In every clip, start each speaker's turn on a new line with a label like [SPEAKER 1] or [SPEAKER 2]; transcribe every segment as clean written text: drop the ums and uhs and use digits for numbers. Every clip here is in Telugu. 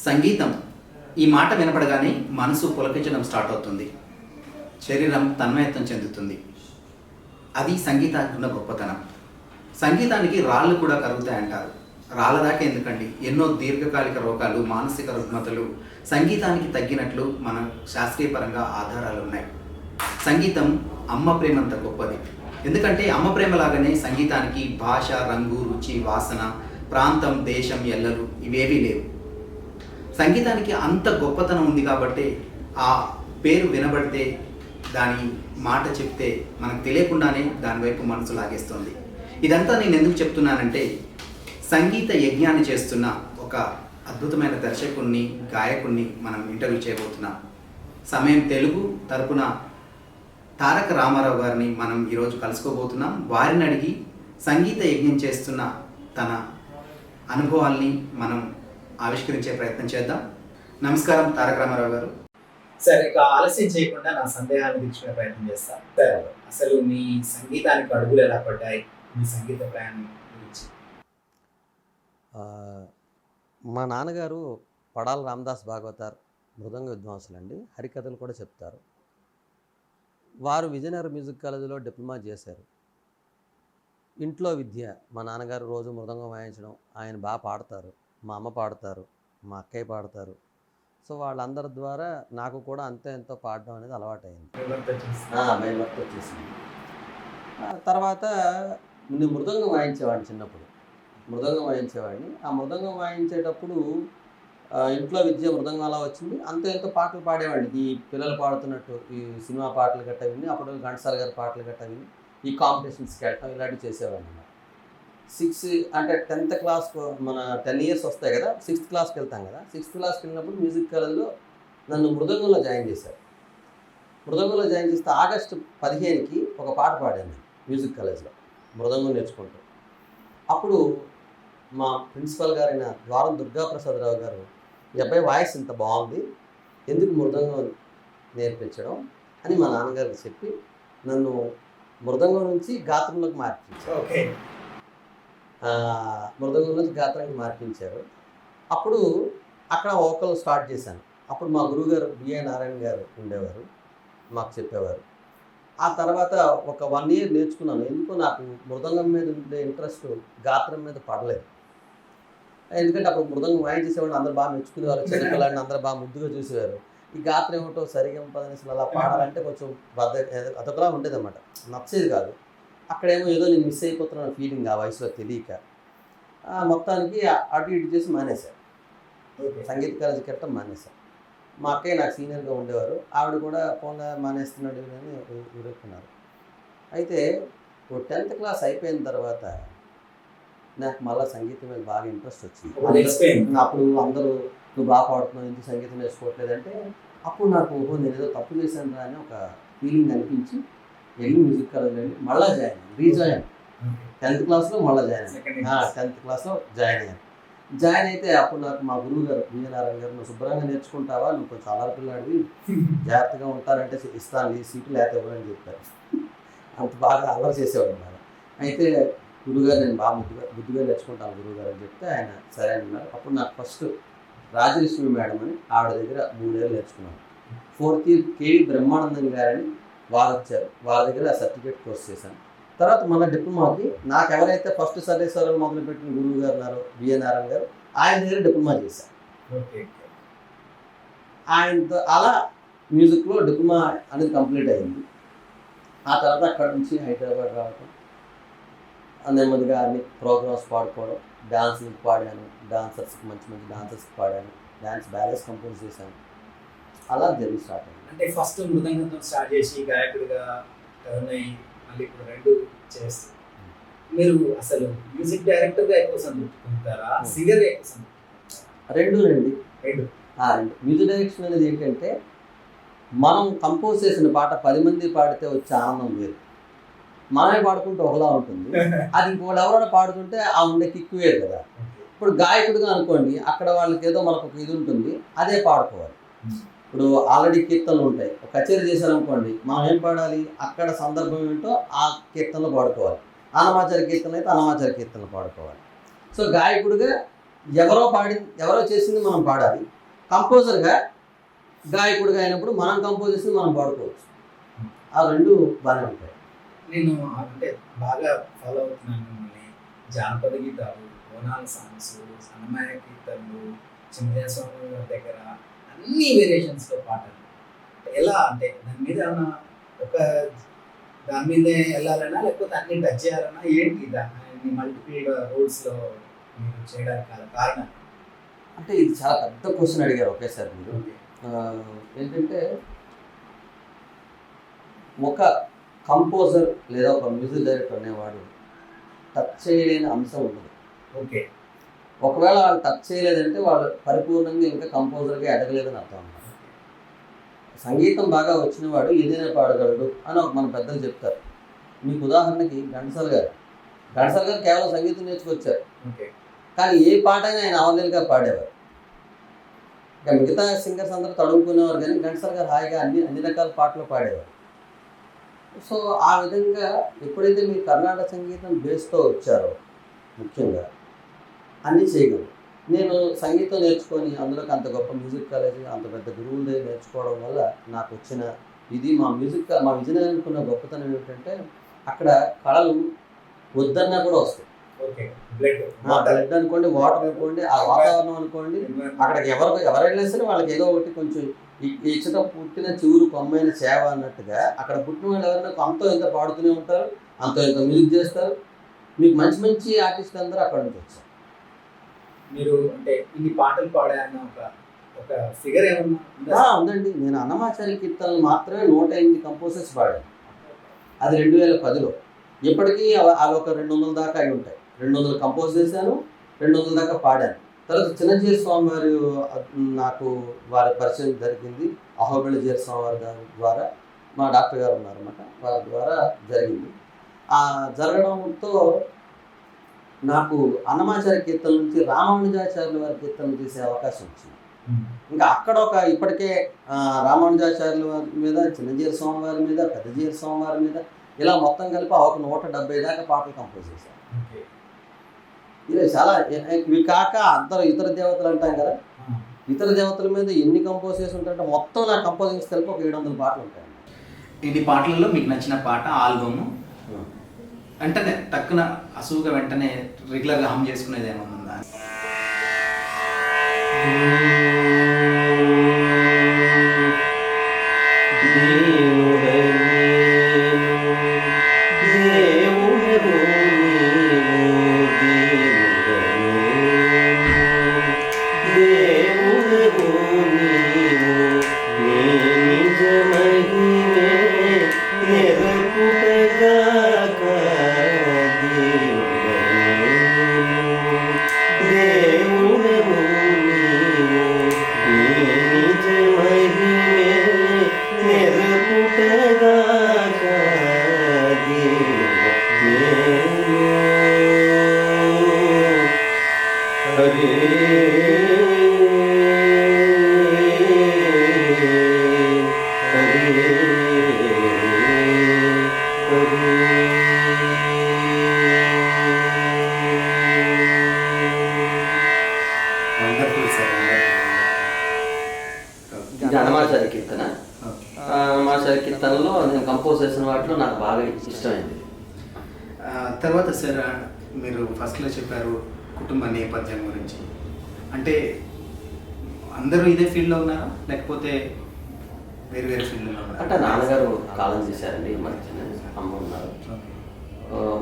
[SPEAKER 1] సంగీతం ఈ మాట వినపడగానే మనసు పులకించడం స్టార్ట్ అవుతుంది. శరీరం తన్మయత్వం చెందుతుంది. అది సంగీతానికి ఉన్న గొప్పతనం. సంగీతానికి రాళ్ళు కూడా కరుగుతాయంటారు. రాళ్ళ దాకా ఎందుకండి, ఎన్నో దీర్ఘకాలిక రోగాలు, మానసిక రుగ్మతలు సంగీతానికి తగ్గినట్లు మన శాస్త్రీయపరంగా ఆధారాలు ఉన్నాయి. సంగీతం అమ్మ ప్రేమంత గొప్పది. ఎందుకంటే అమ్మ ప్రేమలాగానే సంగీతానికి భాష, రంగు, రుచి, వాసన, ప్రాంతం, దేశం, ఎల్లలు ఇవేవీ లేవు. సంగీతానికి అంత గొప్పతనం ఉంది కాబట్టి ఆ పేరు వినబడితే, దాని మాట చెప్తే మనకు తెలియకుండానే దాని వైపు మనసు లాగేస్తుంది. ఇదంతా నేను ఎందుకు చెప్తున్నానంటే, సంగీత యజ్ఞాన్ని చేస్తున్న ఒక అద్భుతమైన దర్శకుడిని, గాయకుడిని మనం ఇంటర్వ్యూ చేయబోతున్నాం. సమయం తెలుగు తరపున తారక రామారావు గారిని మనం ఈరోజు కలుసుకోబోతున్నాం. వారిని అడిగి సంగీత యజ్ఞం చేస్తున్న తన అనుభవాల్ని మనం ఆవిష్కరించే ప్రయత్నం చేద్దాం. నమస్కారం తారక రామారావు గారు.
[SPEAKER 2] సరే, ఇక ఆలస్యం చేయకుండా నా సందేహాన్ని తీర్చుకునే ప్రయత్నం చేస్తాను. సరే, అసలు మీ సంగీతానికి అడుగులు ఎలా పడ్డాయి? మీ సంగీత ప్రయాణం గురించి.
[SPEAKER 3] మా నాన్నగారు పడాల రామదాస్ భాగవతార్ మృదంగ విద్వాంసులండి. హరికథలు కూడా చెప్తారు. వారు విజయనగరం మ్యూజిక్ కాలేజీలో డిప్లొమా చేశారు. ఇంట్లో విద్య, మా నాన్నగారు రోజు మృదంగం వాయించడం, ఆయన బాగా పాడతారు, మా అమ్మ పాడతారు, మా అక్కయ్య పాడతారు. సో వాళ్ళందరి ద్వారా నాకు కూడా అంతే ఎంతో పాడడం అనేది అలవాటైంది. మైవర్క్ వచ్చేసింది. తర్వాత నేను మృదంగం వాయించేవాడిని. చిన్నప్పుడు మృదంగం వాయించేవాడిని. ఆ మృదంగం వాయించేటప్పుడు ఇంట్లో విద్య మృదంగం అలా వచ్చింది. అంత ఎంతో పాటలు పాడేవాడిని. ఈ పిల్లలు పాడుతున్నట్టు ఈ సినిమా పాటలు గట్ట విని, అప్పుడు ఘంటసాల గారి పాటలు గట్ట విని ఈ కాంపిటీషన్స్కి వెళ్ళటం ఇలాంటివి చేసేవాడిని. 6 అంటే 10th క్లాస్, మన 10 years వస్తాయి కదా, 6th క్లాస్కి వెళ్తాం కదా. 6th క్లాస్కి వెళ్ళినప్పుడు మ్యూజిక్ కాలేజ్లో నన్ను మృదంగంలో జాయిన్ చేశారు. మృదంగంలో జాయిన్ చేస్తే August 15కి ఒక పాట పాడాను నేను మ్యూజిక్ కాలేజ్లో మృదంగం నేర్చుకుంటూ. అప్పుడు మా ప్రిన్సిపల్ గారైన ద్వారం దుర్గాప్రసాదరావు గారు, ఈ అబ్బాయి వాయిస్ ఇంత బాగుంది, ఎందుకు మృదంగం నేర్పించడం అని మా నాన్నగారికి చెప్పి నన్ను మృదంగం నుంచి గాత్రంలోకి మార్పించారు.
[SPEAKER 2] ఓకే,
[SPEAKER 3] మృదంగం నుంచి గాత్రానికి మార్పించారు. అప్పుడు అక్కడ వోకల్ స్టార్ట్ చేశాను. అప్పుడు మా గురువుగారు బిఏ నారాయణ గారు ఉండేవారు, మాకు చెప్పేవారు. ఆ తర్వాత ఒక 1 year నేర్చుకున్నాను. ఎందుకో నాకు మృదంగం మీద ఉండే ఇంట్రెస్ట్ గాత్రం మీద పడలేదు. ఎందుకంటే అప్పుడు మృదంగం వాయించేసేవాళ్ళు, అందరూ బాగా మెచ్చుకునేవారు, చిన్నపిల్లాడిని అందరూ బాగా ముద్దుగా చూసేవారు. ఈ గాత్రం ఏమిటో సరిగా పదనిసలు అలా పాడాలంటే కొంచెం అదొకలా ఉండేది అన్నమాట, నచ్చేది కాదు. అక్కడేమో ఏదో నేను మిస్ అయిపోతున్నాను ఫీలింగ్ ఆ వయసులో తెలియక. మొత్తానికి అటు ఇటు చేసి మానేశాను. సంగీత కాలేజీకి వెళ్ళటం మానేశాను. మా అక్కయ్య నాకు సీనియర్గా ఉండేవారు, ఆవిడ కూడా ఫోన్గా మానేస్తున్నాడు అని ఎదుర్కొన్నారు. అయితే 10th క్లాస్ అయిపోయిన తర్వాత నాకు మళ్ళీ సంగీతం మీద బాగా ఇంట్రెస్ట్ వచ్చింది. అప్పుడు అందరూ నువ్వు బాగా పాడుతున్నావు, ఎందుకు సంగీతం నేర్చుకోవట్లేదంటే, అప్పుడు నాకు నేను ఏదో తప్పు చేశాను రా అని ఒక ఫీలింగ్ అనిపించి వెళ్ళి మ్యూజిక్ కాలేజ్ వెళ్ళి మళ్ళీ రీజాయిన్ 10th క్లాస్లో మళ్ళీ జాయిన్ అయ్యాను. 10th క్లాస్లో జాయిన్ అయ్యాను. జాయిన్ అయితే అప్పుడు నాకు మా గురువు గారు విజయనారాయణ గారు, నువ్వు శుభ్రంగా నేర్చుకుంటావా, నువ్వు కొంచెం అల్లరి పిల్లాడివి, జాగ్రత్తగా ఉంటారంటే ఇస్తాను ఈ సీటు లేకపోతే ఇవ్వని చెప్పారు. అంత బాగా అల్లరి చేసేవాడు అన్నమాట. అయితే గురువుగారు నేను బాగా బుద్ధిగా నేర్చుకుంటాను గురువుగారు అని చెప్తే ఆయన సరే అన్నారు. అప్పుడు నాకు ఫస్ట్ రాజలక్ష్మి మేడం అని ఆవిడ దగ్గర 3 ఏళ్ళు నేర్చుకున్నాను. 4th year కేవి బ్రహ్మానందన్ గారని వారు వచ్చారు, వాళ్ళ దగ్గర ఆ సర్టిఫికేట్ కోర్స్ చేశాను. తర్వాత మళ్ళీ డిప్లొమాకి నాకు ఎవరైతే ఫస్ట్ సర్వేశ్వరం మొదలుపెట్టిన గురువు గారు ఉన్నారో బిఏ నారాయణ గారు, ఆయన దగ్గర డిప్లొమా చేశాను. ఆయనతో అలా మ్యూజిక్లో డిప్లొమా అనేది కంప్లీట్ అయింది. ఆ తర్వాత అక్కడ నుంచి హైదరాబాద్ రావటం, నెమ్మదిగా అన్ని ప్రోగ్రామ్స్ పాడుకోవడం, డాన్స్కి పాడాను, డాన్సర్స్కి మంచి మంచి డాన్సర్స్కి పాడాను, డాన్స్ బ్యాలెన్స్ కంపోజ్ చేశాను. అలా జర్నీ స్టార్ట్ అయింది.
[SPEAKER 2] అంటే ఫస్ట్ మృదంగంతో స్టార్ట్ చేసి గాయకుడిగా టర్న్ అయ్యి మళ్ళీ ఇప్పుడు 2 చేస్తారు. మీరు అసలు మ్యూజిక్ డైరెక్టర్గా ఎక్కువ సంతృప్తి పొందుతారా, సింగర్గా ఎక్కువ సంతృప్తి?
[SPEAKER 3] రెండు. మ్యూజిక్ డైరెక్షన్ అనేది ఏంటంటే, మనం కంపోజ్ చేసిన పాట 10 మంది పాడితే వచ్చే ఆనందం వేరు. మనమే పాడుకుంటే ఒకలా ఉంటుంది, అది ఇంకోళ్ళు ఎవరైనా పాడుతుంటే ఆ ఉండే కిక్కు వేరు కదా. ఇప్పుడు గాయకుడిగా అనుకోండి, అక్కడ వాళ్ళకి ఏదో మనకు ఒక ఇది ఉంటుంది, అదే పాడుకోవాలి. ఇప్పుడు ఆల్రెడీ కీర్తనలు ఉంటాయి, ఒక కచేరీ చేశారనుకోండి, మనం ఏం పాడాలి, అక్కడ సందర్భం ఏంటో ఆ కీర్తనలో పాడుకోవాలి. అన్నమాచార్య కీర్తనలు అయితే అన్నమాచార్య కీర్తనలు పాడుకోవాలి. సో గాయకుడిగా ఎవరో చేసింది మనం పాడాలి. కంపోజర్గా గాయకుడిగా అయినప్పుడు మనం కంపోజ్ చేసింది మనం పాడుకోవచ్చు. ఆ రెండు బాగానే ఉంటాయి.
[SPEAKER 2] నేను అంటే బాగా ఫాలో అవుతున్నాను మిమ్మల్ని. జానపద గీతాలు, బోనాల సాంగ్స్, సన్నమాయ కీర్తనలు, చిన్నస్వామి గారి దగ్గర అన్ని వేరియేషన్స్లో పాటలు. ఎలా అంటే దాని మీద ఏమన్నా ఒక దాని మీదే వెళ్ళాలన్నా లేకపోతే అన్ని టచ్ చేయాలన్నా ఏంటి దాన్ని మల్టిపుల్ రోల్స్లో మీరు చేయడానికి కారణం?
[SPEAKER 3] అంటే ఇది చాలా పెద్ద క్వశ్చన్ అడిగారు ఒకేసారి మీరు. ఏంటంటే ఒక కంపోజర్ లేదా ఒక మ్యూజిక్ డైరెక్టర్ అనేవాడు టచ్ చేయలేని అంశం ఉండదు.
[SPEAKER 2] ఓకే.
[SPEAKER 3] ఒకవేళ వాళ్ళు టచ్ చేయలేదంటే వాళ్ళు పరిపూర్ణంగా ఇంకా కంపోజర్గా ఎదగలేదని అర్థం అన్నమాట. సంగీతం బాగా వచ్చిన వాడు ఏదైనా పాడగలడు అని మన పెద్దలు చెప్తారు. మీకు ఉదాహరణకి ఘంటసాల గారు కేవలం సంగీతం నేర్చుకొచ్చారు, కానీ ఏ పాటైనా ఆయన అవలీలుగా పాడేవారు. ఇంకా మిగతా సింగర్స్ అందరూ తడుముకునేవారు, కానీ ఘంటసాల గారు హాయిగా అన్ని రకాల పాటలు పాడేవారు. సో ఆ విధంగా ఎప్పుడైతే మీరు కర్ణాటక సంగీతం బేస్తో వచ్చారో ముఖ్యంగా అన్నీ చేయగలరు. నేను సంగీతం నేర్చుకొని అందులోకి అంత గొప్ప మ్యూజిక్ కాలేజ్ అంత పెద్ద గురువుల దగ్గర నేర్చుకోవడం వల్ల నాకు వచ్చిన ఇది మా విజయనగరానికి ఉన్న గొప్పతనం ఏమిటంటే అక్కడ కళలు వద్దన్నా కూడా వస్తాయి. బ్లడ్ అనుకోండి, వాటర్ అనుకోండి, ఆ వాతావరణం అనుకోండి, అక్కడికి ఎవరైనా సరే వాళ్ళకి ఏదో ఒకటి కొంచెం ఇచ్చట పుట్టిన చివురు కొమ్మైన సేవ అన్నట్టుగా అక్కడ పుట్టిన వాళ్ళు ఎవరైనా అంతో ఎంత పాడుతూనే ఉంటారు, అంతో ఎంత మ్యూజిక్ చేస్తారు. మీకు మంచి మంచి ఆర్టిస్టులు అందరూ అక్కడ నుంచి వచ్చారు.
[SPEAKER 2] మీరు అంటే ఇన్ని పాటలు పాడాయన్న ఒక ఫిగర్ ఏమన్నా
[SPEAKER 3] ఉందండి. నేను అన్నమాచార్య కీర్తనలు మాత్రమే 108 కంపోజర్స్ పాడాను. అది 2010లో. ఇప్పటికీ అవి ఒక 200 దాకా అయి ఉంటాయి. 200 కంపోజ్ చేశాను, 200 దాకా పాడాను. తర్వాత చిన్నజీర స్వామి వారు నాకు వారి పరిచయం జరిగింది. అహోబిళ స్వామి వారి ద్వారా మా డాక్టర్ గారు ఉన్నారన్నమాట, వారి ద్వారా జరిగింది. జరగడంతో నాకు అన్నమాచార్య కీర్తన నుంచి రామానుజాచార్యుల వారి కీర్తనలు తీసే అవకాశం వచ్చింది. ఇంకా అక్కడ ఇప్పటికే రామానుజాచార్యుల వారి మీద, చిన్నజీర స్వామి వారి మీద, పెద్దజీర స్వామి వారి మీద ఇలా మొత్తం కలిపి ఒక 170 దాకా పాటలు కంపోజ్ చేశాను. ఇలా చాలా ఇవి కాక ఇతర దేవతలు అంటాం కదా, ఇతర దేవతల మీద ఎన్ని కంపోజ్ చేసి ఉంటాయంటే మొత్తం నా కంపోజింగ్స్ కలిపి ఒక 700 పాటలు ఉంటాయి.
[SPEAKER 1] ఇన్ని పాటలలో మీకు నచ్చిన పాట ఆల్బమ్ వెంటనే టక్కున అసువుగా వెంటనే రెగ్యులర్గా హమ్ చేసుకునేది ఏమన్నా ఉందా?
[SPEAKER 3] అన్నమాచార్య కీర్తన. అన్నమాచార్య కీర్తనలో నేను కంపోజ్ చేసిన వాటిలో నాకు బాగా ఇష్టమైంది.
[SPEAKER 1] తర్వాత సార్ మీరు ఫస్ట్లో చెప్పారు కుటుంబ నేపథ్యం గురించి. అంటే అందరూ ఇదే ఫీల్డ్లో ఉన్నారా లేకపోతే వేరు వేరు ఫీల్డ్లో ఉన్నారా?
[SPEAKER 3] అంటే నాన్నగారు కాలం చేశారండి, మధ్యన అమ్మ ఉన్నారు.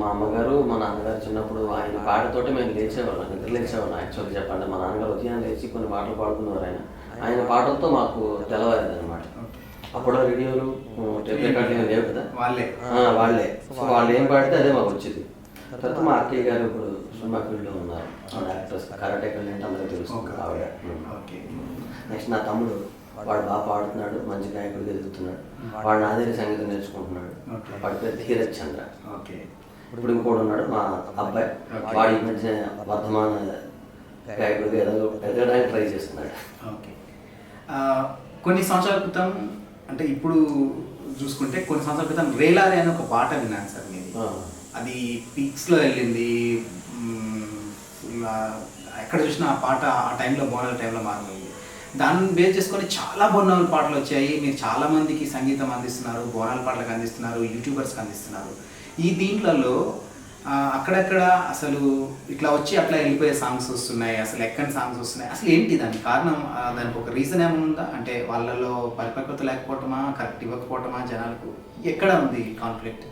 [SPEAKER 3] మా అమ్మగారు మా నాన్నగారు చిన్నప్పుడు ఆయన పాటతోటి మేము లేచేవాళ్ళం, నిద్ర లేచేవాళ్ళం. యాక్చువల్గా చెప్పండి, మా నాన్నగారు ఉదయం లేచి కొన్ని పాటలు పాడుకునేవారు. ఆయన పాటలతో మాకు తెలవాలేదు అనమాట. అప్పుడు రేడియోలు టేప్ రికార్డులు లేవు కదా, వాళ్ళే. సో వాళ్ళు ఏం పాడితే అదే మాకు వచ్చేది. తర్వాత మా అక్కయ్య గారు ఇప్పుడు సినిమా ఫీల్డ్లో ఉన్నారు, యాక్టర్స్, కరాటే అంటే అందరికీ తెలుస్తుంది ఆవిడ. నెక్స్ట్ నా తమ్ముడు, వాడు బాగా పాడుతున్నాడు, మంచి గాయకుడిగా ఎదుగుతున్నాడు. వాడు నా దగ్గర సంగీతం నేర్చుకుంటున్నాడు. వాడి పేరు ధీరజ్ చంద్ర. ఇప్పుడు ఇంకోటి ఉన్నాడు మా అబ్బాయి, వాడి మధ్య వర్ధమాన గాయకుడిగా ఎదగడానికి ట్రై చేస్తున్నాడు.
[SPEAKER 1] కొన్ని సంవత్సరాల క్రితం, అంటే ఇప్పుడు చూసుకుంటే కొన్ని సంవత్సరాల క్రితం రేలారే అని ఒక పాట విన్నాను సార్ మీది. అది పీక్స్లో వెళ్ళింది. ఎక్కడ చూసినా ఆ పాట ఆ టైంలో బోనాల టైంలో మారిపోయింది. దాన్ని బేస్ చేసుకొని చాలా బోనాల పాటలు వచ్చాయి. మీరు చాలా మందికి సంగీతం అందిస్తున్నారు, బోనాల పాటలకు అందిస్తున్నారు, యూట్యూబర్స్కి అందిస్తున్నారు. ఈ దీంట్లలో అక్కడక్కడ అసలు ఇట్లా వచ్చి అట్లా వెళ్ళిపోయే సాంగ్స్ వస్తున్నాయి, అసలు ఎక్కని సాంగ్స్ వస్తున్నాయి. అసలు ఏంటి దానికి కారణం? దానికి ఒక రీజన్ ఏమైనా ఉందా? అంటే వాళ్ళలో పరిపక్వత లేకపోవటమా, కరెక్ట్ ఇవ్వకపోవటమా, జనాలకు ఎక్కడ ఉంది కాన్ఫ్లిక్ట్?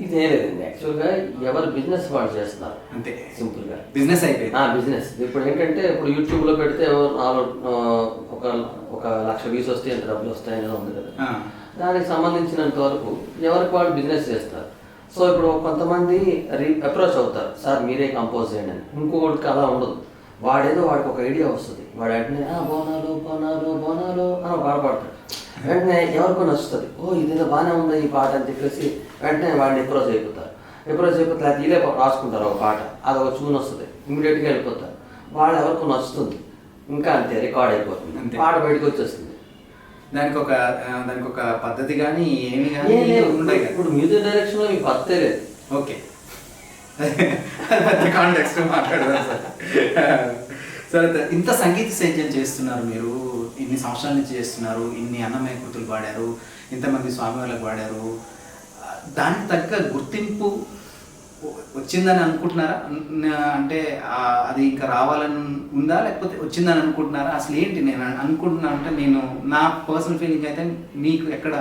[SPEAKER 3] ఇదే లేదండి, యాక్చువల్గా ఎవరు బిజినెస్ వాళ్ళు చేస్తున్నారు
[SPEAKER 1] అంతే,
[SPEAKER 3] సింపుల్గా
[SPEAKER 1] బిజినెస్ అయిపోయింది.
[SPEAKER 3] బిజినెస్ ఇప్పుడు ఏంటంటే ఇప్పుడు యూట్యూబ్లో పెడితే ఒక 1,00,000 వ్యూస్ వస్తే ఎంత డబ్బులు వస్తాయని ఉంది కదా. దానికి సంబంధించినంత వరకు ఎవరికి వాళ్ళు బిజినెస్ చేస్తారు. సో ఇప్పుడు కొంతమంది అప్రోచ్ అవుతారు, సార్ మీరే కంపోజ్ చేయండి అని. ఇంకొకటికి అలా ఉండదు, వాడికి ఒక ఐడియా వస్తుంది, వాడు వెంటనే బోనాలు బోనాలు బోనాలు అని పాడతాడు. వెంటనే ఎవరికో నచ్చుతుంది, ఇదేదో బాగానే ఉంది ఈ పాట అని చెప్పేసి వెంటనే వాడిని అప్రోచ్ అయిపోతారు. లేకపోతే వీళ్ళే రాసుకుంటారు ఒక పాట, అది ఒక ట్యూన్ వస్తుంది, ఇమీడియట్గా వెళ్ళిపోతారు. వాళ్ళు ఎవరికో నచ్చుతుంది, ఇంకా అంతే రికార్డ్ అయిపోతుంది, పాట బయటకు వచ్చేస్తుంది.
[SPEAKER 1] దానికి ఒక పద్ధతి కానీ ఏమి కానీ ఉండదు.
[SPEAKER 3] ఇప్పుడు మ్యూజిక్ డైరెక్షన్లో మీకు పద్ధతే లేదు.
[SPEAKER 1] ఓకే, పెద్ద కాంటెక్స్ట్ మాట్లాడదాం సార్. సరే, ఇంత సంగీత సేద్యం చేస్తున్నారు మీరు, ఇన్ని సంవత్సరాల నుంచి చేస్తున్నారు, ఇన్ని అన్నమయ్య కృతులు పాడారు, ఇంతమంది స్వామి వాళ్ళకి పాడారు. దానికి తగ్గ గుర్తింపు వచ్చిందని అనుకుంటున్నారా? అంటే అది ఇంకా రావాలని ఉందా, లేకపోతే వచ్చిందని అనుకుంటున్నారా? అసలు ఏంటి నేను అనుకుంటున్నాను అంటే, నేను నా పర్సనల్ ఫీలింగ్ అయితే మీకు ఎక్కడ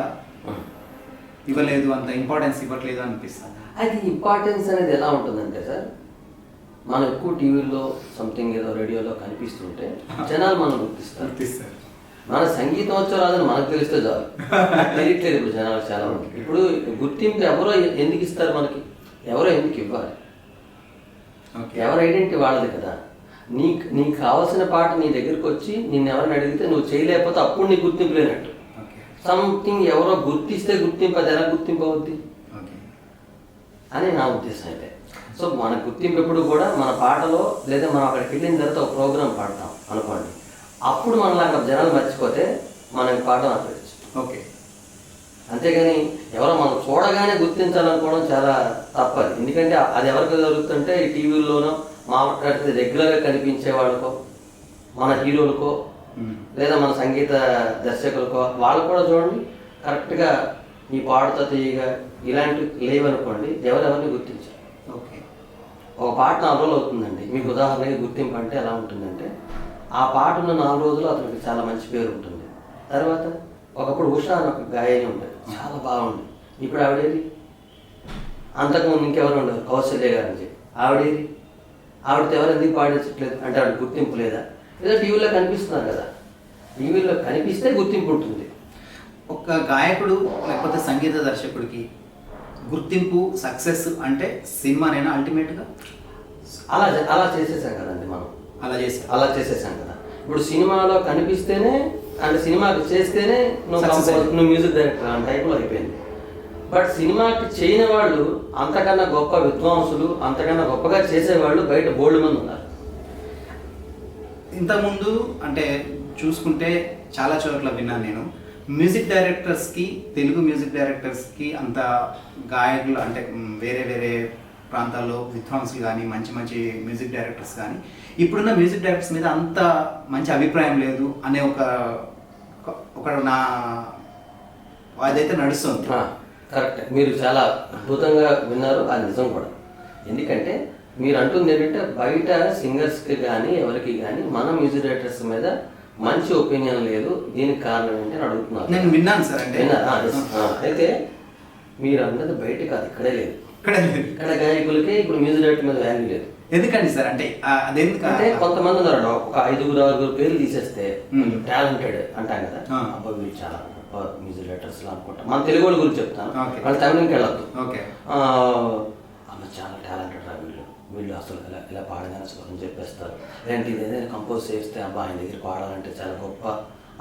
[SPEAKER 1] ఇవ్వలేదు, అంత ఇంపార్టెన్స్ ఇవ్వట్లేదు అనిపిస్తుంది.
[SPEAKER 3] అది ఇంపార్టెన్స్ అనేది ఎలా ఉంటుందంటే సార్, మనం ఎక్కువ టీవీలో సంథింగ్ ఏదో రేడియోలో కనిపిస్తుంటే జనాలు మనం గుర్తిస్తారు. మన సంగీతం వచ్చో రాదని మనకు తెలిస్తే చాలు, తెలియట్లేదు ఇప్పుడు జనాలు చాలా మంది. ఇప్పుడు గుర్తింపు ఎవరో ఎందుకు ఇస్తారు మనకి, ఎవరో ఎందుకు ఇవ్వాలి? ఎవరు ఐడెంటిటీ వాళ్ళది కదా. నీకు కావాల్సిన పాట నీ దగ్గరికి వచ్చి నిన్ను ఎవరిని అడిగితే నువ్వు చేయలేకపోతే అప్పుడు నీకు గుర్తింపు లేనట్టు. సంథింగ్ ఎవరో గుర్తిస్తే గుర్తింపు, అది ఎలా గుర్తింపు అవుద్ది అని నా ఉద్దేశం అయితే. సో మన గుర్తింపు ఎప్పుడు కూడా మన పాటలో, లేదా మనం అక్కడికి వెళ్ళిన తర్వాత ఒక ప్రోగ్రామ్ పాడతాం అనుకోండి, అప్పుడు మనలాగా జనాలు మర్చిపోతే మనకి పాట ఆపేయచ్చు.
[SPEAKER 1] ఓకే,
[SPEAKER 3] అంతేగాని ఎవరో మనం చూడగానే గుర్తించాలనుకోవడం చాలా తప్పది. ఎందుకంటే అది ఎవరికి జరుగుతుంటే ఈ టీవీల్లోనో మాట్లాడితే రెగ్యులర్గా కనిపించే వాళ్ళకో, మన హీరోలకో, లేదా మన సంగీత దర్శకులకో, వాళ్ళు కూడా చూడండి కరెక్ట్గా ఈ పాటతో తీయగా ఇలాంటివి లేవనుకోండి, ఎవరెవరిని గుర్తించారు.
[SPEAKER 1] ఓకే,
[SPEAKER 3] ఒక పాట 4 రోజులు అవుతుందండి. మీకు ఉదాహరణకి గుర్తింపు అంటే ఎలా ఉంటుందంటే, ఆ పాట ఉన్న 4 రోజులు అతనికి చాలా మంచి పేరు ఉంటుంది. తర్వాత ఒకప్పుడు ఉషా అని ఒక గాయని ఉండేది, చాలా బాగుంది. ఇప్పుడు ఆవిడేది, అంతకుముందు ఇంకెవరు ఉండదు, కౌశల్య గారు అని చెప్పి, ఆవిడేది, ఆవిడతో ఎవరు ఎందుకు పాడించట్లేదు అంటే ఆవిడ గుర్తింపు లేదా? ఏదో టీవీలో కనిపిస్తున్నారు కదా, టీవీలో కనిపిస్తే గుర్తింపు ఉంటుంది.
[SPEAKER 1] ఒక గాయకుడు లేకపోతే సంగీత దర్శకుడికి గుర్తింపు, సక్సెస్ అంటే సినిమానేనా అల్టిమేట్గా?
[SPEAKER 3] అలా చేసేసాం కదండి మనం,
[SPEAKER 1] అలా
[SPEAKER 3] చేసేసాం కదా. ఇప్పుడు సినిమాలో కనిపిస్తేనే అంటే సినిమాకి చేస్తేనే నువ్వు మ్యూజిక్ డైరెక్టర్ అని టైప్లో అయిపోయింది. బట్ సినిమాకి చేయని వాళ్ళు, అంతకన్నా గొప్ప విద్వాంసులు, అంతకన్నా గొప్పగా చేసేవాళ్ళు బయట బోల్డ్ మంది ఉన్నారు.
[SPEAKER 1] ఇంతకుముందు అంటే చూసుకుంటే చాలా చోట్ల విన్నాను నేను, మ్యూజిక్ డైరెక్టర్స్కి, తెలుగు మ్యూజిక్ డైరెక్టర్స్కి అంత గాయకులు అంటే వేరే వేరే ప్రాంతాల్లో విద్వాంసులు కానీ, మంచి మంచి మ్యూజిక్ డైరెక్టర్స్ కానీ ఇప్పుడున్న మ్యూజిక్ డైరెక్టర్స్ మీద అంత మంచి అభిప్రాయం లేదు అనే ఒక నా అదైతే నడుస్తుంది.
[SPEAKER 3] కరెక్ట్, మీరు చాలా అద్భుతంగా విన్నారు, అది నిజం కూడా. ఎందుకంటే మీరు అంటుంది ఏంటంటే బయట సింగర్స్కి కానీ ఎవరికి కానీ మన మ్యూజిక్ డైరెక్టర్స్ మీద మంచి ఒపీనియన్ లేదు, దీనికి కారణం ఏంటని అడుగుతున్నారు.
[SPEAKER 1] నేను విన్నాను సార్. అంటే
[SPEAKER 3] అయితే మీరు అన్నది బయట కాదు, ఇక్కడే లేదు. ఇక్కడ గాయకులకి ఇప్పుడు మ్యూజిక్ డైరెక్టర్ మీద వాల్యూ లేదు.
[SPEAKER 1] ఎందుకండి సార్? అంటే
[SPEAKER 3] అదేంటంటే కొంతమంది ఉన్నారు, ఒక 5-6 పేర్లు తీసేస్తే టాలెంటెడ్ అంటాం కదా, అబ్బాయి వీళ్ళు చాలా మ్యూజిక్ డైరెక్టర్స్ అనుకుంటాం. మన తెలుగు వాళ్ళ గురించి చెప్తాను, వాళ్ళు తమిళకి వెళ్ళొద్దు. అమ్మ చాలా టాలెంటెడ్ రా వీళ్ళు అసలు ఇలా పాడగానే అని చెప్పేస్తారు. ఇలాంటిది ఏదైనా కంపోజ్ చేస్తే అబ్బా ఆయన దగ్గర పాడాలంటే చాలా గొప్ప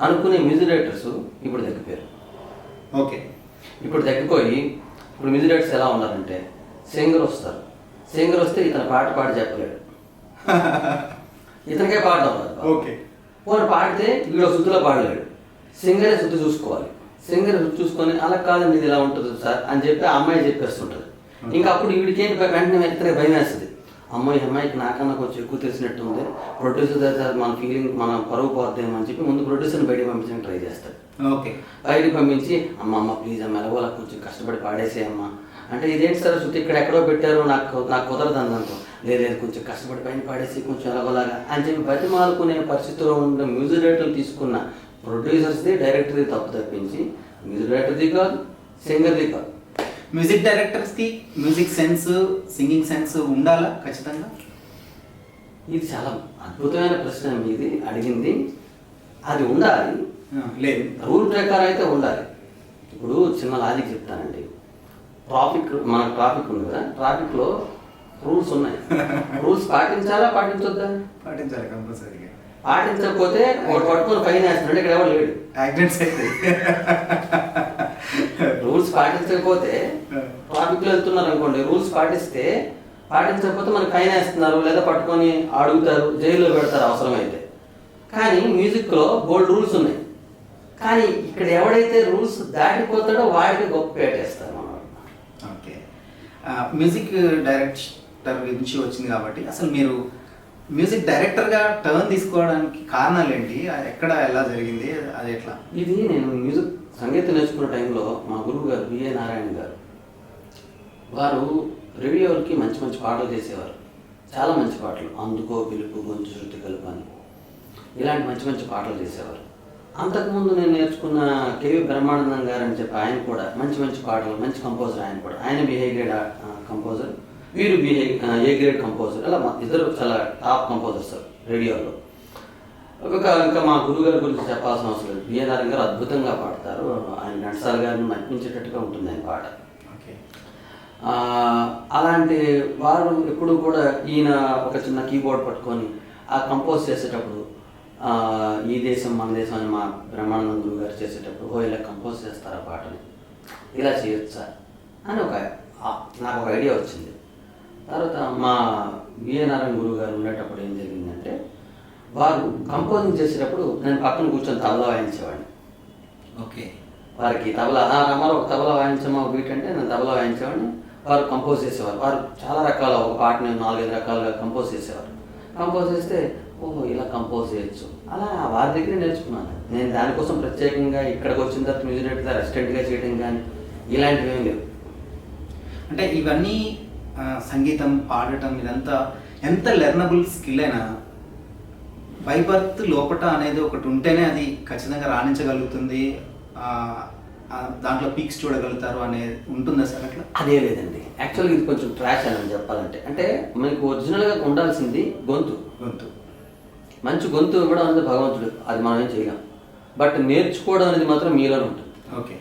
[SPEAKER 3] అనుకునే మ్యూజిక్ డైరెక్టర్స్ ఇప్పుడు తగ్గిపోయారు.
[SPEAKER 1] ఓకే,
[SPEAKER 3] ఇప్పుడు తగ్గిపోయి ఇప్పుడు మ్యూజిక్ డైరెక్టర్స్ ఎలా ఉన్నారంటే, సింగర్ వస్తారు, సింగర్ వస్తే ఇతను పాట పాడి చెప్పలేడు, ఇతనికే పాడడం కాదు.
[SPEAKER 1] ఓకే,
[SPEAKER 3] పోనీ పాడితే వీడు శుద్ధిలో పాడలేడు, సింగరే శుద్ధి చూసుకోవాలి. సింగర్ చూసుకొని అలా కాదండి ఇది ఇలా ఉంటుంది సార్ అని చెప్పి ఆ అమ్మాయి చెప్పేస్తుంటుంది. ఇంకా అప్పుడు వీడికి ఏంటి వెంటనే ఇతనికి భయం వేస్తుంది, అమ్మాయి అమ్మాయికి నాకన్నా కొంచెం ఎక్కువ తెలిసినట్టు ఉంది, ప్రొడ్యూసర్ దగ్గర మన ఫీలింగ్ మన పరువు పోద్దేమో అని చెప్పి ముందు ప్రొడ్యూసర్ని బయటకు పంపించడానికి ట్రై చేస్తాడు.
[SPEAKER 1] ఓకే.
[SPEAKER 3] బయటకు పంపించి అమ్మ ప్లీజ్ అమ్మ ఎలాగోలా కొంచెం కష్టపడి పాడేసేయమ్మా అంటే, ఇదేంటి సార్ శృతి ఇక్కడ ఎక్కడో పెట్టారు, నాకు కుదరదు అనుకో, లేదు కొంచెం కష్టపడి పైన పాడేసి కొంచెం ఎలాగోలాగా అని చెప్పి బతిమాలుకునే పరిస్థితిలో ఉన్న మ్యూజిక్ డైరెక్టర్లు తీసుకున్న ప్రొడ్యూసర్స్ది డైరెక్టర్ది తప్పు తప్పించి మ్యూజిక్ డైరెక్టర్ది కాదు, సింగర్ది కాదు.
[SPEAKER 1] మ్యూజిక్ డైరెక్టర్స్కి మ్యూజిక్ సెన్స్, సింగింగ్ సెన్స్ ఉండాలా ఖచ్చితంగా?
[SPEAKER 3] ఇది చాలా అద్భుతమైన ప్రశ్న మీది అడిగింది. అది ఉండాలి,
[SPEAKER 1] లేదు
[SPEAKER 3] రూల్ ప్రకారం అయితే ఉండాలి. ఇప్పుడు చిన్న లాజిక్ చెప్తానండి. మన ట్రాఫిక్ ఉంది కదా, ట్రాఫిక్లో రూల్స్ ఉన్నాయి. రూల్స్ పాటించాలా పాటించొద్దా?
[SPEAKER 1] పాటించాలి కంపల్సరీగా.
[SPEAKER 3] పాటించకపోతే ఒకటి పట్టుకొని ఫైన్ వేస్తున్నాడు, ఇక్కడ ఎవరు లేడు,
[SPEAKER 1] యాక్సిడెంట్స్ అయితే.
[SPEAKER 3] రూల్స్ పాటించకపోతే ట్రాఫిక్లో వెళ్తున్నారు అనుకోండి, రూల్స్ పాటించకపోతే మనకి ఫైన్ వేస్తున్నారు, లేదా పట్టుకొని అడుగుతారు, జైల్లో పెడతారు అవసరమైతే. కానీ మ్యూజిక్లో బోల్డ్ రూల్స్ ఉన్నాయి. కానీ ఇక్కడ ఎవడైతే రూల్స్ దాటిపోతాడో వాడికి గొప్ప పేటేస్తారు మనం.
[SPEAKER 1] ఓకే. మ్యూజిక్ డైరెక్టర్ నుంచి వచ్చింది కాబట్టి అసలు మీరు మ్యూజిక్ డైరెక్టర్గా టర్న్ తీసుకోవడానికి కారణాలు ఏంటి? ఎక్కడ ఎలా జరిగింది, అది ఎట్లా?
[SPEAKER 3] ఇది నేను మ్యూజిక్ సంగీతం నేర్చుకున్న టైంలో మా గురువు గారు బిఏ నారాయణ గారు, వారు రేడియోలకి మంచి మంచి పాటలు చేసేవారు. చాలా మంచి పాటలు, అందుకో పిలుపు, గొంతు శృతి కలుపు అని ఇలాంటి మంచి మంచి పాటలు చేసేవారు. అంతకుముందు నేను నేర్చుకున్న కేవి బ్రహ్మానందం గారు అని చెప్పి ఆయన కూడా మంచి మంచి పాటలు, మంచి కంపోజర్. ఆయన బిహే గ్రేడ్ కంపోజర్, వీరు ఏ గ్రేడ్ కంపోజర్. అలా ఇద్దరు చాలా టాప్ కంపోజర్స్ రేడియోలో. ఇంకా మా గురుగారి గురించి చెప్పాల్సిన అవసరం లేదు. బిఏ నారాయణ గారు అద్భుతంగా పాడతారు. ఆయన ఘంటసాల గారిని మర్పించేటట్టుగా ఉంటుంది ఆయన పాట. అలాంటి వారు ఎప్పుడు కూడా ఈయన ఒక చిన్న కీబోర్డ్ పట్టుకొని ఆ కంపోజ్ చేసేటప్పుడు ఈ దేశం మన దేశం అని మా బ్రహ్మానందం గురువు గారు చేసేటప్పుడు ఇలా కంపోజ్ చేస్తారు ఆ పాటని, ఇలా చేయొచ్చా అని నాకు ఒక ఐడియా వచ్చింది. తర్వాత మా బిఏ నారాయణ గురువు గారు ఉండేటప్పుడు ఏం జరిగిందంటే, వారు కంపోజింగ్ చేసేటప్పుడు నేను పక్కన కూర్చొని తబలా వాయించేవాడిని.
[SPEAKER 1] ఓకే.
[SPEAKER 3] వారికి తబలా రమారు ఒక తబలా వాయించమా బీట్ అంటే నేను తబలా వాయించేవాడిని. వారు కంపోజ్ చేసేవారు. వారు చాలా రకాల ఒక పాటని 4-5 రకాలుగా కంపోజ్ చేసేవారు. కంపోజ్ చేస్తే ఓహో ఇలా కంపోజ్ చేయొచ్చు, అలా వారి దగ్గర నేర్చుకున్నాను. నేను దానికోసం ప్రత్యేకంగా ఇక్కడికి వచ్చిన తర్వాత మ్యూజిక్ డైరెక్టర్ రెసిడెంట్గా చేయడం కానీ ఇలాంటివి ఏం లేవు.
[SPEAKER 1] అంటే ఇవన్నీ సంగీతం పాడటం ఇదంతా ఎంత లెర్నబుల్ స్కిల్ అయినా బై బర్త్ లోపట అనేది ఒకటి ఉంటేనే అది ఖచ్చితంగా రాణించగలుగుతుంది, దాంట్లో పీక్స్ చూడగలుగుతారు అనేది ఉంటుందా సార్? అట్లా
[SPEAKER 3] అదే లేదండి. యాక్చువల్గా ఇది కొంచెం ట్రాష్ అని చెప్పాలంటే. అంటే మనకు ఒరిజినల్గా ఉండాల్సింది గొంతు. మంచి గొంతు ఇవ్వడం అనేది భగవంతుడు, అది మనం ఏం చేయలేం. బట్ నేర్చుకోవడం అనేది మాత్రం మీలోనే ఉంటుంది.
[SPEAKER 1] ఓకే.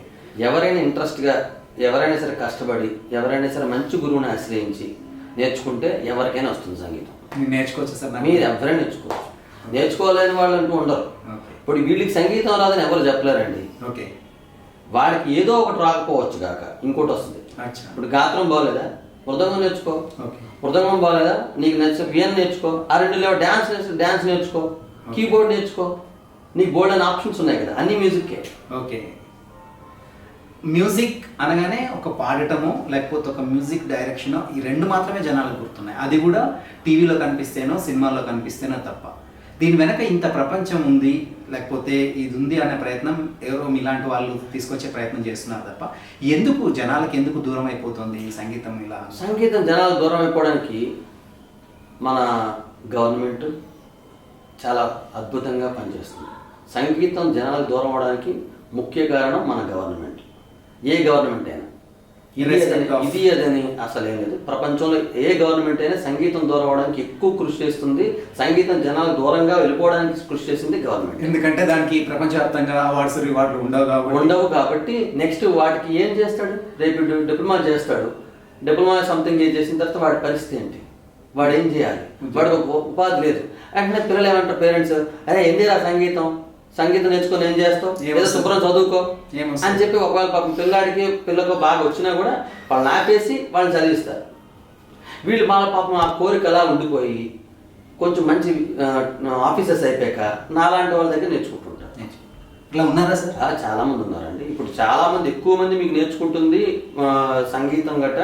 [SPEAKER 3] ఎవరైనా ఇంట్రెస్ట్గా, ఎవరైనా సరే కష్టపడి, ఎవరైనా సరే మంచి గురువుని ఆశ్రయించి నేర్చుకుంటే ఎవరికైనా వస్తుంది సంగీతం.
[SPEAKER 1] నేర్చుకోవచ్చు సార్?
[SPEAKER 3] మీరు ఎవరైనా నేర్చుకోవచ్చు. నేర్చుకోలేని వాళ్ళు అంటూ ఉండరు. ఇప్పుడు వీళ్ళకి సంగీతం రాదని ఎవరు చెప్పలేరండి.
[SPEAKER 1] ఓకే.
[SPEAKER 3] వాడికి ఏదో ఒకటి రాకపోవచ్చు కాక ఇంకోటి వస్తుంది. ఇప్పుడు గాత్రం బాగోలేదా, మృదంగం నేర్చుకో. మృదంగం బాగోలేదా, నీకు నచ్చిన పియానో నేర్చుకో. ఆ 2 లేవో డ్యాన్స్ నేర్చుకో, కీబోర్డ్ నేర్చుకో. నీకు బోల్డ్ అని ఆప్షన్స్ ఉన్నాయి కదా, అన్ని మ్యూజిక్కే.
[SPEAKER 1] ఓకే. మ్యూజిక్ అనగానే ఒక పాడటము లేకపోతే ఒక మ్యూజిక్ డైరెక్షన్, ఈ 2 మాత్రమే జనాలకు గుర్తున్నాయి. అది కూడా టీవీలో కనిపిస్తేనో సినిమాల్లో కనిపిస్తేనో తప్ప. దీని వెనక ఇంత ప్రపంచం ఉంది, లేకపోతే ఇది ఉంది అనే ప్రయత్నం ఎవరో మీలాంటి వాళ్ళు తీసుకొచ్చే ప్రయత్నం చేస్తున్నారు తప్ప జనాలకు ఎందుకు దూరం అయిపోతుంది ఈ సంగీతం? ఇలా
[SPEAKER 3] సంగీతం జనాలకు దూరం అయిపోవడానికి మన గవర్నమెంట్ చాలా అద్భుతంగా పనిచేస్తుంది. సంగీతం జనాలకు దూరం అవడానికి ముఖ్య కారణం మన గవర్నమెంట్. ఏ గవర్నమెంట్ అయినా ఇది అదని అసలు ఏం లేదు. ప్రపంచంలో ఏ గవర్నమెంట్ అయినా సంగీతం దూరం అవడానికి ఎక్కువ కృషి చేస్తుంది. సంగీతం జనాలకు దూరంగా వెళ్ళిపోవడానికి కృషి చేస్తుంది గవర్నమెంట్.
[SPEAKER 1] ఎందుకంటే దానికి ప్రపంచవ్యాప్తంగా అవార్డ్స్ రివార్డులు ఉండవు
[SPEAKER 3] కాబట్టి నెక్స్ట్ వాటికి ఏం చేస్తాడు, రేపు డిప్లొమా చేస్తాడు. డిప్లొమా సంథింగ్ చేసిన తర్వాత వాడి పరిస్థితి ఏంటి, వాడు ఏం చేయాలి, వాడికి ఉపాధి లేదు. అంటే పిల్లలు ఏమంటారు పేరెంట్స్, అరే ఏందిరా సంగీతం నేర్చుకొని ఏం చేస్తావు, ఏదో శుభ్రం చదువుకో అని చెప్పి ఒకవేళ పాపం పిల్లకు బాగా వచ్చినా కూడా వాళ్ళని ఆపేసి వాళ్ళని చదివిస్తారు. వీళ్ళు వాళ్ళ పాపం ఆ కోరిక అలా ఉండిపోయి కొంచెం మంచి ఆఫీసర్స్ అయిపోయాక నాలాంటి వాళ్ళ దగ్గర నేర్చుకుంటుంటారు.
[SPEAKER 1] ఇట్లా ఉన్నారా సార్?
[SPEAKER 3] చాలా మంది ఉన్నారండి. ఇప్పుడు చాలా మంది, ఎక్కువ మంది మీకు నేర్చుకుంటుంది సంగీతం గట్ట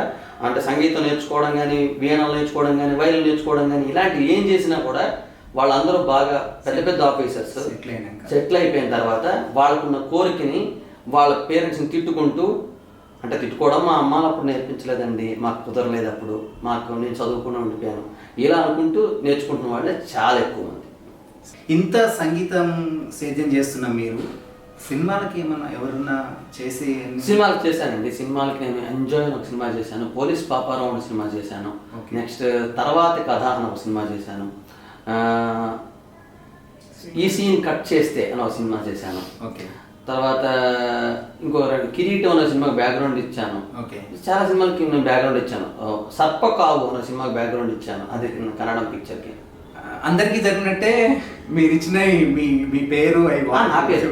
[SPEAKER 3] అంటే సంగీతం నేర్చుకోవడం కానీ, వీణలు నేర్చుకోవడం కానీ, వైలిన్ నేర్చుకోవడం కానీ, ఇలాంటివి ఏం చేసినా కూడా వాళ్ళందరూ బాగా పెద్ద పెద్ద ఆఫీసర్స్ సెటిల్ అయిపోయిన తర్వాత వాళ్ళకున్న కోరికని వాళ్ళ పేరెంట్స్ని తిట్టుకుంటూ, అంటే తిట్టుకోవడం మా అమ్మాలు అప్పుడు నేర్పించలేదండి, మాకు కుదరలేదు, అప్పుడు మాకు నేను చదువుకుని ఉండిపోయాను, ఇలా అనుకుంటూ నేర్చుకుంటున్న వాళ్ళే చాలా ఎక్కువ మంది.
[SPEAKER 1] ఇంత సంగీతం సేద్యం చేస్తున్న మీరు సినిమాలకి ఏమన్నా ఎవరన్నా చేసి
[SPEAKER 3] సినిమాలు చేశానండి. సినిమాలకి నేను ఎంజాయ్ అని ఒక సినిమా చేశాను, పోలీస్ పాపారావు అనే సినిమా చేశాను, నెక్స్ట్ తర్వాతి కథ అని ఒక సినిమా చేశాను, ఈ సీన్ కట్ చేస్తే అని ఒక సినిమా చేశాను.
[SPEAKER 1] ఓకే.
[SPEAKER 3] తర్వాత ఇంకో రెండు కిరీటం అనే సినిమాకి బ్యాక్గ్రౌండ్ ఇచ్చాను.
[SPEAKER 1] ఓకే.
[SPEAKER 3] చాలా సినిమాలకి నేను బ్యాక్గ్రౌండ్ ఇచ్చాను. సర్పకావు అనే సినిమాకి బ్యాక్గ్రౌండ్ ఇచ్చాను, అది కన్నడం పిక్చర్కి.
[SPEAKER 1] అందరికీ జరిగినట్టే మీరు ఇచ్చిన మీ పేరు
[SPEAKER 3] నా పేరు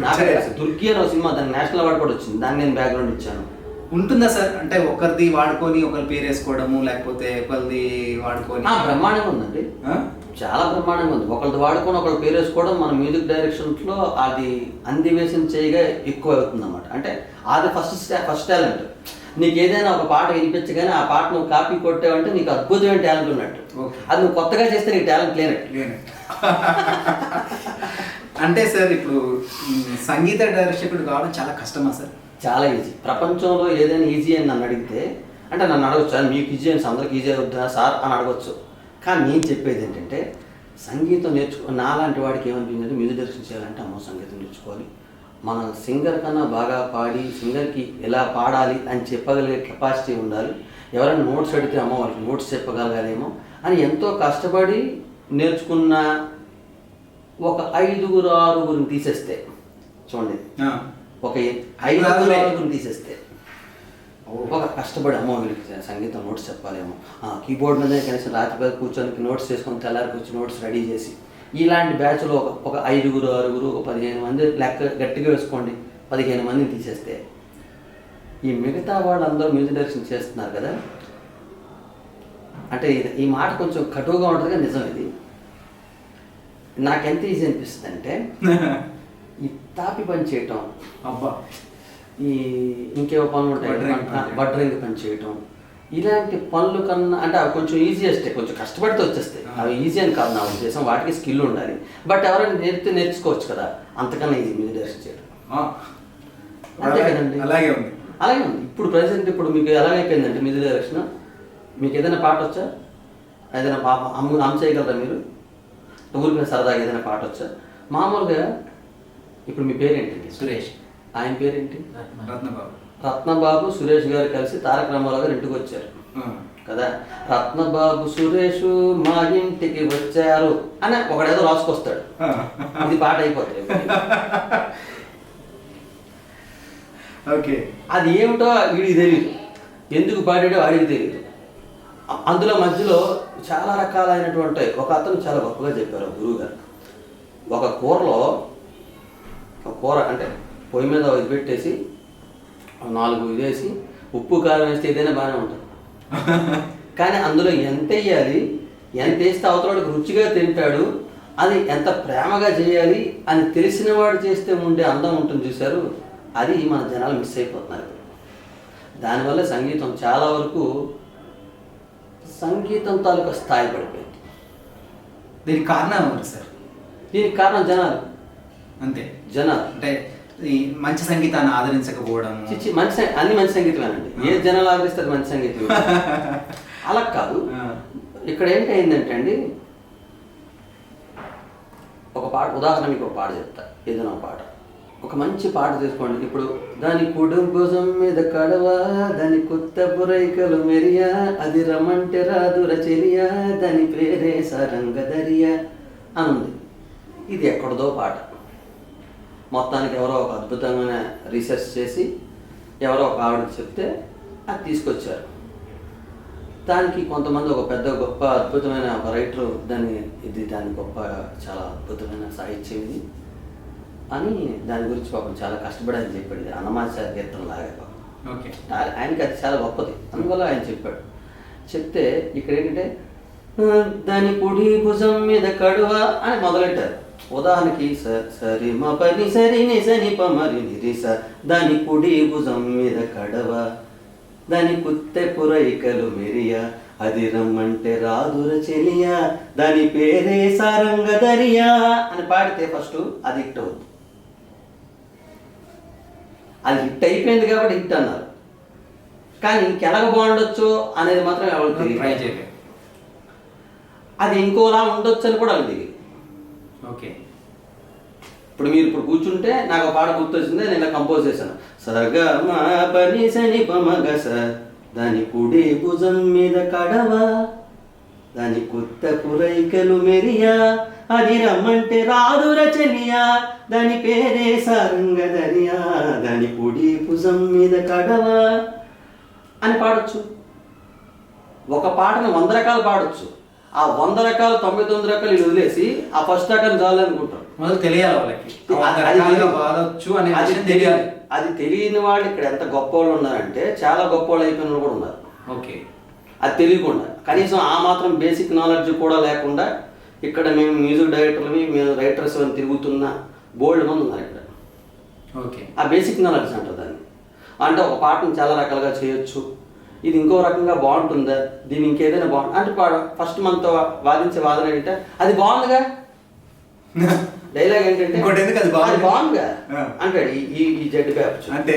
[SPEAKER 3] దుర్గి అనే సినిమా, దానికి నేషనల్ అవార్డు కూడా వచ్చింది, దాన్ని నేను బ్యాక్గ్రౌండ్ ఇచ్చాను.
[SPEAKER 1] ఉంటుందా సార్? అంటే ఒకరిది వాడుకొని ఒకరి పేరు వేసుకోవడము, లేకపోతే ఒకరిది వాడుకొని?
[SPEAKER 3] బ్రహ్మాండంగా ఉందండి, చాలా బ్రహ్మాండంగా ఉంది. ఒకరిది వాడుకొని ఒకరి పేరు వేసుకోవడం మన మ్యూజిక్ డైరెక్షన్స్లో అది అందివేశం చేయగా ఎక్కువ అవుతుంది అన్నమాట. అంటే అది ఫస్ట్ టాలెంట్. నీకు ఏదైనా ఒక పాట వినిపించగానే ఆ పాట నువ్వు కాపీ కొట్టావంటే నీకు అద్భుతమైన టాలెంట్ ఉన్నట్టు. అది నువ్వు కొత్తగా చేస్తే నీకు టాలెంట్ లేనట్టు.
[SPEAKER 1] అంటే సార్ ఇప్పుడు సంగీత దర్శకుడు కావడం చాలా కష్టమా సార్?
[SPEAKER 3] చాలా ఈజీ. ప్రపంచంలో ఏదైనా ఈజీ అని నన్ను అడిగితే, అంటే నన్ను అడగచ్చు, మీకు ఈజీ అని అందరికి ఈజీ అవుతుందా సార్ అని అడగచ్చు. కానీ నేను చెప్పేది ఏంటంటే, సంగీతం నాలాంటి వాడికి ఏమనిపించిందంటే, మ్యూజిక్ డైరెక్షన్ చేయాలంటే అమ్మో సంగీతం నేర్చుకోవాలి, మన సింగర్ కన్నా బాగా పాడి సింగర్కి ఎలా పాడాలి అని చెప్పగలిగే కెపాసిటీ ఉండాలి, ఎవరైనా నోట్స్ అడిగితే అమ్మో వాళ్ళకి నోట్స్ చెప్పగలగాలేమో అని ఎంతో కష్టపడి నేర్చుకున్న ఒక 5-6 తీసేస్తే, చూడండి, ఒక 5-6 తీసేస్తే, ఒక కష్టపడి అమ్మో వీళ్ళకి సంగీతం నోట్స్ చెప్పాలేమో, కీబోర్డ్ మీద కనీసం రాత్రి కూర్చొని నోట్స్ చేసుకొని తెల్లారికి వచ్చి నోట్స్ రెడీ చేసి, ఇలాంటి బ్యాచ్లో ఒక 5-6, 15 మంది లెక్క గట్టిగా వేసుకోండి, 15 మందిని తీసేస్తే ఈ మిగతా వాళ్ళందరూ మ్యూజిక్ డైరెక్షన్ చేస్తున్నారు కదా. అంటే ఈ మాట కొంచెం కటువుగా ఉంటుంది కానీ నిజం. ఇది నాకెంత ఈజీ అనిపిస్తుంది అంటే, ఈ తాపి పని చేయటం,
[SPEAKER 1] అబ్బా,
[SPEAKER 3] ఈ ఇంకేవో పనులు ఉంటాయి, వడ్రంగి పని చేయటం, ఇలాంటి పనులు కన్నా అంటే అవి కొంచెం ఈజీయెస్టే, కొంచెం కష్టపడితే వచ్చేస్తాయి. అవి ఈజీ అని కాదు నా ఉద్దేశం, వాటికి స్కిల్ ఉండాలి. బట్ ఎవరైనా నేర్చుకోవచ్చు కదా, అంతకన్నా ఈజీ మ్యూజిక్ డైరెక్షన్ చేయడం. అంతే కదండి.
[SPEAKER 1] అలాగే ఉంది.
[SPEAKER 3] ఇప్పుడు ప్రజెంట్ ఇప్పుడు మీకు ఎలాగైపోయిందంటే మ్యూజిక్ డైరెక్షన్, మీకు ఏదైనా పాట వచ్చా, ఏదైనా అమ్మ చేయగలరా మీరు? ఊరి మీద సరదాగా ఏదైనా పాట వచ్చా? మామూలుగా ఇప్పుడు మీ పేరేంటి?
[SPEAKER 1] సురేష్.
[SPEAKER 3] ఆయన పేరేంటి?
[SPEAKER 1] రత్నబాబు.
[SPEAKER 3] రత్నబాబు సురేష్ గారు కలిసి తారక రామారావు గారు ఇంటికి వచ్చారు కదా. రత్నబాబు సురేష్ మా ఇంటికి వచ్చారు అని ఒకడేదో రాసుకొస్తాడు, ఇది పాట అయిపోతుంది.
[SPEAKER 1] ఓకే.
[SPEAKER 3] అది ఏమిటో వీడికి తెలియదు, ఎందుకు పాడాడో వాడికి తెలియదు. అందులో మధ్యలో చాలా రకాలైనటువంటి ఒక అతను చాలా గొప్పగా చెప్పారు గురువు గారు. ఒక కూర అంటే పొయ్యి మీద ఇది పెట్టేసి 4 వేసి ఉప్పు కారం వేస్తే ఏదైనా బాగానే ఉంటుంది, కానీ అందులో ఎంత వేయాలి, ఎంత వేస్తే అవతలవాడికి రుచిగా తింటాడు, అది ఎంత ప్రేమగా చేయాలి అని తెలిసిన వాడు చేస్తే ఉండే అందం ఉంటుంది చూశారు, అది మన జనాలు మిస్ అయిపోతున్నారు. దానివల్ల సంగీతం చాలా వరకు సంగీతం తాలూకా స్థాయి పడిపోయింది.
[SPEAKER 1] దీనికి కారణం ఎవరు సార్?
[SPEAKER 3] దీనికి కారణం జనాలు.
[SPEAKER 1] అంతే,
[SPEAKER 3] జనాలు
[SPEAKER 1] అంటే ఈ మంచి సంగీతాన్ని ఆదరించకపోవడం.
[SPEAKER 3] అన్ని మంచి సంగీతమేనండి, ఏ జనాలు ఆదరిస్తారు మంచి సంగీతం. అలా కాదు. ఇక్కడ ఏంటంటే అండి, ఒక పాట ఉదాహరణ మీకు ఒక పాట చెప్తా, ఏదైనా ఒక పాట, ఒక మంచి పాట తీసుకోండి. ఇప్పుడు దాని కుటుంబం మీద కడవా, దాని కొత్త బురైకలు మెరియా, అది రమంటే రాదుర చెరియా, దాని పేరే సరంగదరియా అని ఉంది. ఇది ఎక్కడదో పాట. మొత్తానికి ఎవరో ఒక అద్భుతమైన రీసెర్చ్ చేసి ఎవరో ఒక ఆవిడకి చెప్తే అది తీసుకొచ్చారు. దానికి కొంతమంది ఒక పెద్ద గొప్ప అద్భుతమైన ఒక రైటరు దాని గొప్ప చాలా అద్భుతమైన సాహిత్యం ఇది అని దాని గురించి పాపం చాలా కష్టపడి ఆయన చెప్పాడు. అన్నమాచార్య కీర్తన లాగా పాపం.
[SPEAKER 1] ఓకే.
[SPEAKER 3] ఆయనకి అది చాలా గొప్పది, అందువల్ల ఆయన చెప్పాడు. చెప్తే ఇక్కడ ఏంటంటే దాని కుడి భుజం మీద కడువ అని మొదలెట్టారు. ఉదాహరణకి సరి మ పని సరి ని సని ప మరి నిరి స, దాని కుడి భుజం మీద కడవ దాని కుత్తె పురైకలు మెరియా అది రమ్మంటే రాదుర చెలియా దాని పేరే సారంగ దరియా అని పాడితే ఫస్ట్ అది హిట్ అవుతుంది. అది హిట్ అయిపోయింది కాబట్టి హిట్ అన్నారు, కానీ ఇంకెలాగ బాగుండొచ్చు అనేది మాత్రం ఎవరికి
[SPEAKER 1] ట్రై
[SPEAKER 3] తెలియదు.
[SPEAKER 1] చేయలేదు.
[SPEAKER 3] అది ఇంకోలా ఉండొచ్చు అని కూడా వాళ్ళకి తెలియదు.
[SPEAKER 1] ఓకే.
[SPEAKER 3] ఇప్పుడు మీరు ఇప్పుడు కూర్చుంటే నాకు ఒక పాట గుర్తొచ్చింది, నేను ఇలా కంపోజ్ చేశాను. సగ మా పని సని పమగ స దాని కుడి భుజం మీద కడవ దాని కొత్త పురైకలు మెరియా అది రమ్మంటే రాదుర చెలియా దాని పేరే సారంగ దరియా దాని కుడి భుజం మీద కడవ అని పాడొచ్చు. ఒక పాటను 100 రకాలు పాడొచ్చు. ఆ 100 రకాలు 99 రకాలు వీళ్ళు వదిలేసి ఆ ఫస్ట్ రకం చాలు అనుకుంటారు.
[SPEAKER 1] మొదలు తెలియాలి వాళ్ళకి,
[SPEAKER 3] అది
[SPEAKER 1] రకాలుగా వాడొచ్చు అనే
[SPEAKER 3] అది
[SPEAKER 1] విషయం తెలియాలి.
[SPEAKER 3] అది తెలియని వాళ్ళు ఇక్కడ ఎంత గొప్ప వాళ్ళు ఉన్నారంటే చాలా గొప్ప వాళ్ళు అయిపోయిన వాళ్ళు కూడా ఉన్నారు.
[SPEAKER 1] ఓకే.
[SPEAKER 3] అది తెలియకుండా కనీసం ఆ మాత్రం బేసిక్ నాలెడ్జ్ కూడా లేకుండా ఇక్కడ మేము మ్యూజిక్ డైరెక్టర్లవి మేము రైటర్స్ అని తిరుగుతున్న బోల్డ్ మంది ఉన్నారు ఇక్కడ.
[SPEAKER 1] ఓకే.
[SPEAKER 3] ఆ బేసిక్ నాలెడ్జ్ అంటారు దాన్ని. అంటే ఒక పాటను చాలా రకాలుగా చేయొచ్చు, ఇది ఇంకో రకంగా బాగుంటుందా, దీన్ని ఇంకేదైనా బాగుంటుంది అంటే ఫస్ట్ మనతో వాదించే వాదన ఏంటంటే అది బాగుందిగా, డైలాగ్ ఏంటంటే
[SPEAKER 1] ఇంకోటి ఎందుకు అది బాగుంది?
[SPEAKER 3] బాగుందిగా
[SPEAKER 1] ఆ.
[SPEAKER 3] అంటాడు ఈ జడ్డి పేపర్.
[SPEAKER 1] అంటే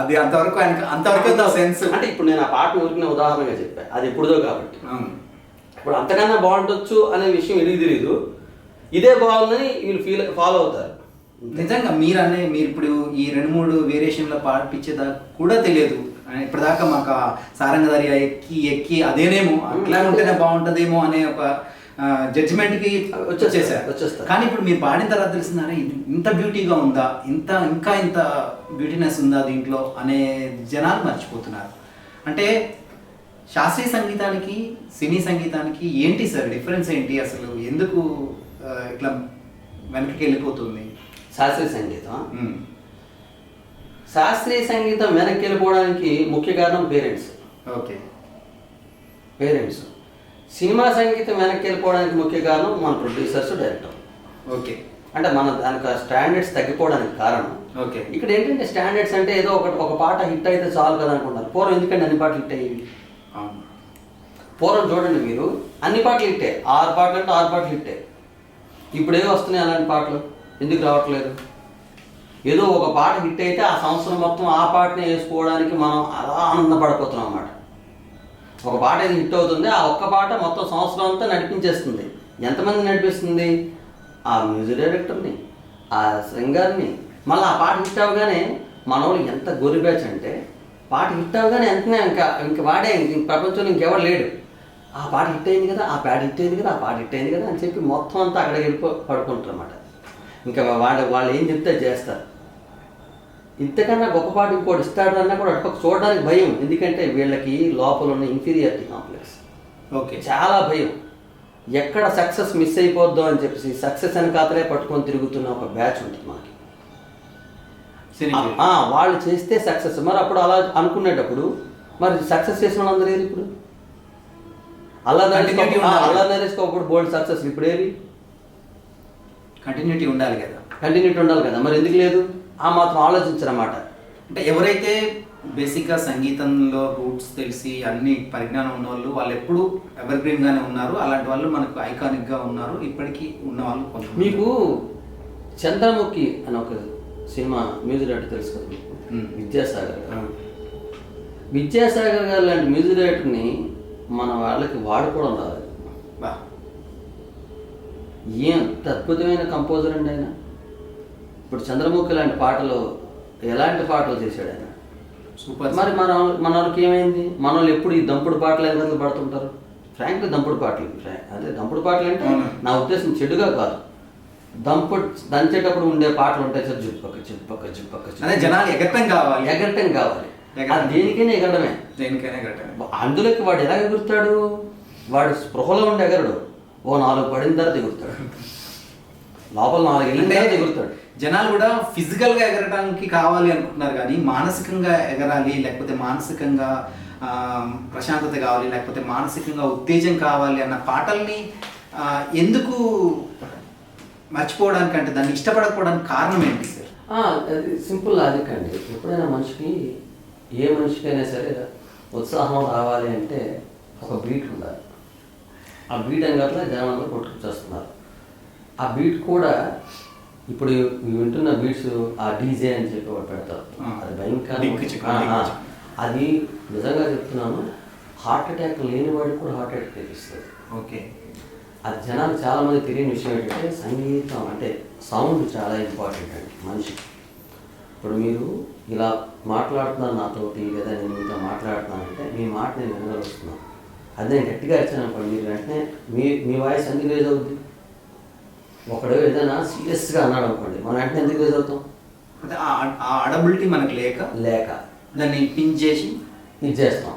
[SPEAKER 1] అది అంతవరకు ఆయనకు అంతవరకు సెన్స్.
[SPEAKER 3] అంటే ఇప్పుడు నేను ఆ పాటను ఊరికిన ఉదాహరణగా చెప్పాను, అది ఎప్పుడుదో కాబట్టి. ఇప్పుడు అంతకన్నా బాగుండొచ్చు అనే విషయం వీళ్ళకి తెలియదు, ఇదే బాగుందని వీళ్ళు ఫాలో అవుతారు.
[SPEAKER 1] నిజంగా మీరు ఇప్పుడు ఈ 2-3 వేరియేషన్లో పాడిపించేదా కూడా తెలియదు. ఇప్పటిదాకా మాకు ఆ సారంగదరి ఎక్కి అదేనేమో అట్లా ఉంటేనే బాగుంటుందేమో అనే ఒక జడ్జిమెంట్కి
[SPEAKER 3] వచ్చేస్తారు.
[SPEAKER 1] కానీ ఇప్పుడు మీరు పాడిన తర్వాత తెలిసిందా ఇంత బ్యూటీగా ఉందా, ఇంకా ఇంత బ్యూటీనెస్ ఉందా దీంట్లో అనే జనాలు మర్చిపోతున్నారు. అంటే శాస్త్రీయ సంగీతానికి సినీ సంగీతానికి ఏంటి సార్ డిఫరెన్స్ ఏంటి, అసలు ఎందుకు ఇట్లా వెనక్కి వెళ్ళిపోతుంది
[SPEAKER 3] శాస్త్రీయ సంగీతం వెనక్కి వెళ్ళిపోవడానికి ముఖ్య కారణం పేరెంట్స్.
[SPEAKER 1] ఓకే.
[SPEAKER 3] పేరెంట్స్. సినిమా సంగీతం వెనక్కి వెళ్ళిపోవడానికి ముఖ్య కారణం మన ప్రొడ్యూసర్స్, డైరెక్టర్.
[SPEAKER 1] ఓకే.
[SPEAKER 3] అంటే మన దానికి స్టాండర్డ్స్ తగ్గిపోవడానికి కారణం.
[SPEAKER 1] ఓకే.
[SPEAKER 3] ఇక్కడ ఏంటంటే స్టాండర్డ్స్ అంటే ఏదో ఒక పాట హిట్ అయితే చాలు కదా అనుకుంటారు. పూర్వం ఎందుకంటే అన్ని పాటలు హిట్ అయ్యేవి. పూర్వం చూడండి మీరు, అన్ని పాటలు హిట్టే, 6 పాటలు అంటే 6 పాటలు హిట్టే. ఇప్పుడు ఏవి వస్తున్నాయి అలాంటి పాటలు, ఎందుకు రావట్లేదు? ఏదో ఒక పాట హిట్ అయితే ఆ సంవత్సరం మొత్తం ఆ పాటనే వేసుకోవడానికి మనం అలా ఆనందపడిపోతున్నాం అన్నమాట. ఒక పాట ఏది హిట్ అవుతుంది, ఆ ఒక్క పాట మొత్తం సంవత్సరం అంతా నడిపించేస్తుంది. ఎంతమంది నడిపిస్తుంది? ఆ మ్యూజిక్ డైరెక్టర్ని, ఆ సింగర్ని. మళ్ళీ ఆ పాట హిట్ అవగానే మన వాళ్ళు ఎంత గొర్రె బ్యాచ్ అంటే పాట హిట్ అవగానే వెంటనే ఇంక వాడే ప్రపంచంలో ఇంకెవరు లేడు. ఆ పాట హిట్ అయింది కదా, ఆ పాట హిట్ అయింది కదా, ఆ పాట హిట్ అయింది కదా అని చెప్పి మొత్తం అంతా అక్కడికి పడుకుంటారు అన్నమాట. ఇంకా వాళ్ళు ఏం చెప్తే చేస్తారు. ఇంతకన్నా గొప్ప పాట ఇంకోటి ఇస్తాడు అన్నా కూడా అటుపక్క చూడడానికి భయం, ఎందుకంటే వీళ్ళకి లోపల ఉన్న ఇన్ఫీరియారిటీ కాంప్లెక్స్.
[SPEAKER 1] ఓకే.
[SPEAKER 3] చాలా భయం, ఎక్కడ సక్సెస్ మిస్ అయిపోద్దో అని చెప్పేసి సక్సెస్ అని కాతలే పట్టుకొని తిరుగుతున్న ఒక బ్యాచ్ ఉంటుంది మనకి. వాళ్ళు చేస్తే సక్సెస్, మరి అప్పుడు అలా అనుకునేటప్పుడు మరి సక్సెస్ చేసిన వాళ్ళందరూ ఏది? ఇప్పుడు అలా నరేసుకోప్పుడు బోల్డ్ సక్సెస్, ఇప్పుడు ఏది?
[SPEAKER 1] కంటిన్యూటీ ఉండాలి కదా.
[SPEAKER 3] కంటిన్యూటీ ఉండాలి కదా, మరి ఎందుకు లేదు? ఆ మాత్రం ఆలోచించరన్నమాట.
[SPEAKER 1] అంటే ఎవరైతే బేసిక్గా సంగీతంలో రూట్స్ తెలిసి అన్ని పరిజ్ఞానం ఉన్న వాళ్ళు ఎప్పుడు ఎవర్ గ్రీన్గానే ఉన్నారు. అలాంటి వాళ్ళు మనకు ఐకానిక్గా ఉన్నారు, ఇప్పటికీ ఉన్న వాళ్ళు కొంచెం.
[SPEAKER 3] మీకు చంద్రముఖి అని ఒక సినిమా మ్యూజిక్ డైరెక్టర్ తెలుసు కదా మీకు, విద్యాసాగర్ గారు లాంటి మ్యూజిక్ డైరెక్టర్ని మన వాళ్ళకి వాడుకోవడం రాదు. ఎంత అద్భుతమైన కంపోజర్ అండి ఆయన. ఇప్పుడు చంద్రముఖి లాంటి పాటలు, ఎలాంటి పాటలు చేశాడు ఆయన,
[SPEAKER 1] సూపర్.
[SPEAKER 3] మరి మన వాళ్ళకి ఏమైంది? మన వాళ్ళు ఎప్పుడు ఈ దంపుడు పాటలు ఎందుకు పడుతుంటారు? ఫ్రాంక్లీ దంపుడు పాటలు, అదే దంపుడు పాటలు అంటే నా ఉద్దేశం చెడుగా కాదు, దంచేటప్పుడు ఉండే పాటలు ఉంటాయి సార్, జిప్పక్క
[SPEAKER 1] అదే జనాలు ఎగరటం కావాలి.
[SPEAKER 3] అది దేనికైనా ఎగరడమే. అందులోకి వాడు ఎలా ఎగురుతాడు? వాడు స్పృహలో ఉండి ఎగరడు, ఓ 4 పడిన తర్వాత ఎగురుతాడు, లోపల 4 వెళ్ళిన తర్వాత ఎగురుతాడు.
[SPEAKER 1] జనాలు కూడా ఫిజికల్గా ఎగరడానికి కావాలి అనుకుంటున్నారు, కానీ మానసికంగా ఎగరాలి, లేకపోతే మానసికంగా ప్రశాంతత కావాలి, లేకపోతే మానసికంగా ఉత్తేజం కావాలి అన్న పాటల్ని ఎందుకు మర్చిపోవడానికి, అంటే దాన్ని ఇష్టపడకపోవడానికి కారణం ఏంటి సార్?
[SPEAKER 3] అది సింపుల్ లాజిక్ అండి. ఎప్పుడైనా మనిషికి, ఏ మనిషికైనా సరే ఉత్సాహం రావాలి అంటే ఒక బీట్ ఉండాలి. ఆ బీట్ అంగట్లా జనం అందరూ కొట్టుకొచ్చేస్తున్నారు. ఆ బీట్ కూడా ఇప్పుడు వింటున్న బీట్స్ ఆ డీజే అని చెప్పి ఒకటి పెడతారు. అది భయంకర. అది నిజంగా చెప్తున్నాను, హార్ట్ అటాక్ లేని వాడికి కూడా హార్ట్ అటాక్ తెప్పిస్తుంది.
[SPEAKER 1] ఓకే.
[SPEAKER 3] అది జనాలు చాలామంది తెలియని విషయం ఏంటంటే సంగీతం అంటే సౌండ్ చాలా ఇంపార్టెంట్ అండి మనిషికి. ఇప్పుడు మీరు ఇలా మాట్లాడుతున్నారు నాతోటి, లేదా నేను మీతో మాట్లాడుతున్నానంటే మీ మాట నేను వినగలుగుతున్నాను. అది నేను గట్టిగా ఇచ్చాను అనుకోండి, మీరు వెంటనే మీ వాయిస్ ఎందుకు రేజ్ అవుద్ది? ఒకడు ఏదైనా సీరియస్గా అన్నాడు అనుకోండి, మనం వెంటనే ఎందుకు రేజ్ అవుతాం?
[SPEAKER 1] అంటే ఆ అడబిలిటీ మనకు లేక దాన్ని పిన్ చేసి
[SPEAKER 3] ఇది చేస్తాం.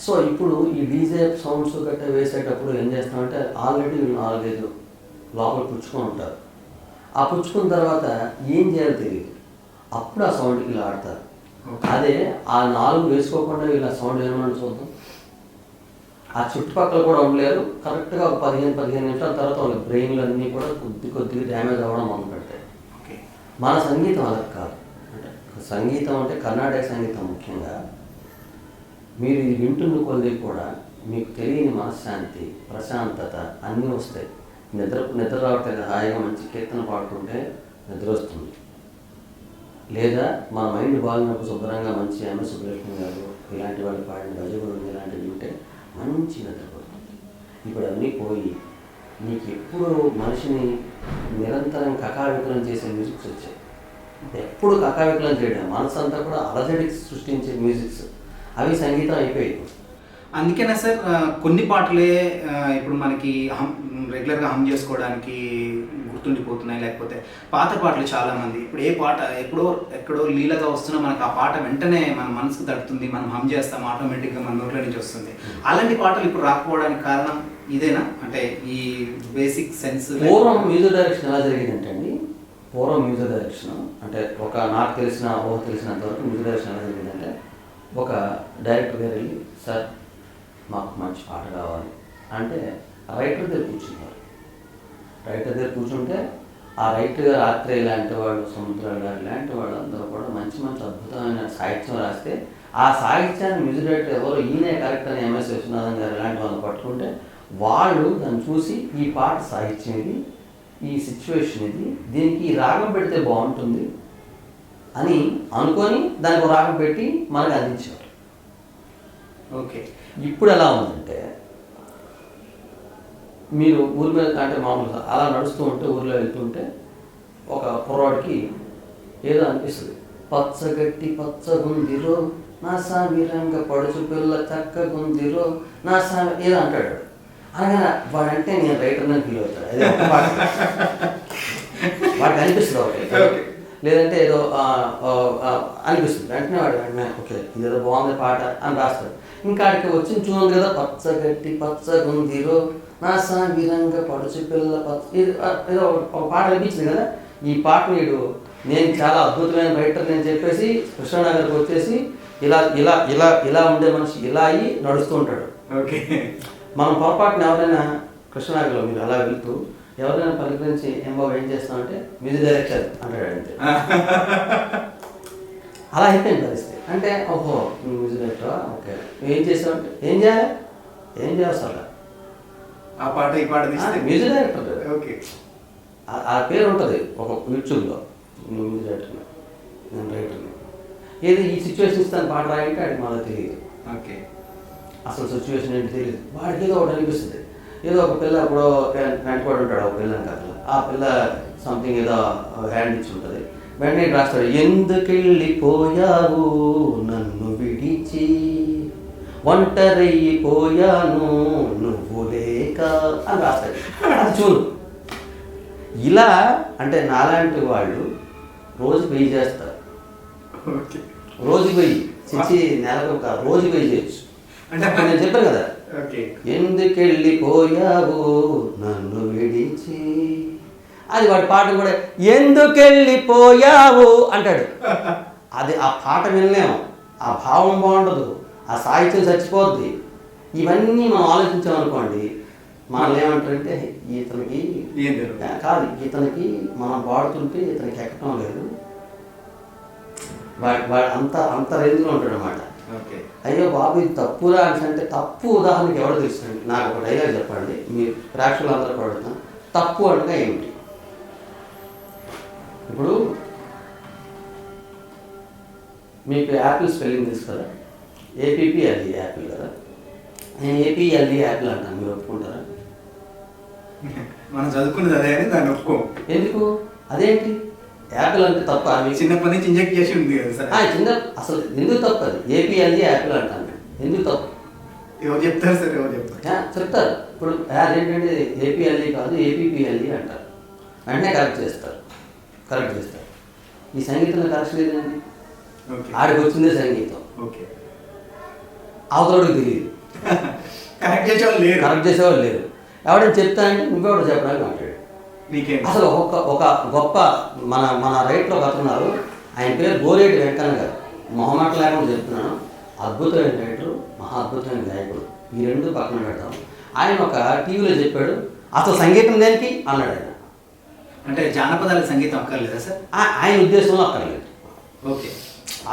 [SPEAKER 3] సో ఇప్పుడు ఈ డీజే సౌండ్స్ గట్రా వేసేటప్పుడు ఏం చేస్తామంటే ఆల్రెడీ 4-5 లోపల పుచ్చుకొని ఉంటారు. ఆ పుచ్చుకున్న తర్వాత ఏం చేయాలో తెలియదు, అప్పుడు ఆ సౌండ్కి ఇలా ఆడతారు. అదే ఆ 4 వేసుకోకుండా ఇలా సౌండ్ ఏమన్నా చూద్దాం, ఆ చుట్టుపక్కల కూడా ఉండలేరు. కరెక్ట్గా ఒక 15 నిమిషాల తర్వాత వాళ్ళ బ్రెయిన్లు అన్నీ కూడా కొద్దిగా డ్యామేజ్ అవ్వడం మొదలు పెడతాయి. మన సంగీతం అలా కాదు. అంటే సంగీతం అంటే కర్ణాటక సంగీతం ముఖ్యంగా మీరు ఇది వింటున్న కొద్ది కూడా మీకు తెలియని మనశ్శాంతి, ప్రశాంతత అన్నీ వస్తాయి. నిద్ర రావట్లేదు, హాయిగా మంచి కీర్తన పాడుతుంటే నిద్ర వస్తుంది. లేదా మన మైండ్ బాగున్నప్పుడు శుభ్రంగా మంచి ఎంఎస్ సుబ్బలక్ష్మి గారు ఇలాంటి వాళ్ళు పాడిన భజగుడు ఇలాంటివి వింటే మంచి నిద్రపోతుంది. ఇప్పుడు అన్నీ పోయి నీకు ఎప్పుడు మనిషిని నిరంతరం కకావికలం చేసే మ్యూజిక్స్ వచ్చాయి. ఎప్పుడు కకావికలం చేయడం, మనసు అంతా కూడా అలజడి సృష్టించే మ్యూజిక్స్, అవి సంగీతం అయిపోయాయి.
[SPEAKER 1] అందుకనే సార్ కొన్ని పాటలే ఇప్పుడు మనకి రెగ్యులర్గా హమ్ చేసుకోవడానికి గుర్తుండిపోతున్నాయి. లేకపోతే పాత పాటలు చాలామంది ఇప్పుడు ఏ పాట ఎక్కడో లీలగా వస్తున్నా మనకు ఆ పాట వెంటనే మన మనసుకు తడుతుంది, మనం హమ్ చేస్తాం, ఆటోమేటిక్గా మన నోట్లో నుంచి వస్తుంది. అలాంటి పాటలు ఇప్పుడు రాకపోవడానికి కారణం ఇదేనా? అంటే ఈ బేసిక్ సెన్స్.
[SPEAKER 3] పూర్వం మ్యూజిక్ డైరెక్షన్ ఎలా జరిగిందంటే అండి, పూర్వం మ్యూజిక్ డైరెక్షన్ అంటే నాకు తెలిసినంత వరకు మ్యూజిక్ డైరెక్షన్ ఎలా జరిగిందంటే, ఒక డైరెక్టర్ గారు వెళ్ళి సార్ మాకు మంచి పాట కావాలి అంటే రైటర్ దగ్గర కూర్చున్నారు. రైటర్ దగ్గర కూర్చుంటే ఆ రైటర్ గారు ఆత్రేయ లాంటి వాళ్ళు, సముద్రాలు గారు లాంటి వాళ్ళు అందరూ కూడా మంచి అద్భుతమైన సాహిత్యం రాస్తే ఆ సాహిత్యాన్ని మ్యూజిక్ డైరెక్టర్ ఎవరో ఈయనే కరెక్ట్ అని ఎంఎస్ విశ్వనాథన్ గారు ఇలాంటి వాళ్ళని పట్టుకుంటే వాళ్ళు దాన్ని చూసి ఈ పాట సాహిత్యం ఇది, ఈ సిచ్యువేషన్ ఇది, దీనికి ఈ రాగం పెడితే బాగుంటుంది అని అనుకొని దానికి రాగం పెట్టి మనకు అందించారు.
[SPEAKER 1] ఓకే.
[SPEAKER 3] ఇప్పుడు ఎలా ఉందంటే మీరు ఊరి మీద అంటే మామూలుగా అలా నడుస్తూ ఉంటే ఊరిలో వెళ్తుంటే ఒక కుర్రాడికి ఏదో అనిపిస్తుంది, పచ్చగట్టి పచ్చగుందిరో నా సామి రంగ పడుచు పిల్ల చక్కగుందిరో నా సామి ఏదో అంటాడు. అనగా వాడంటే నేను రైటర్ని ఫీల్ అవుతాడు. అదే ఒక పాట వాడికి అనిపిస్తుంది ఒకటి, లేదంటే ఏదో అనిపిస్తుంది వెంటనే వెంటనే ఓకే ఇదేదో బాగుంది పాట అని రాస్తాడు. ఇంకా అక్కడికి వచ్చి చూడండి కదా, పచ్చగట్టి పచ్చగుందిరో నా సామిరంగ పడుచు పిల్ల ఏదో ఒక పాట అనిపించింది కదా, ఈ పాట నేను చాలా అద్భుతమైన రైటర్ అని చెప్పేసి కృష్ణానగర్కి వచ్చేసి ఇలా ఉండే మనిషి ఇలా అయ్యి నడుస్తూ ఉంటాడు.
[SPEAKER 1] ఓకే.
[SPEAKER 3] మనం పొరపాటున ఎవరైనా కృష్ణానగర్లో మీరు అలా వెళ్తూ ఎవరైనా పలికరించి ఏం బాబు ఏం చేస్తామంటే మ్యూజిక్ డైరెక్టర్ అంటాడు. అంతే అలా అయిపోయింది పరిస్థితి. అంటే ఓహో నువ్వు మ్యూజిక్ డైరెక్టరా, ఓకే ఏం చేసావంటే ఏం చేస్తావు
[SPEAKER 1] ఆ పాట ఈ పాట
[SPEAKER 3] మ్యూజిక్ డైరెక్టర్.
[SPEAKER 1] ఓకే.
[SPEAKER 3] ఆ పేరు ఉంటుంది ఒక యూట్యూబ్లో, నువ్వు మ్యూజిక్ డైరెక్టర్, నేను రైటర్ని, ఏది ఈ సిచ్యువేషన్ ఇస్తాను పాట రాయంటే వాడికి మళ్ళీ తెలియదు.
[SPEAKER 1] ఓకే.
[SPEAKER 3] అసలు సిచ్యువేషన్ ఏంటి తెలియదు. వాడికి ఏదో ఒకటి అనిపిస్తుంది, ఏదో ఒక పిల్ల అప్పుడు వెంటబడి ఉంటాడు ఒక పిల్లని కథలు, ఆ పిల్ల సంథింగ్ ఏదో హ్యాండ్ ఇచ్చి ఉంటుంది, వెంటనే రాస్తాడు, ఎందుకెళ్ళిపోయావు నన్ను విడిచి ఒంటరైపోయాను నువ్వు లేక అని రాస్తాడు. అది చూడు ఇలా అంటే నాలాంటి వాళ్ళు రోజు వెయ్యి చేస్తారు. రోజు వెయ్యి చిచ్చి నెలకు కాదు, రోజు వెయ్యి చేయొచ్చు. అంటే నేను చెప్పాను కదా, ఎందుకెళ్ళిపోయావు నన్ను విడిచి, అది వాడి పాట కూడా ఎందుకెళ్ళిపోయావు అంటాడు. అది ఆ పాట వినలేము, ఆ భావం బాగుండదు, ఆ సాహిత్యం చచ్చిపోద్ది. ఇవన్నీ మనం ఆలోచించామనుకోండి, మనల్ని ఏమంటారంటే ఇతనికి కాదు, ఇతనికి మనం పాడుతుంటే ఇతనికి ఎక్కడం లేదు, వాడు అంత రేంజ్లో ఉంటాడు అన్నమాట.
[SPEAKER 1] ఓకే.
[SPEAKER 3] అయ్యో బాబు ఇది తప్పురా అంటే తప్పు ఉదాహరణకి ఎవరు తెలుసండి? నాకు ఒక డైలాగ్ చెప్పండి, మీ ప్రేక్షకులందరూ పడుతున్నాం. తప్పు అనగా ఏమిటి? ఇప్పుడు మీకు యాపిల్ స్పెల్లింగ్ తెలుసు కదా, ఏపీపీఎల్ఈ యాపిల్ కదా. నేను ఏపీఎల్ఈ యాపిల్ అంటాను, మీరు ఒప్పుకుంటారా?
[SPEAKER 1] మనం చదువుకున్నది అదే అని దాన్ని ఒప్పుకో.
[SPEAKER 3] ఎందుకు? అదేంటి యాపిల్ అంటే తప్ప? మీకు
[SPEAKER 1] చిన్నప్పటి నుంచి ఇంజెక్ట్ చేసి ఉంది కదా సార్.
[SPEAKER 3] చిన్న అసలు ఎందుకు తప్పు? అది ఏపీఎల్ఈ యాపిల్ అంటాను, ఎందుకు తప్పు?
[SPEAKER 1] ఎవరు చెప్తారు సార్, ఎవరు చెప్తారు?
[SPEAKER 3] చెప్తారు. ఇప్పుడు అదేంటంటే ఏపీఎల్ఈ కాదు ఏపీపీఎల్ఈ అంటారు, వెంటనే కరెక్ట్ చేస్తారు. ఈ సంగీతంలో కరెక్షన్ లేదండి.
[SPEAKER 1] ఓకే.
[SPEAKER 3] ఆడికి వచ్చిందే సంగీతం,
[SPEAKER 1] ఓకే.
[SPEAKER 3] అవతలడికి తెలియదు,
[SPEAKER 1] కరెక్ట్ చేసేవాళ్ళు లేరు.
[SPEAKER 3] కరెక్ట్ చేసేవాళ్ళు లేరు. ఎవడైనా చెప్తానంటే నువ్వెవడు చెప్పడానికి మాట్లాడు.
[SPEAKER 1] నీకేం
[SPEAKER 3] అసలు ఒక గొప్ప మన రైట్లో ఒక అతనున్నారు, ఆయన పేరు గోరేటి వెంకన్న గారు. మొహమాట లేకుండా చెప్తున్నాను, అద్భుతమైన రైటరు, మహా అద్భుతమైన గాయకుడు. ఈ రెండు పక్కన పెడతాం. ఆయన ఒక టీవీలో చెప్పాడు, అసలు సంగీతం దేనికి అన్నాడు ఆయన.
[SPEAKER 1] అంటే జానపదాలకు సంగీతం అక్కర్లేదా సార్?
[SPEAKER 3] ఆయన ఉద్దేశంలో అక్కర్లేదు,
[SPEAKER 1] ఓకే.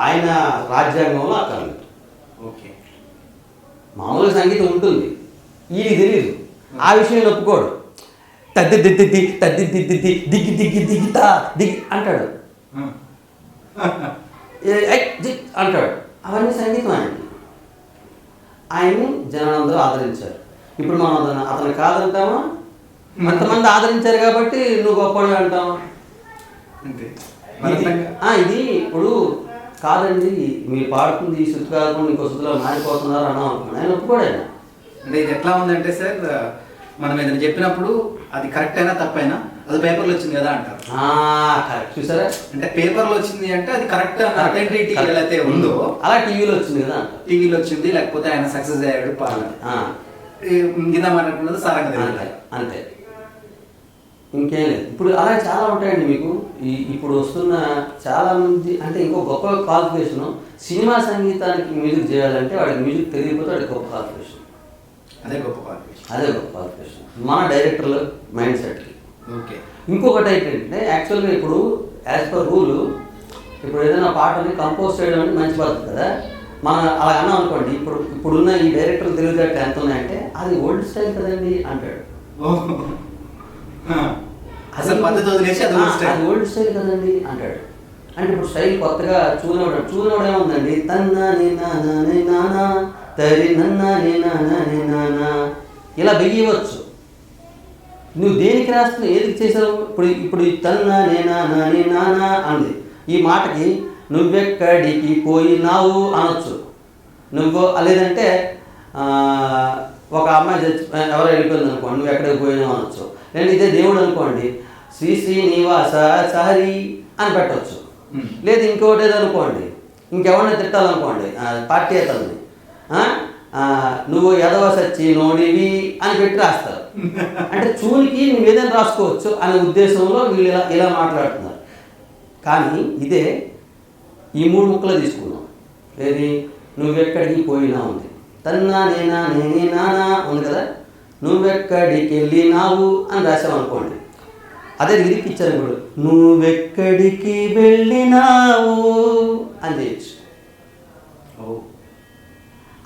[SPEAKER 3] ఆయన రాజ్యాంగంలో అక్కర్లేదు.
[SPEAKER 1] ఓకే.
[SPEAKER 3] మామూలుగా సంగీతం ఉంటుంది, ఈయనకి తెలియదు, ఆ విషయం ఒప్పుకోడు. తద్దిద్ది దిగి అంటాడు, అంటాడు. అవన్నీ సంగీతం ఆయనకి. ఆయన్ని జనాలందరూ ఆదరించారు. ఇప్పుడు మనం అతను కాదంటామా? అంతమంది ఆదరించారు కాబట్టి నువ్వు గొప్పవాడు అంటావా?
[SPEAKER 1] అంతే.
[SPEAKER 3] ఇది ఇప్పుడు కాదండి, మీరు పాడుతుంది ఈ శృతి కాకుండా ఇంకో శృతిలో మారిపోతున్నారు అన్నాం అనుకోండి, ఆయన ఒప్పుకోడు. ఆయన
[SPEAKER 1] అంటే ఇది ఎట్లా ఉందంటే సార్, మనం ఏదైనా చెప్పినప్పుడు అది కరెక్ట్ అయినా తప్పైనా అది పేపర్లో వచ్చింది కదా అంటారు.
[SPEAKER 3] కరెక్ట్. చూసారా?
[SPEAKER 1] అంటే పేపర్లో వచ్చింది అంటే అది కరెక్ట్ అథెంటిటీ అయితే ఉందో,
[SPEAKER 3] అలా టీవీలో వచ్చింది కదా,
[SPEAKER 1] టీవీలో వచ్చింది, లేకపోతే ఆయన సక్సెస్ అయ్యాడు పాలన గీత మాట్లాడుతున్నది సారంగా
[SPEAKER 3] అంతే, ఇంకేం లేదు. ఇప్పుడు అలా చాలా ఉంటాయండి మీకు. ఇప్పుడు వస్తున్న చాలా మంది అంటే ఇంకో గొప్ప క్వాలిఫికేషన్, సినిమా సంగీతానికి మ్యూజిక్ చేయాలంటే వాడికి మ్యూజిక్ తెలియకపోతే వాడికి గొప్ప క్వాలిఫికేషన్.
[SPEAKER 1] అదే గొప్ప క్వాలిఫికేషన్
[SPEAKER 3] మన డైరెక్టర్ల మైండ్ సెట్కి.
[SPEAKER 1] ఓకే.
[SPEAKER 3] ఇంకొకటి ఏంటంటే యాక్చువల్గా ఇప్పుడు యాజ్ పర్ రూల్, ఇప్పుడు ఏదైనా పాటని కంపోజ్ చేయడం అంటే మంచి పద్ధతి కదా. మనం అలా అన్నాం అనుకోండి, ఇప్పుడున్న ఈ డైరెక్టర్లు తెలివితేటలు ఎంత ఉన్నాయంటే అది ఓల్డ్ స్టైల్ కదండి అంటాడు.
[SPEAKER 1] అసలు పద్ధతి వదిలేసి అది
[SPEAKER 3] ఓల్డ్ స్టైల్ కదండి అంటాడు. అంటే ఇప్పుడు స్టైల్ కొత్తగా చూనవడం ఏముందండి, తన్నాని నానా తరి నన్నాని నానా ఇలా వెయ్యవచ్చు. నువ్వు దేనికి రాస్తున్నావు, ఏది చేసావు? ఇప్పుడు తన్నాని నానా అంది. ఈ మాటకి నువ్వెక్కడికి పోయినావు అనొచ్చు. నువ్వు లేదంటే ఒక అమ్మాయి ఎవరో వెళ్ళిపోయింది అనుకోండి, నువ్వు ఎక్కడికి పోయినావు అనొచ్చు. నేను ఇదే దేవుడు అనుకోండి, శ్రీ శ్రీనివాస సహరి అని పెట్టవచ్చు. లేదు ఇంకోటి ఏదనుకోండి, ఇంకెవరిని తిట్టాలనుకోండి, పార్టీ అతన్ని నువ్వు ఎదవ సచ్చి నోడివి అని పెట్టి రాస్తారు. అంటే చూనికి నువ్వు ఏదైనా రాసుకోవచ్చు అనే ఉద్దేశంలో వీళ్ళు ఇలా మాట్లాడుతున్నారు. కానీ ఇదే ఈ 3 ముక్కలు తీసుకున్నాం. ఏది? నువ్వెక్కడికి పోయినా ఉంది, తన్నా నేనా నేనే నానా ఉంది కదా. నువ్వెక్కడికి వెళ్ళినావు అని రాసామనుకోండి, అదే లిరిక్ ఇచ్చారు. ఇప్పుడు నువ్వెక్కడికి వెళ్ళినావు అని చేయొచ్చు.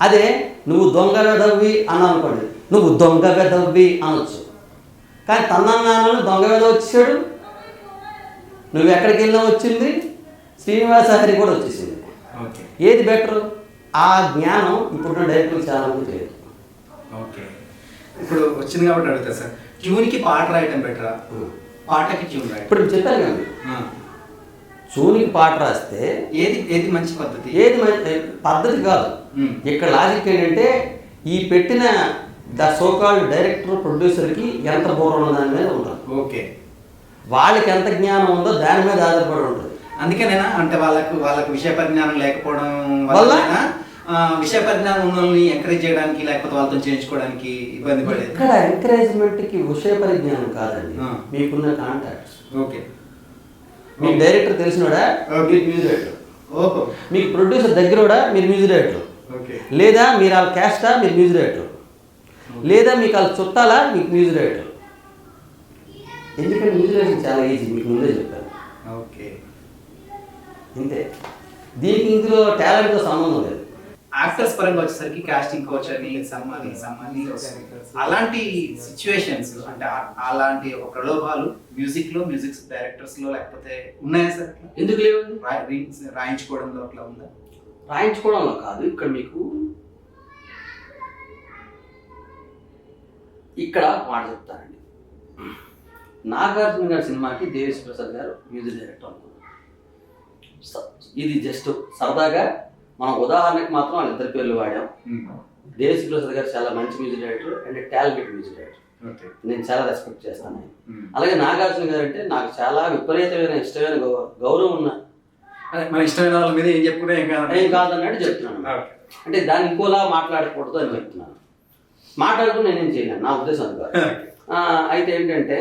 [SPEAKER 3] అదే నువ్వు దొంగ వెదవ్వి అన్నావు అనుకోండి, నువ్వు దొంగ వెదవ్వి అనొచ్చు. కానీ తన్నాను దొంగ వెదవ వచ్చాడు, నువ్వు ఎక్కడికి వెళ్ళినా వచ్చింది, శ్రీనివాస హరి కూడా వచ్చేసింది. ఏది బెటర్? ఆ జ్ఞానం ఇప్పుడున్న డైరెక్టర్లు చాలా మంది లేదు.
[SPEAKER 1] ఓకే. ఇప్పుడు వచ్చింది కాబట్టి అడుగుతా సార్, ట్యూన్కి పాట రాయటం బెటరా, పాటకి ట్యూన్ రాయటం?
[SPEAKER 3] ఇప్పుడు చెప్పాను కదా, ట్యూన్కి పాట రాస్తే
[SPEAKER 1] ఏది మంచి పద్ధతి?
[SPEAKER 3] ఏది పద్ధతి కాదు. ఇక్కడ లాజిక్ ఏంటంటే ఈ పెట్టిన ద సోకాల్డ్ డైరెక్టర్ ప్రొడ్యూసర్కి ఎంత బోర్ ఉన్న దాని మీద ఉంటుంది.
[SPEAKER 1] ఓకే.
[SPEAKER 3] వాళ్ళకి ఎంత జ్ఞానం ఉందో దాని మీద ఆధారపడి ఉంటుంది.
[SPEAKER 1] అందుకేనేనా అంటే వాళ్ళకు విషయ పరిజ్ఞానం లేకపోవడం వల్ల విషయ పరిజ్ఞానం ఉన్న వాళ్ళని ఎంకరేజ్ చేయడానికి లేకపోతే వాళ్ళతో చేయించుకోవడానికి ఇబ్బంది పడేది.
[SPEAKER 3] ఇక్కడ ఎంకరేజ్మెంట్కి విషయ పరిజ్ఞానం కాదండి, మీకున్న కాంటాక్ట్స్.
[SPEAKER 1] ఓకే.
[SPEAKER 3] మీకు డైరెక్టర్ తెలిసినోడా, మీరు మ్యూజిక్ డైరెక్టర్.
[SPEAKER 1] ఓహో.
[SPEAKER 3] మీకు ప్రొడ్యూసర్ దగ్గరోడా, మీరు మ్యూజిక్ డైరెక్టర్.
[SPEAKER 1] ఓకే.
[SPEAKER 3] లేదా మీరు వాళ్ళ క్యాస్టా, మీరు మ్యూజిక్ డైరెక్టర్. లేదా మీకు వాళ్ళ చుట్టాలా, మీకు మ్యూజిక్ డైరెక్టర్. ఎందుకంటే మ్యూజిక్ డైరెక్టర్ చాలా ఈజీ, మీకు ముందే చెప్పాను.
[SPEAKER 1] ఓకే.
[SPEAKER 3] ఇంతే, దీనికి ఇందులో టాలెంట్తో సంబంధం లేదు.
[SPEAKER 1] యాక్టర్స్ పరంగా వచ్చేసరికి కాస్టింగ్ కోచ్ అని సమ్మని అలాంటి సిచ్యువేషన్స్ అంటే అలాంటి ఒక ప్రలోభాలు మ్యూజిక్ డైరెక్టర్స్ లో లేకపోతే ఉన్నాయా సార్?
[SPEAKER 3] ఎందుకు లేవు?
[SPEAKER 1] రాయించుకోవడంలో అట్లా ఉందా?
[SPEAKER 3] రాయించుకోవడంలో కాదు, ఇక్కడ మీకు ఇక్కడ మాట చెప్తానండి. నాగార్జున గారి సినిమాకి దేవిశ్రీ ప్రసాద్ గారు మ్యూజిక్ డైరెక్టర్ అనుకున్నారు. ఇది జస్ట్ సరదాగా మనం ఉదాహరణకి మాత్రం వాళ్ళిద్దరి పేర్లు వాడాం. దేవిశ్రీ ప్రసాద్ గారు చాలా మంచి music director and talented music director, నేను చాలా రెస్పెక్ట్ చేస్తాను. అలాగే నాగార్జున గారు అంటే నాకు చాలా విపరీతమైన ఇష్టమైన గౌరవం ఉన్న,
[SPEAKER 1] మన ఇష్టమైన వాళ్ళ మీద ఏం చెప్పుకున్నా
[SPEAKER 3] ఏం కాదన్నట్టు చెప్తున్నాను. అంటే దాన్ని ఇంకోలా మాట్లాడకూడదు అని చెప్తున్నాను. మాట్లాడుకుని నేనేం చేయలేను, నా ఉద్దేశం అది కాదు. అయితే ఏంటంటే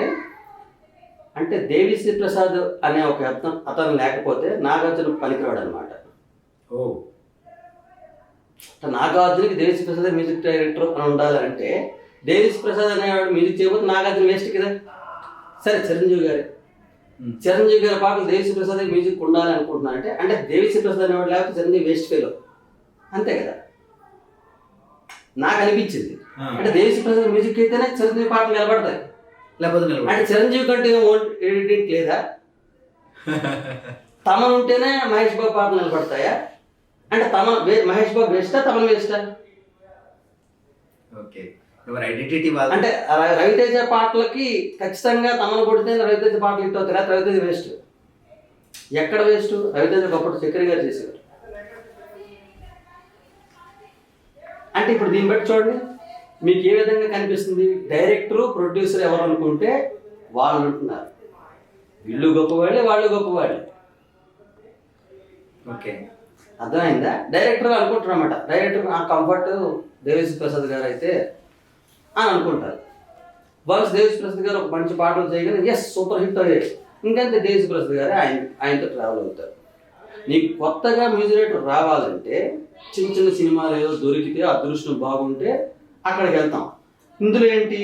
[SPEAKER 3] అంటే దేవిశ్రీ ప్రసాద్ అనే ఒక అతను లేకపోతే నాగార్జున పనికిరాడు అనమాట. నాగార్జునకి దేవిశ్రీ ప్రసాద్ మ్యూజిక్ డైరెక్టర్ అని ఉండాలంటే దేవిశ్రీ ప్రసాద్ అనేవాడు మ్యూజిక్ చేయకపోతే నాగార్జున వేస్ట్ కదా. సరే చిరంజీవి గారి పాటలు దేవిశ్రీ ప్రసాద్ మ్యూజిక్ ఉండాలి అనుకుంటున్నానంటే అంటే దేవిశ్రీ ప్రసాద్ అనేవాడు లేకపోతే చిరంజీవి వేస్ట్ ఫెయిల్, అంతే కదా నాకు అనిపించింది. అంటే దేవిశ్రీ ప్రసాద్ మ్యూజిక్ అయితేనే చిరంజీవి పాటలు నిలబడతాయి, లేకపోతే అంటే చిరంజీవి కంటే ఎడిట్ లేదా? తమను ఉంటేనే మహేష్ బాబు పాటలు నిలబడతాయా? అంటే మహేష్ బాబు వేస్టా, తమను వేస్టా? అంటే రవితేజ పాటలకి ఖచ్చితంగా తమను కొడితే రవితేజ పాటలు ఇట్ అవుతాయి, రవితేజ వేస్ట్. ఎక్కడ వేస్ట్? రవితేజ ఒకప్పుడు చక్రి గారు చేసేవారు. అంటే ఇప్పుడు దీన్ని బట్టి చూడండి మీకు ఏ విధంగా కనిపిస్తుంది. డైరెక్టరు ప్రొడ్యూసర్ ఎవరు అనుకుంటే వాళ్ళు ఉంటున్నారు, వీళ్ళు గొప్పవాళ్ళే వాళ్ళు గొప్పవాళ్ళే.
[SPEAKER 1] ఓకే,
[SPEAKER 3] అర్థమైందా? డైరెక్టర్ అనుకుంటారు అన్నమాట, డైరెక్టర్ నాకు కంఫర్ట్ దేవిశ్రీ ప్రసాద్ గారు అయితే అని అనుకుంటారు. వన్స్ దేవిశ్రీ ప్రసాద్ గారు ఒక మంచి పాటలు చేయగానే ఎస్ సూపర్ హిట్ అయ్యాయి, ఇంకంతే దేవిశ్రీ ప్రసాద్ గారు ఆయనతో ట్రావెల్ అవుతారు. నీకు కొత్తగా మ్యూజిక్ డైరెక్టర్ రావాలంటే చిన్న చిన్న సినిమాలు ఏదో దొరికితే అదృష్టం బాగుంటే అక్కడికి వెళ్తాం. ఇందులో ఏంటి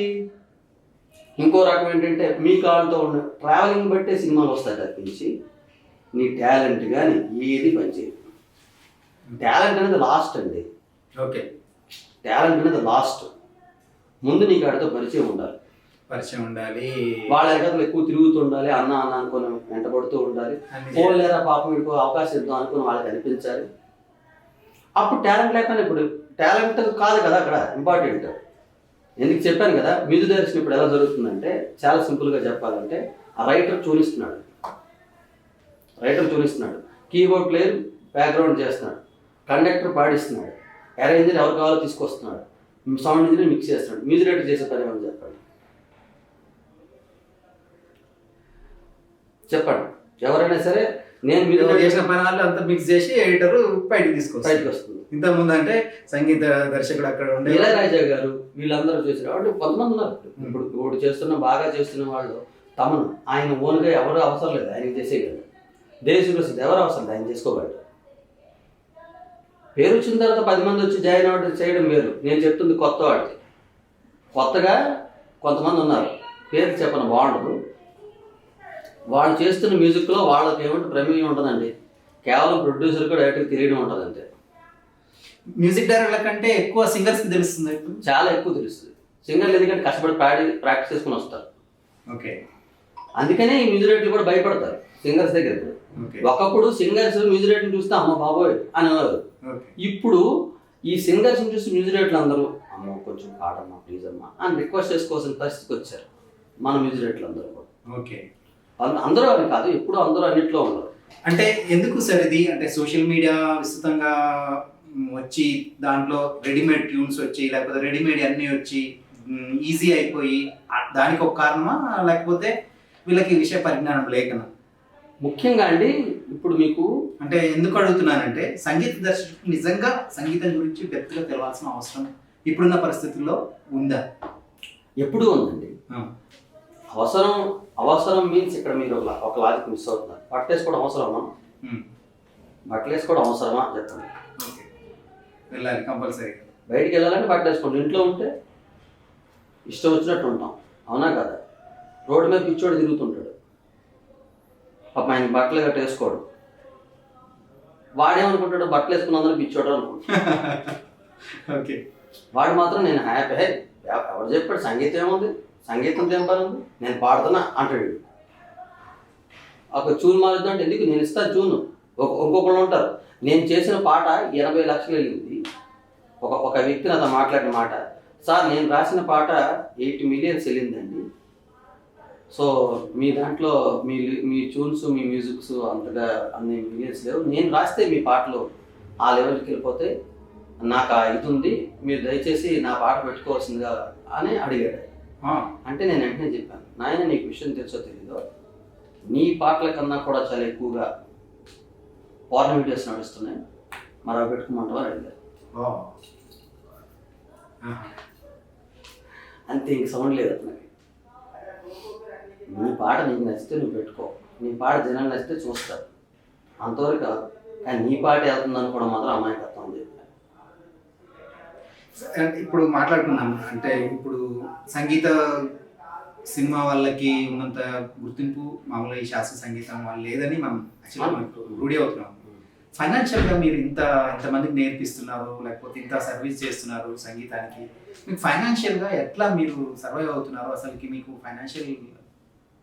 [SPEAKER 3] ఇంకో రకం ఏంటంటే మీ కాళ్ళతో ఉన్న ట్రావెలింగ్ బట్టే సినిమాలు వస్తాయి తప్పించి నీ టాలెంట్ కానీ ఏది పనిచేయదు. టాలెంట్ అనేది లాస్ట్ అండి.
[SPEAKER 1] ఓకే,
[SPEAKER 3] టాలెంట్ అనేది లాస్ట్. ముందు నీకు ఆడితో పరిచయం ఉండాలి, వాళ్ళ ఎగతలు ఎక్కువ తిరుగుతూ ఉండాలి, అన్న అనుకుని వెంటబడుతూ ఉండాలి. ఫోన్ లేదా పాపం వీడికో అవకాశం ఇద్దాం అనుకుని వాళ్ళకి అనిపించాలి. అప్పుడు టాలెంట్ లేకుండా ఇప్పుడు టాలెంట్ కాదు కదా అక్కడ ఇంపార్టెంట్. ఎందుకు చెప్పాను కదా మ్యూజిక్ డైరెక్షన్ ఇప్పుడు ఎలా జరుగుతుందంటే చాలా సింపుల్గా చెప్పాలంటే ఆ రైటర్ చూపిస్తున్నాడు, కీబోర్డ్ ప్లేయర్ బ్యాక్గ్రౌండ్ చేస్తున్నాడు, కండక్టర్ పాడిస్తున్నాడు, అరేంజర్ ఎవరు కావాలో తీసుకొస్తున్నాడు, సౌండ్ ఇంజనీర్ మిక్స్ చేస్తున్నాడు. మ్యూజిక్ డైరెక్టర్ చేసే పని ఏమని చెప్పండి. ఎవరైనా సరే నేను మీరు
[SPEAKER 1] చేసిన పని వాళ్ళు అంతా మిక్స్ చేసి ఎడిటర్ బయటకు వస్తుంది. ఇంతకుముందు అంటే సంగీత దర్శకుడు అక్కడ ఉండే
[SPEAKER 3] ఇళయరాజా గారు వీళ్ళందరూ చేశారు. అంటే కొంతమంది ఉన్నారు ఇప్పుడు బాగా చేస్తున్న వాళ్ళు తమను ఆయన ఓన్గా ఎవరు అవసరం లేదు, ఆయన చేసేయగలరు. దేశీ ప్రసిద్ధి ఎవరు అవసరం లేదు, ఆయన చేసుకోగలరు. పేరు వచ్చిన తర్వాత 10 మంది వచ్చి జాయిన్ అవ్వడం చేయడం వేరు. నేను చెప్తుంది కొత్త వాడికి. కొత్తగా కొంతమంది ఉన్నారు, పేరు చెప్పను బాగుండదు. వాళ్ళు చేస్తున్న మ్యూజిక్లో వాళ్ళకి ఏమంటే ప్రమేయం ఉంటుందండి, కేవలం ప్రొడ్యూసర్కి డైరెక్ట్గా తెలియడం ఉంటుంది అంతే.
[SPEAKER 1] మ్యూజిక్ డైరెక్టర్ల కంటే ఎక్కువ సింగర్స్కి తెలుస్తుంది,
[SPEAKER 3] చాలా ఎక్కువ తెలుస్తుంది. సింగర్లు ఎందుకంటే కష్టపడి ప్రాక్టీస్ చేసుకుని వస్తారు.
[SPEAKER 1] ఓకే,
[SPEAKER 3] అందుకనే ఈ మ్యూజిక్ డైరెక్టర్లు కూడా భయపడతారు సింగర్స్ దగ్గర. ఒకప్పుడు సింగర్స్ మ్యూజిక్ డైరెక్టర్ చూస్తే అమ్మ బాబోయ్ అనేవారు. ఇప్పుడు ఈ సింగర్స్ చూసి మ్యూజిక్ డైరెక్టర్లు అందరూ అమ్మ కొంచెం పాడమ్మా ప్లీజ్ అమ్మా అని రిక్వెస్ట్ చేసుకోవాల్సిన పరిస్థితికి వచ్చారు మన మ్యూజిక్ డైరెక్టర్లు అందరూ కూడా.
[SPEAKER 1] ఓకే,
[SPEAKER 3] అందరూ అని కాదు, ఎప్పుడు అందరూ అన్నింటిలో ఉన్నారు.
[SPEAKER 1] అంటే ఎందుకు సార్ ఇది అంటే సోషల్ మీడియా విస్తృతంగా వచ్చి దాంట్లో రెడీమేడ్ ట్యూన్స్ వచ్చి లేకపోతే రెడీమేడ్ అన్నీ వచ్చి ఈజీ అయిపోయి దానికి ఒక కారణమా, లేకపోతే వీళ్ళకి విషయ పరిజ్ఞానం లేకనా?
[SPEAKER 3] ముఖ్యంగా అండి ఇప్పుడు మీకు
[SPEAKER 1] అంటే ఎందుకు అడుగుతున్నానంటే సంగీత దర్శకుడు నిజంగా సంగీతం గురించి డెప్త్గా తెలవాల్సిన అవసరం ఇప్పుడున్న పరిస్థితుల్లో ఉందా?
[SPEAKER 3] ఎప్పుడూ ఉందండి. అవసరం మీన్స్ ఇక్కడ మీరు ఒక లాజిక్ మిస్ అవుతున్నారు. బట్టలు వేసుకోవడం అవసరమా? బట్టలు వేసుకోవడం అవసరమా చెప్పండి.
[SPEAKER 1] వెళ్ళాలి కంపల్సరీ,
[SPEAKER 3] బయటికి వెళ్ళాలంటే బట్టలు వేసుకోండి. ఇంట్లో ఉంటే ఇష్టం వచ్చినట్టు ఉంటాం, అవునా కదా? రోడ్డు మీద పిచ్చోడు తిరుగుతుంటాడు, పాపం ఆయన బట్టలు గట్ట వేసుకోడు. వాడేమనుకుంటాడు, బట్టలు వేసుకున్నందుకు పిచ్చోడు అనుకుంటాడు.
[SPEAKER 1] ఓకే.
[SPEAKER 3] వాడు మాత్రం నేను హ్యాపీ, ఎవరు చెప్పాడు సంగీతం ఏముంది, సంగీతం ఏం పని ఉంది, నేను పాడుతున్నా అంటాడు. ఒక ట్యూన్ మారుద్దాం అంటే ఎందుకు, నేను ఇస్తాను ట్యూన్. ఇంకొకళ్ళు ఉంటారు, నేను చేసిన పాట 80 లక్షలు వెళ్ళింది. ఒక వ్యక్తి నాతో మాట్లాడిన మాట, సార్ నేను రాసిన పాట 8 మిలియన్స్ వెళ్ళిందండి. సో మీ దాంట్లో మీ ట్యూన్స్ మీ మ్యూజిక్స్ అంతగా అన్ని మిలియన్స్ లేవు, నేను రాస్తే మీ పాటలు ఆ లెవెల్కి వెళ్ళిపోతే నాకు ఇది ఉంది, మీరు దయచేసి నా పాట పెట్టుకోవాల్సిందిగా అని అడిగాడు. అంటే నేను వెంటనే చెప్పాను, నాయన నీకు విషయం తెలుసో తెలీదో, నీ పాటల కన్నా కూడా చాలా ఎక్కువగా పార్న్ వీడియోస్ నడుస్తున్నాయి, మరి అవి పెట్టుకోమంటావా అని అడిగారు. అంతే, ఇంక సౌండ్ లేదు అతనికి. నీ పాట నీకు నచ్చితే నువ్వు పెట్టుకో, నీ పాట జనాలు నచ్చితే చూస్తారు, అంతవరకు కాదు. కానీ నీ పాట వెళ్తుంది అనుకోవడం మాత్రం అమాయకత్వం అని చెప్పాను.
[SPEAKER 1] ఇప్పుడు మాట్లాడుకున్నాం అంటే ఇప్పుడు సంగీత సినిమా వాళ్ళకి ఉన్నంత గుర్తింపు మామూలుగా ఈ శాస్త్రీయ సంగీతం వాళ్ళు లేదని మనం యాక్చువల్గా మనకు రూఢి అవుతున్నాం. ఫైనాన్షియల్గా మీరు ఇంతమందికి నేర్పిస్తున్నారు, లేకపోతే ఇంత సర్వీస్ చేస్తున్నారు సంగీతానికి, మీకు ఫైనాన్షియల్గా ఎట్లా మీరు సర్వైవ్ అవుతున్నారు? అసలుకి మీకు ఫైనాన్షియల్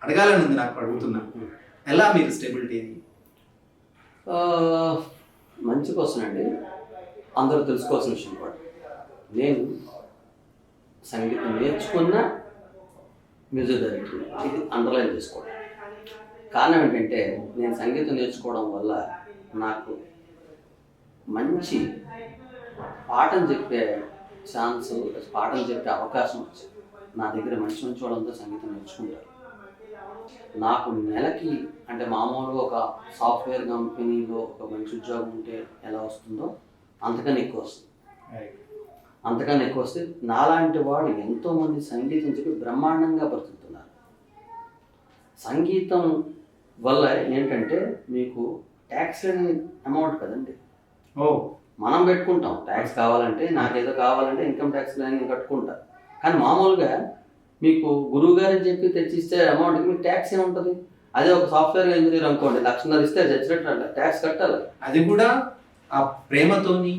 [SPEAKER 1] అడగాలని ఉంది, నాకు అడుగుతున్నాను. ఎలా మీరు స్టెబిలిటీ?
[SPEAKER 3] మంచి క్వశ్చన్ అండి, అందరూ తెలుసుకోవాల్సిన విషయం కూడా. నేను సంగీతం నేర్చుకున్న మ్యూజిక్ డైరెక్టర్, ఇది అండర్లైన్ చేసుకోవడం. కారణం ఏంటంటే నేను సంగీతం నేర్చుకోవడం వల్ల నాకు మంచి పాఠం చెప్పే ఛాన్స్, పాఠం చెప్పే అవకాశం వచ్చింది. నా దగ్గర మంచి మంచి వాళ్ళంతా సంగీతం నేర్చుకుంటారు. నాకు నెలకి అంటే మామూలుగా ఒక సాఫ్ట్వేర్ కంపెనీలో ఒక మంచి ఉద్యోగం ఉంటే ఎలా వస్తుందో అంతకన్నా ఎక్కువ వస్తుంది. అంతకన్నా ఎక్కువ వస్తే నాలాంటి వాడు ఎంతోమంది సంగీతం చెప్పి బ్రహ్మాండంగా బ్రతుకుతున్నారు. సంగీతం వల్ల ఏంటంటే మీకు ట్యాక్స్ అనే అమౌంట్ కదండి, మనం పెట్టుకుంటాం. ట్యాక్స్ కావాలంటే, నాకేదో కావాలంటే ఇన్కమ్ ట్యాక్స్ నేను కట్టుకుంటా. కానీ మామూలుగా మీకు గురువు గారని చెప్పి తెచ్చిస్తే అమౌంట్కి మీకు ట్యాక్స్ ఏముంటుంది? అదే ఒక సాఫ్ట్వేర్ ఇంజనీర్ అనుకోండి, 1,00,000 ఇస్తే చచ్చినట్టు ట్యాక్స్ కట్టాలి.
[SPEAKER 1] అది కూడా ఆ ప్రేమతోని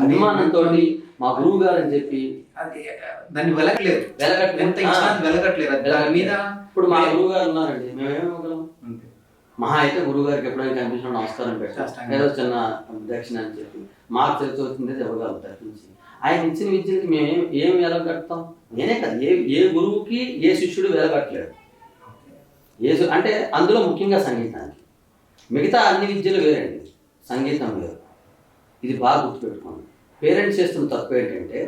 [SPEAKER 3] అభిమానంతో మా గురువు గారు అని చెప్పి
[SPEAKER 1] దాన్ని వెలగట్లేదు. దాని మీద
[SPEAKER 3] ఇప్పుడు మా గురువు గారు ఉన్నారండి, మేమేమోగలం? మహా అయితే గురువు గారికి ఎప్పుడైనా కనిపించిన నమస్కారం పెట్టాం, ఏదో చిన్న దక్షిణ అని చెప్పి మాకు తెలిసి వచ్చింది ఇవ్వగలుగుతారు నుంచి. ఆయన ఇచ్చిన విద్యకి మేము ఏం వెలగట్టుతాం? నేనే కదా, ఏ గురువుకి ఏ శిష్యుడు వెలగట్టలేడు. అంటే అందులో ముఖ్యంగా సంగీతానికి. మిగతా అన్ని విద్యలు వేరండి, సంగీతం వేరు. ఇది బాగా గుర్తుపెట్టుకోండి. పేరెంట్స్ చేస్తున్న తప్పు ఏంటంటే,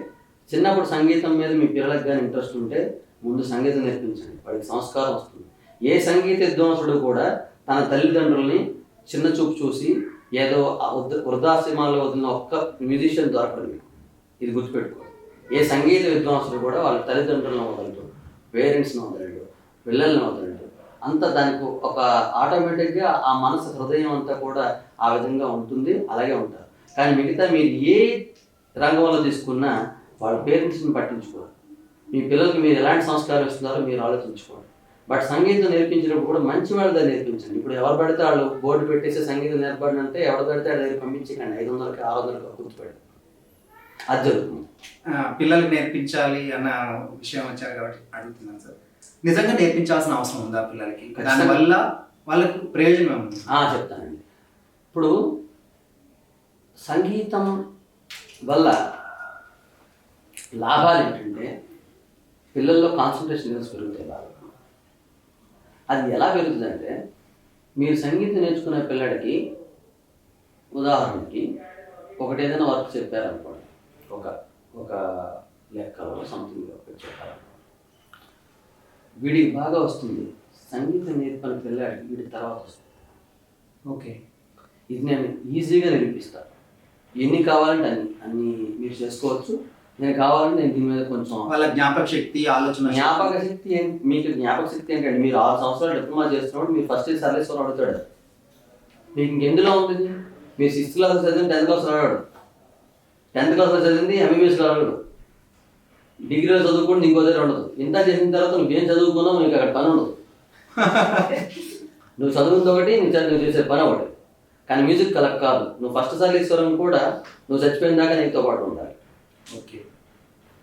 [SPEAKER 3] చిన్నప్పుడు సంగీతం మీద మీ పిల్లలకు కానీ ఇంట్రెస్ట్ ఉంటే ముందు సంగీతం నేర్పించండి, వాడికి సంస్కారం వస్తుంది. ఏ సంగీత విద్వాంసుడు కూడా తన తల్లిదండ్రుల్ని చిన్న చూపు చూసి ఏదో వృద్ధాశ్రమాల్లో వదిలిన ఒక్క మ్యూజిషియన్ దొరకడు మీకు, ఇది గుర్తుపెట్టుకోండి. ఏ సంగీత విద్వాంసుడు కూడా వాళ్ళ తల్లిదండ్రులను వదలడు, పేరెంట్స్ని వదలడు, పిల్లల్ని వదలడు. అంతా దానికి ఒక ఆటోమేటిక్గా ఆ మనసు హృదయం అంతా కూడా ఆ విధంగా ఉంటుంది, అలాగే ఉంటారు. కానీ మిగతా మీరు ఏ రంగంలో తీసుకున్నా వాళ్ళ పేరెంట్స్ని పట్టించుకోరు. మీ పిల్లలకి మీరు ఎలాంటి సంస్కారం ఇస్తున్నారో మీరు ఆలోచించుకోండి. బట్ సంగీతం నేర్పించినప్పుడు కూడా మంచి వాళ్ళ దగ్గర నేర్పించండి. ఇప్పుడు ఎవరు పడితే వాళ్ళు బోర్డు పెట్టేసి సంగీతం నేర్పండి అంటే ఎవరు పడితే వాళ్ళ దగ్గర పంపించకండి, 500కి 600కి గుర్తుపెట్టి అది జరుగుతుంది.
[SPEAKER 1] పిల్లలకి నేర్పించాలి అన్న విషయం వచ్చారు కాబట్టి అడుగుతున్నాను సార్, నిజంగా నేర్పించాల్సిన అవసరం ఉందా పిల్లలకి? దానివల్ల వాళ్ళకు ప్రయోజనం ఉంది?
[SPEAKER 3] చెప్తానండి. ఇప్పుడు సంగీతం వల్ల లాభాలు ఏంటంటే పిల్లల్లో కాన్సన్ట్రేషన్ లెవెల్స్ పెరుగుతాయి బాగా. అది ఎలా పెరుగుతుందంటే, మీరు సంగీతం నేర్చుకునే పిల్లడికి ఉదాహరణకి ఒకటి ఏదైనా వర్క్ చెప్పారనుకోండి, ఒక లెక్కలో సంథింగ్ చెప్పారనుకోండి, వీడికి బాగా వస్తుంది. సంగీతం నేర్పని పిల్లాడికి వీడి తర్వాత వస్తుంది.
[SPEAKER 1] ఓకే,
[SPEAKER 3] ఇది నేను ఈజీగా నేర్పిస్తాను. ఎన్ని కావాలంటే అన్ని మీరు చేసుకోవచ్చు. నేను కావాలంటే నేను దీని మీద కొంచెం
[SPEAKER 1] వాళ్ళ జ్ఞాపక శక్తి, ఆలోచన
[SPEAKER 3] శక్తి మీకు జ్ఞాపక శక్తి ఏంటంటే, మీరు 6 సంవత్సరాలు డిప్లొమా చేస్తున్నప్పుడు మీరు ఫస్ట్ ఇయర్ సర్వీస్ అడుగుతాడు, మీకు ఇంకెందులో ఉంటుంది? మీరు 6th క్లాస్ చదివింది 10th క్లాస్ రాడు, 10th క్లాస్లో చదివింది ఎంబీబీఎస్లో రాడు, డిగ్రీలో చదువుకుంటే ఇంకో దగ్గర ఉండదు. ఇంత చేసిన తర్వాత నువ్వేం చదువుకున్నావు నీకు అక్కడ పని ఉండదు. నువ్వు చదువుకుంది ఒకటి, నువ్వు చేసే పని ఒకటి. కానీ మ్యూజిక్ కలెక్ట్ కాదు. నువ్వు ఫస్ట్ సారి స్వరం కూడా నువ్వు చచ్చిపోయిన దాకా నీతో పాటు ఉండాలి.
[SPEAKER 1] ఓకే.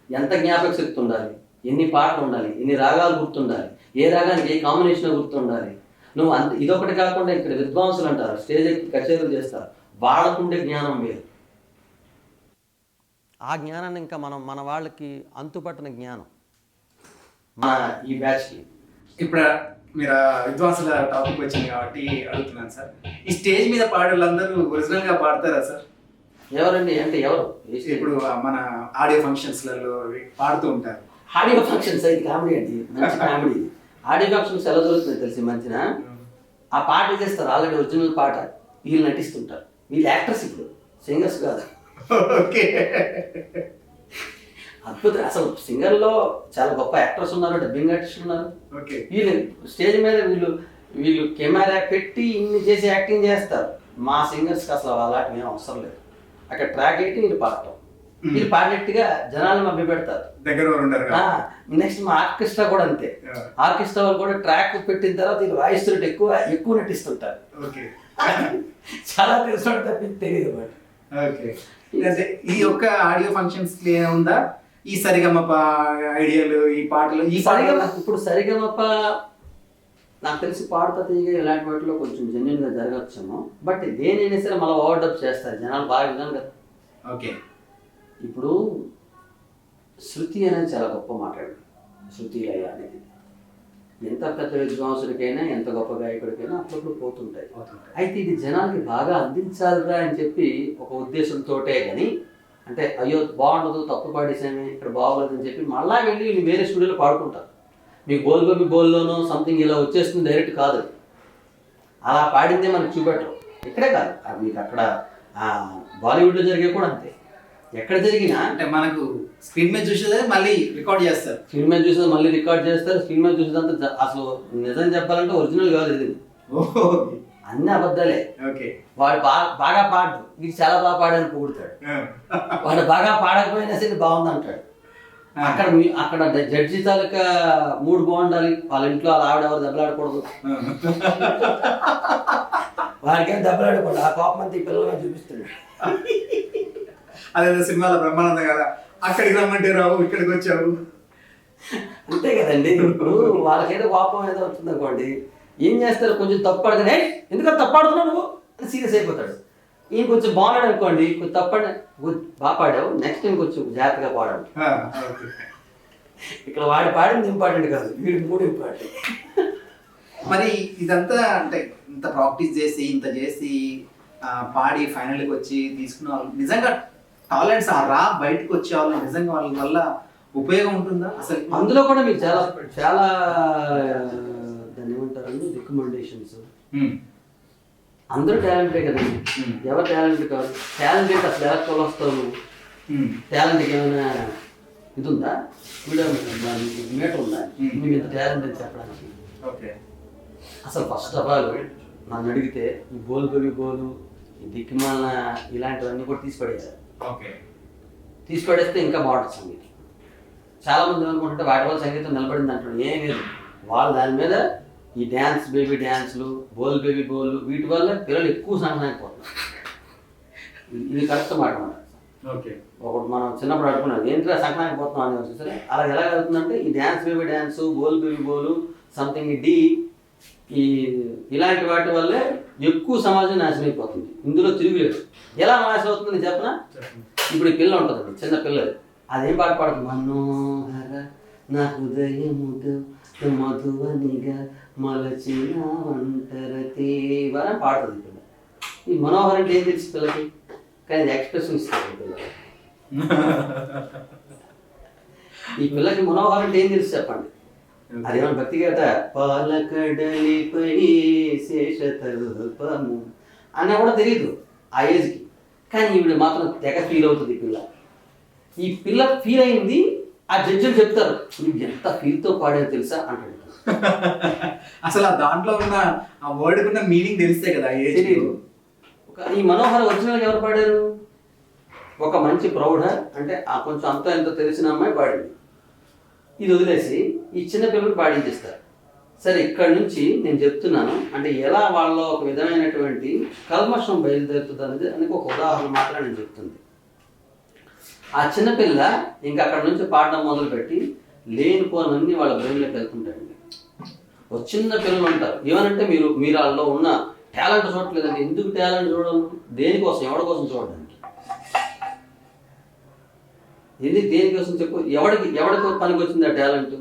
[SPEAKER 3] ఎంత జ్ఞాపక శక్తి ఉండాలి, ఎన్ని పాటలు ఉండాలి, ఎన్ని రాగాలు గుర్తుండాలి, ఏ రాగానికి ఏ కాంబినేషన్ గుర్తుండాలి. నువ్వు ఇదొకటి కాకుండా ఇక్కడ విద్వాంసులు అంటారు, స్టేజ్ ఎక్కి కచేరీలు చేస్తారు, వాళ్ళకుండే జ్ఞానం వేరు. ఆ జ్ఞానాన్ని ఇంకా మన వాళ్ళకి అంతుపట్టిన జ్ఞానం మన ఈ బ్యాచ్కి.
[SPEAKER 2] ఇప్పుడు మీరు విద్వాంసుల టాపిక్ వచ్చింది కాబట్టి అడుగుతున్నాను సార్, ఈ స్టేజ్ మీద పాడే వాళ్ళందరూ ఒరిజినల్ గా పాడతారా సార్?
[SPEAKER 3] ఎవరండి అంటే ఎవరు?
[SPEAKER 2] ఇప్పుడు మన ఆడియో ఫంక్షన్స్లలో పాడుతూ ఉంటారు.
[SPEAKER 3] ఆడియో ఫంక్షన్స్ అయితే కామెడీ అండి, మంచి కామెడీ. ఆడియో ఫంక్షన్స్ ఎలా జరుగుతుంది తెలిసి మంచిన ఆ పాట చేస్తారు, ఆల్రెడీ ఒరిజినల్ పాట, వీళ్ళు నటిస్తుంటారు. వీళ్ళు యాక్టర్స్, ఇప్పుడు సింగర్స్ కాదు.
[SPEAKER 2] ఓకే.
[SPEAKER 3] అద్భుతం. అసలు సింగర్లో చాలా గొప్ప యాక్టర్స్ ఉన్నారు, డబ్బింగ్ ఆర్టిస్ట్ ఉన్నారు. వీళ్ళు స్టేజ్ మీద వీళ్ళు కెమెరా పెట్టి ఇన్ని చేసి యాక్టింగ్ చేస్తారు. మా సింగర్స్కి అసలు అలాంటి మేము అవసరం లేదు. అక్కడ ట్రాక్ పెట్టి వీళ్ళు పాడటం, వీళ్ళు పాడినట్టుగా జనాలను మభ్య పెడతారు. నెక్స్ట్ మా ఆర్కెస్ట్రా కూడా అంతే. ఆర్కెస్ట్రా వాళ్ళు కూడా ట్రాక్ పెట్టిన తర్వాత వీళ్ళు వాయిస్తున్నట్టు ఎక్కువ నటిస్తుంటారు. చాలా తెలుసు తప్పి తెలియదు.
[SPEAKER 2] ఈ యొక్క ఆడియో ఫంక్షన్స్ ఉందా ఈ సరిగమప ఐడియాలు, ఈ పాటలు? ఈ
[SPEAKER 3] సరిగమ ఇప్పుడు సరిగమప నాకు తెలిసి పాడుతా తీగ ఇలాంటి వాటిలో కొంచెం జెన్యున్ గా జరగచ్చేమో, బట్ దేనైనా సరే మళ్ళీ ఓవర్డప్ చేస్తారు జనాలు బాగా విన్నాను కదా.
[SPEAKER 2] ఓకే.
[SPEAKER 3] ఇప్పుడు శృతి అనేది చాలా గొప్ప మాట్లాడు. శృతి లయ అనేది ఎంత పెద్ద విద్వాంసుడికైనా ఎంత గొప్ప గాయకుడికైనా అప్పుడప్పుడు పోతుంటాయి. అయితే ఇది జనాలకి బాగా అందించాలిరా అని చెప్పి ఒక ఉద్దేశంతోటే కానీ, అంటే అయ్యో బాగుండదు, తప్పు పాడేసామే, ఇక్కడ బాగోలేదని చెప్పి మళ్ళా వెళ్ళి వీళ్ళు వేరే స్టూడియోలో పాడుకుంటారు. మీకు బోల్ బేబీ బోల్లోనో సంథింగ్ ఇలా వచ్చేస్తుంది డైరెక్ట్ కాదు. అలా పాడిందే మనకు చూపెట్టరు. ఇక్కడే కాదు, మీకు అక్కడ బాలీవుడ్లో జరిగే కూడా అంతే. ఎక్కడ జరిగినా
[SPEAKER 2] అంటే మనకు స్క్రీన్ మీద చూసేదే మళ్ళీ రికార్డ్ చేస్తారు,
[SPEAKER 3] స్క్రీన్ మీద చూసేది మళ్ళీ రికార్డ్ చేస్తారు. స్క్రీన్ మీద చూసేదంతా అసలు నిజం చెప్పాలంటే ఒరిజినల్ కాదు ఇది, అన్ని అబద్ధాలే. వాడు బాగా పాడు, ఇది చాలా బాగా పాడని పొగుడుతాడు. వాడు బాగా పాడకపోయినా సరే బాగుంది అంటాడు. అక్కడ జడ్జి తాలూకా మూడు బాగుండాలి, వాళ్ళ ఇంట్లో వాళ్ళ ఆవిడ ఎవరు దెబ్బలాడకూడదు, వాడికేం దెబ్బలాడకూడదు. ఆ కోపం అంతా ఈ పిల్లలుగా చూపిస్తాడు.
[SPEAKER 2] అదే సినిమాలో బ్రహ్మానందం కదా, అక్కడికి రమ్మంటే రావు, ఇక్కడికి వచ్చావు,
[SPEAKER 3] అంతే కదండి. ఇప్పుడు వాళ్ళకేదో కోపం ఏదో వచ్చింది అనుకోండి, ఏం చేస్తారు, కొంచెం తప్పు పడగానే ఎందుకంటే తప్పు ఆడుతున్నావు నువ్వు అని సీరియస్ అయిపోతాడు. ఈయన కొంచెం బాగున్నాడు అనుకోండి, కొంచెం తప్పండి, బాగా పాడావు, నెక్స్ట్ టైం కొంచెం జాగ్రత్తగా పాడాడు. ఇక్కడ వాడి పాడింది ఇంపార్టెంట్ కాదు, వీడి మూడు ఇంపార్టెంట్.
[SPEAKER 2] మరి ఇదంతా అంటే ఇంత ప్రాక్టీస్ చేసి ఇంత చేసి పాడి ఫైనల్కి వచ్చి తీసుకున్న వాళ్ళు నిజంగా టాలెంట్స్ బయటకు వచ్చే వాళ్ళు నిజంగా వాళ్ళ వల్ల ఉపయోగం ఉంటుందా అసలు?
[SPEAKER 3] అందులో కూడా మీకు చాలా చాలా దాన్ని ఏమంటారండి, రికమెండేషన్స్. అందరూ టాలెంటే కదండి, ఎవరు టాలెంట్ కాదు. టాలెంట్ ఏంటి అసలు, ఎలా కొలొస్తావు? టాలెంట్కి ఏమైనా ఇది ఉందా, మీటర్ ఉందా మీకు ఇంత టాలెంట్ అని చెప్పడానికి? అసలు ఫస్ట్ ఆఫ్ ఆల్ నన్ను అడిగితే ఈ బోల్ బేబీ బోలు, ఈ దిక్కుమాల ఇలాంటివన్నీ కూడా తీసిపడేయాలి. తీసిపడేస్తే ఇంకా బాగుంటుంది సంగీతం. చాలామంది ఏమనుకుంటుంటే వాటి వల్ల సంగీతం నిలబడింది అంటాడు. ఏం లేదు, వాళ్ళు దాని మీద ఈ డ్యాన్స్ బేబీ డ్యాన్స్లు, బోల్ బేబీ బోల్, వీటి వల్ల పిల్లలు ఎక్కువ సంగనాకపోతున్నారు. ఇది కరెక్ట్ మాట అన్నమాట. ఒకటి మనం చిన్నప్పుడు అడుగుకున్నాం, ఏంటంటే సంగనాకపోతున్నాం అని చూసారే. అలా ఎలా అవుతుందంటే ఈ డ్యాన్స్ బేబీ డ్యాన్స్, బోల్ బేబీ బోలు, సంథింగ్ ఈ ఇలాంటి వాటి వల్లే ఎక్కువ సమాజం నాశనం అయిపోతుంది. ఇందులో తిరుగులేదు. ఎలా నాశనం అవుతుందని చెప్పనా? ఇప్పుడు ఈ పిల్ల ఉంటుందండి, చిన్న పిల్లలు, అదేం పాట పాడుతుంది, మనోహర నా హృదయముతో మధువనిగా మలచిన ఒంటర తేవ పాడుతుంది పిల్ల. ఈ మనోహర్ అంటే ఏం తెలుసు పిల్లకి, కానీ ఎక్స్ప్రెషన్ ఇస్తుంది పిల్లలు. ఈ పిల్లకి మనోహర్ అంటే ఏం తెలుసు చెప్పండి? అదేమన్నా భక్తి గట పాలకడలిపై శేషతల్పము అన్నా కూడా తెలియదు ఆ ఏజ్కి. కానీ ఈవిడ మాత్రం తెగ ఫీల్ అవుతుంది ఈ పిల్ల. ఈ పిల్ల ఫీల్ అయింది, ఆ జడ్జిలు చెప్తారు నువ్వు ఎంత ఫీల్తో పాడేదో తెలుసా అంటాడు.
[SPEAKER 2] అసలు ఆ దాంట్లో ఉన్న ఆ వర్డ్ ఉన్న మీనింగ్ తెలిస్తే కదా.
[SPEAKER 3] తెలియదు. ఈ మనోహర ఒరిజినల్గా ఎవరు పాడారు? ఒక మంచి ప్రౌఢ అంటే ఆ కొంచెం అంత ఎంతో తెలిసిన అమ్మాయి పాడింది. ఇది వదిలేసి ఈ చిన్న పిల్లలు పాడించేస్తారు. సరే ఇక్కడ నుంచి నేను చెప్తున్నాను అంటే ఎలా వాళ్ళలో ఒక విధమైనటువంటి కల్మషం బయలుదేరుతుంది అనేది అందుకు ఒక ఉదాహరణ మాత్రం నేను చెప్తుంది. ఆ చిన్నపిల్ల ఇంకా అక్కడ నుంచి పాడడం మొదలుపెట్టి లేనిపోనన్నీ వాళ్ళ బ్రెయిన్లోకి వెళ్తుంటాయండి. ఒక చిన్న పిల్లలు ఉంటారు, ఏమనంటే మీరు వాళ్ళలో ఉన్న టాలెంట్ చూడట్లేదండి. ఎందుకు టాలెంట్ చూడాలి? దేనికోసం? ఎవరి కోసం చూడడానికి? దేనికోసం చెప్పు. ఎవరికి పనికి వచ్చింది ఆ టాలెంట్?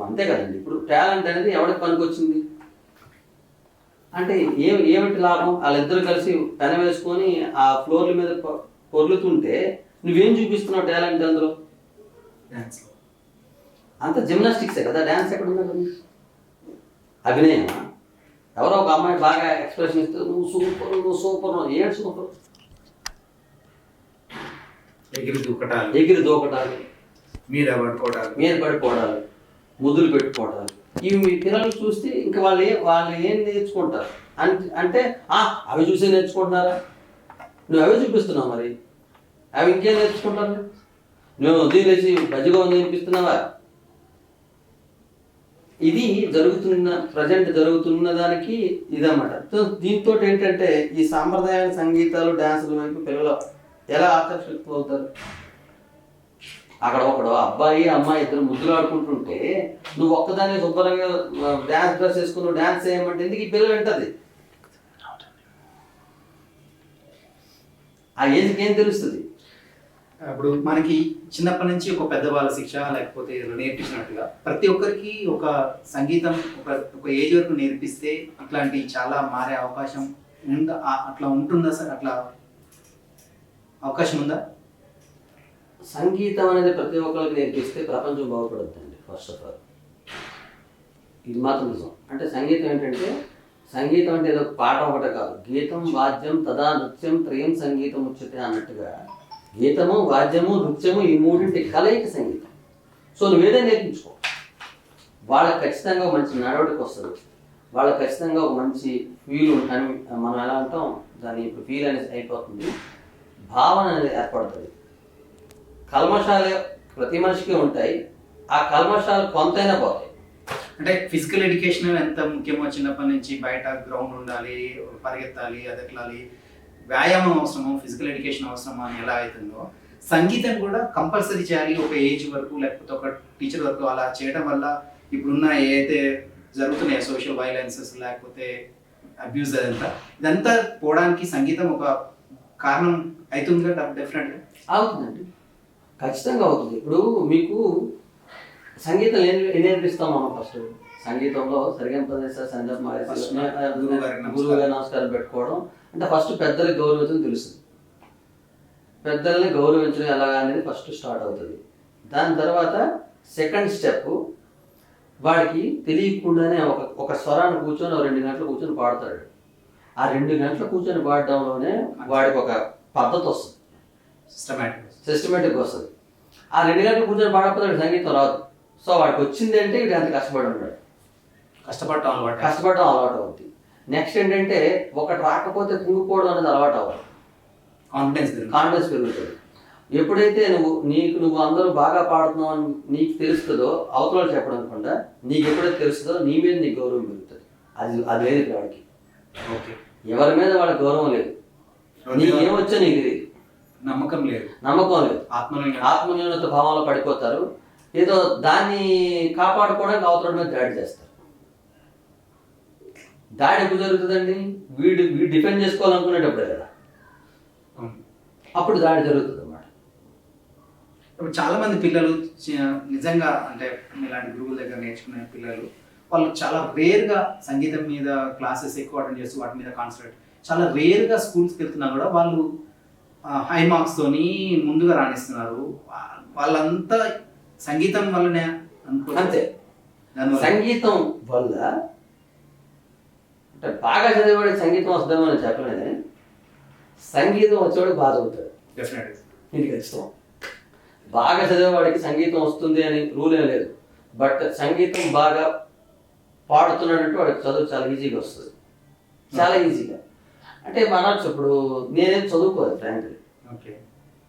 [SPEAKER 3] అంతే కదండి. ఇప్పుడు టాలెంట్ అనేది ఎవరికి పనికి వచ్చింది అంటే ఏమిటి లాభం? వాళ్ళిద్దరు కలిసి పెన వేసుకొని ఆ ఫ్లోర్ల మీద పొర్లుతుంటే నువ్వేం చూపిస్తున్నావు టాలెంట్ అందులో? అంత జిమ్నాస్టిక్సే కదా. డ్యాన్స్ ఎక్కడ ఉందండి? అభినయమా? ఎవరో ఒక అమ్మాయి బాగా ఎక్స్ప్రెషన్ ఇస్తే నువ్వు సూపర్ ఏడు సూపర్. ఎగిరి దూకటాలు,
[SPEAKER 2] మీద
[SPEAKER 3] పడిపోవడాలు, ముద్దులు పెట్టుకోవడాలు, ఇవి మీ పిల్లలు చూస్తే ఇంకా వాళ్ళు ఏం నేర్చుకుంటారు అంటే అవి చూసే నేర్చుకుంటున్నారా? నువ్వు అవి చూపిస్తున్నావు, మరి అవి ఇంకేం నేర్చుకుంటారు? నువ్వు వదిలేసి బజ్జిగా నేర్పిస్తున్నావా? ఇది ప్రజెంట్ జరుగుతున్న దానికి ఇదన్నమాట. దీంతో ఏంటంటే ఈ సాంప్రదాయ సంగీతాలు డ్యాన్సుల వైపు పిల్లలు ఎలా ఆకర్షితులవుతారు? అక్కడ ఒకడు అబ్బాయి అమ్మాయి ఇద్దరు ముద్దులు ఆడుకుంటుంటే నువ్వు ఒక్కదాన్ని శుభ్రంగా డ్యాన్స్ డ్రెస్ వేసుకుని డ్యాన్స్ చేయమంటే ఎందుకు ఈ పిల్లలు వింటది? ఆ ఏజ్కి ఏం తెలుస్తుంది?
[SPEAKER 1] ఇప్పుడు మనకి చిన్నప్పటి నుంచి ఒక పెద్దవాళ్ళ శిక్ష లేకపోతే నేర్పించినట్టుగా ప్రతి ఒక్కరికి ఒక సంగీతం ఒక ఏజ్ వరకు నేర్పిస్తే ఇట్లాంటి చాలా మారే అవకాశం ఉందా? అట్లా ఉంటుందా సార్? అట్లా అవకాశం ఉందా?
[SPEAKER 3] సంగీతం అనేది ప్రతి ఒక్కరికి నేర్పిస్తే ప్రపంచం బాగుపడుతుందండి. ఫస్ట్ ఆఫ్ ఆల్ ఇది మాత్రం నిజం. అంటే సంగీతం ఏంటంటే సంగీతం అంటే ఏదో పాట ఒకటే కాదు. గీతం వాద్యం తదా నృత్యం త్రయం సంగీతం ఉచ్యతే అన్నట్టుగా గీతము వాద్యము నృత్యము ఈ మూడింటి కలయిక సంగీతం. సో నువ్వేదే నేర్పించుకో, వాళ్ళకి ఖచ్చితంగా ఒక మంచి నడవడికి వస్తుంది, వాళ్ళకి ఖచ్చితంగా ఒక మంచి ఫీల్ ఉంటుంది. మనం ఎలా అంటాం దాన్ని, ఇప్పుడు ఫీల్ అనేది అయిపోతుంది, భావన అనేది ఏర్పడుతుంది. కల్మషాలు ప్రతి మనిషికి ఉంటాయి, ఆ కల్మషాలు కొంతైనా పోతాయి.
[SPEAKER 1] అంటే ఫిజికల్ ఎడ్యుకేషన్ ఎంత ముఖ్యమో, చిన్నప్పటి నుంచి బయట గ్రౌండ్ ఉండాలి, పరిగెత్తాలి, అదెక్కాలి, వ్యాయామం అవసరమో, ఫిజికల్ ఎడ్యుకేషన్ అవసరమో అని ఎలా అవుతుందో సంగీతం కూడా కంపల్సరీ చేయాలి ఒక ఏజ్ వరకు, లేకపోతే ఒక టీచర్ వరకు. అలా చేయడం వల్ల ఇప్పుడున్న ఏదైతే జరుగుతున్నాయో సోషల్ వైలెన్సెస్ లేకపోతే అబ్యూజ్ ఇదంతా పోవడానికి సంగీతం ఒక కారణం అవుతుంది కదా? డెఫినెట్గా
[SPEAKER 3] అవుతుందండి, ఖచ్చితంగా అవుతుంది. ఇప్పుడు మీకు సంగీతం నేర్పిస్తాం మనం. ఫస్ట్ సంగీతంలో సరిగమ ప్రదేశ సందర్భం గురువు గారి నమస్కారం పెట్టుకోవడం అంటే ఫస్ట్ పెద్దల్ని గౌరవించడం తెలుస్తుంది. పెద్దల్ని గౌరవించడం ఎలాగా అనేది ఫస్ట్ స్టార్ట్ అవుతుంది. దాని తర్వాత సెకండ్ స్టెప్, వాడికి తెలియకుండానే ఒక స్వరాన్ని కూర్చొని 2 గంటలు కూర్చొని పాడతాడు. ఆ 2 గంటలు కూర్చొని పాడడంలోనే వాడికి ఒక పద్ధతి వస్తుంది, సిస్టమేటిక్ వస్తుంది. ఆ 2 గంటలు కూర్చొని పాడకపోతే సంగీతం రాదు. సో వాడికి వచ్చింది అంటే వీడు అంత కష్టపడి ఉన్నాడు, కష్టపడడం అలవాటు అవుతుంది. నెక్స్ట్ ఏంటంటే ఒకటి రాకపోతే కుంగిపోవడం అనేది అలవాటు అవ్వాలి, కాన్ఫిడెన్స్ పెరుగుతుంది. ఎప్పుడైతే నువ్వు అందరూ బాగా పాడుతున్నావు అని నీకు తెలుస్తుందో, అవతల చెప్పడం అనుకుండా నీకు ఎప్పుడైతే తెలుస్తుందో నీ మీద నీకు గౌరవం పెరుగుతుంది. అది లేదు వాడికి. ఎవరి మీద వాళ్ళకి గౌరవం లేదు, నీకేమొచ్చో నీకు తెలియదు, నమ్మకం లేదు, ఆత్మన్యూనత భావంలో పడిపోతారు. ఏదో దాన్ని కాపాడుకోవడానికి అవతల మీద దాడి చేస్తారు. దాడి ఎప్పుడు జరుగుతుందండి? వీడు డిఫెండ్ చేసుకోవాలనుకునేటప్పుడే కదా, అప్పుడు దాడి జరుగుతుంది అన్నమాట.
[SPEAKER 1] ఇప్పుడు చాలా మంది పిల్లలు నిజంగా అంటే ఇలాంటి గురువుల దగ్గర నేర్చుకునే పిల్లలు వాళ్ళు చాలా రేర్గా సంగీతం మీద క్లాసెస్ ఎక్కువ అటెండ్ చేస్తూ వాటి మీద కాన్సన్ట్రేట్, చాలా రేర్గా స్కూల్స్కి వెళ్తున్నా కూడా వాళ్ళు హై మార్క్స్ తోని ముందుగా రాణిస్తున్నారు. వాళ్ళంతా సంగీతం వల్లనే
[SPEAKER 3] అంతే. సంగీతం వల్ల అంటే బాగా చదివేవాడికి సంగీతం వస్తుందేమో అని చెప్పలేదు, సంగీతం వచ్చేవాడికి బాధ అవుతుంది. ఇది ఖచ్చితం. బాగా చదివేవాడికి సంగీతం వస్తుంది అని రూల్ ఏం లేదు. బట్ సంగీతం బాగా పాడుతున్నాడంటే వాడికి చదువు చాలా ఈజీగా వస్తుంది, చాలా ఈజీగా. అంటే మనకు ఇప్పుడు నేనేం చదువుకోలేదు ఫ్రాంక్లీ.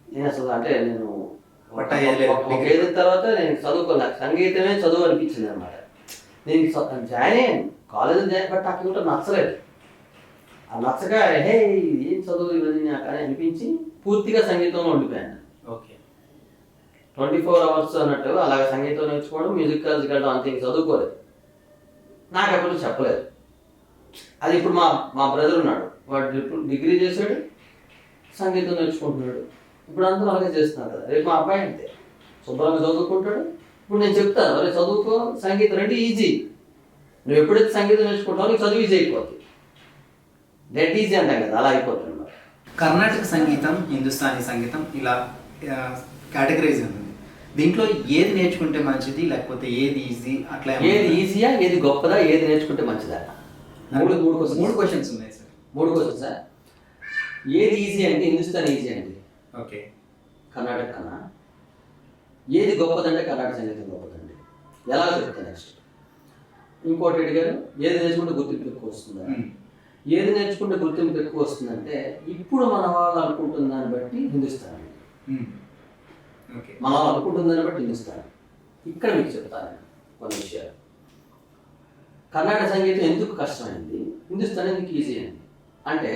[SPEAKER 3] నేను అసలు అంటే నేను
[SPEAKER 1] పట్టా వేయలేదు.
[SPEAKER 3] ఒక ఏజ్ తర్వాత నేను చదువుకోలేదు, సంగీతమే చదువు అనిపించింది అనమాట. నేను జాయిన్ అయ్యాను, కాలేజీలో జాయిన్, బట్ నాకు ఏమిటో నచ్చలేదు. ఆ నచ్చక హే ఏం చదువు ఇవన్నీ నాకు అని అనిపించి పూర్తిగా సంగీతంలో ఉండిపోయాను.
[SPEAKER 1] ఓకే.
[SPEAKER 3] 24 hours అన్నట్టు అలాగ సంగీతం నేర్చుకోవడం, మ్యూజిక్ కాలేజ్కి వెళ్ళడం, అంతే, చదువుకోలేదు. నాకు ఎప్పుడు చెప్పలేదు. అది ఇప్పుడు మా బ్రదర్ ఉన్నాడు, వాడు డిగ్రీ చేశాడు, సంగీతం నేర్చుకుంటున్నాడు. ఇప్పుడు అందరూ అలాగే చేస్తున్నారు కదా. రేపు మా అబ్బాయి అంతే, శుభ్రంగా చదువుకుంటాడు. ఇప్పుడు నేను చెప్తాను, అరే చదువుకో, సంగీతం అంటే ఈజీ, నువ్వు ఎప్పుడైతే సంగీతం నేర్చుకుంటావు నీకు చదువు ఈజీ అయిపోతుంది. డెడ్ ఈజీ అంటాం కదా, అలా అయిపోతుంది అన్నమాట.
[SPEAKER 1] కర్ణాటక సంగీతం, హిందుస్థానీ సంగీతం ఇలా కేటగరైజ్ ఉంది. దీంట్లో ఏది నేర్చుకుంటే మంచిది, లేకపోతే ఏది ఈజీ, అట్లా
[SPEAKER 3] ఏది ఈజీయా, ఏది గొప్పదా, ఏది నేర్చుకుంటే మంచిదా?
[SPEAKER 1] మూడు క్వశ్చన్స్ ఉన్నాయి సార్.
[SPEAKER 3] 3 క్వశ్చన్స్. ఏది ఈజీ అంటే హిందుస్థాన్ ఈజీ అండి,
[SPEAKER 1] ఓకే.
[SPEAKER 3] కర్ణాటక కన్నా. ఏది గొప్పదంటే కర్ణాటక సంగీతం గొప్పదండి. ఎలా చెప్తాను నెక్స్ట్. ఇంకోటి అడిగారు, ఏది నేర్చుకుంటే గుర్తింపు ఎక్కువ వస్తుందా? ఏది నేర్చుకుంటే గుర్తింపు ఎక్కువ వస్తుందంటే ఇప్పుడు మన వాళ్ళు అనుకుంటున్న దాన్ని బట్టి హిందుస్థాన్.
[SPEAKER 1] ఓకే.
[SPEAKER 3] మన వాళ్ళు అనుకుంటున్న దాన్ని బట్టి హిందుస్థాన్. ఇక్కడ మీకు చెప్తాను కొన్ని విషయాలు. కర్ణాటక సంగీతం ఎందుకు కష్టమైంది, హిందుస్థాన్ ఎందుకు ఈజీ అయింది అంటే,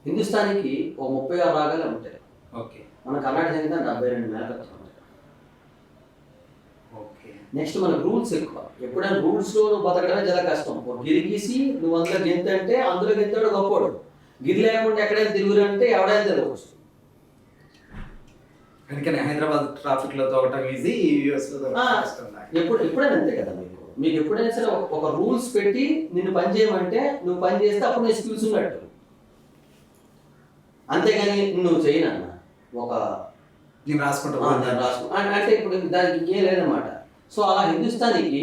[SPEAKER 3] హిందుస్థానికి ఒక 36 రాగాలే ఉంటాయి.
[SPEAKER 1] ఓకే.
[SPEAKER 3] మన కర్ణాటక సంగీతం 72 మేళకర్తలు ఉంటాయి.
[SPEAKER 1] ఓకే.
[SPEAKER 3] నెక్స్ట్ మనకు రూల్స్ ఎక్కువ. ఎప్పుడైనా రూల్స్లో నువ్వు బతకడమే చాలా కష్టం. ఒక గిరి గీసి నువ్వు అందులో గెంత అంటే అందులో గెంతాడు గొప్పవాడు. గిరి లేకుండా ఎక్కడైనా తిరుగురు అంటే ఎవడైనా తిరగవచ్చు.
[SPEAKER 1] అందుకని హైదరాబాద్ ట్రాఫిక్ లో తోవటం ఈజీ, యూఎస్ లో
[SPEAKER 3] ఎప్పుడైనా అంతే కదా. మీకు ఎప్పుడైనా సరే ఒక రూల్స్ పెట్టి నిన్ను పని చేయమంటే నువ్వు పని చేస్తే అప్పుడు నీ స్కిల్స్ ఉన్నట్టు. అంతేగాని నువ్వు చేయనన్న ఒక
[SPEAKER 1] నేను రాసుకుంటాను
[SPEAKER 3] అంటే ఇప్పుడు దానికి ఇంకేం లేదన్నమాట. సో అలా హిందుస్థానీకి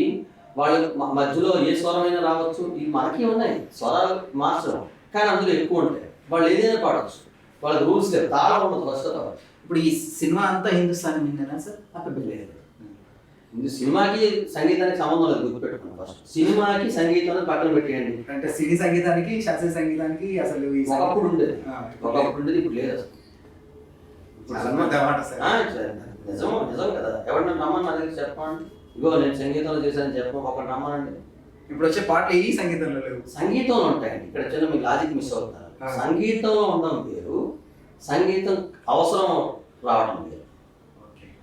[SPEAKER 3] వాళ్ళు మధ్యలో ఏ స్వరమైనా రావచ్చు. ఇది మనకి ఉన్నాయి స్వరాలు మార్చడం, కానీ అందులో ఎక్కువ ఉంటాయి. వాళ్ళు ఏదైనా పాడవచ్చు, వాళ్ళ రూల్స్ లేదు, తాళం ఉండదు ఫస్ట్ ఆఫ్ ఆల్.
[SPEAKER 1] ఇప్పుడు ఈ సినిమా అంతా హిందుస్థానీ మీదేనా సార్?
[SPEAKER 3] అక్కడ లేదు. సినిమాకి సంగీతానికి సంబంధం లేదు, గుర్తుపెట్టుకున్నాం. ఫస్ట్ సినిమాకి సంగీతాన్ని పక్కన పెట్టేయండి.
[SPEAKER 1] అంటే సినీ సంగీతానికి, శాస్త్రీయ సంగీతానికి అసలు
[SPEAKER 3] ఒకప్పుడు ఉండేది, ఇప్పుడు లేదు అసలు. నిజం నిజం కదా. ఎవరిని రమ్మని నా దగ్గర చెప్పండి, ఇగో నేను సంగీతంలో చేశాను చెప్పండి, ఒకటి రమ్మనండి.
[SPEAKER 1] ఇప్పుడు వచ్చే పాటలు ఈ సంగీతంలో లేవు,
[SPEAKER 3] సంగీతంలో ఉంటాయండి. ఇక్కడ చిన్న మీకు లాజిక్ మిస్ అవుతున్నారు. సంగీతంలో ఉండడం వేరు, సంగీతం అవసరం రావడం వేరు.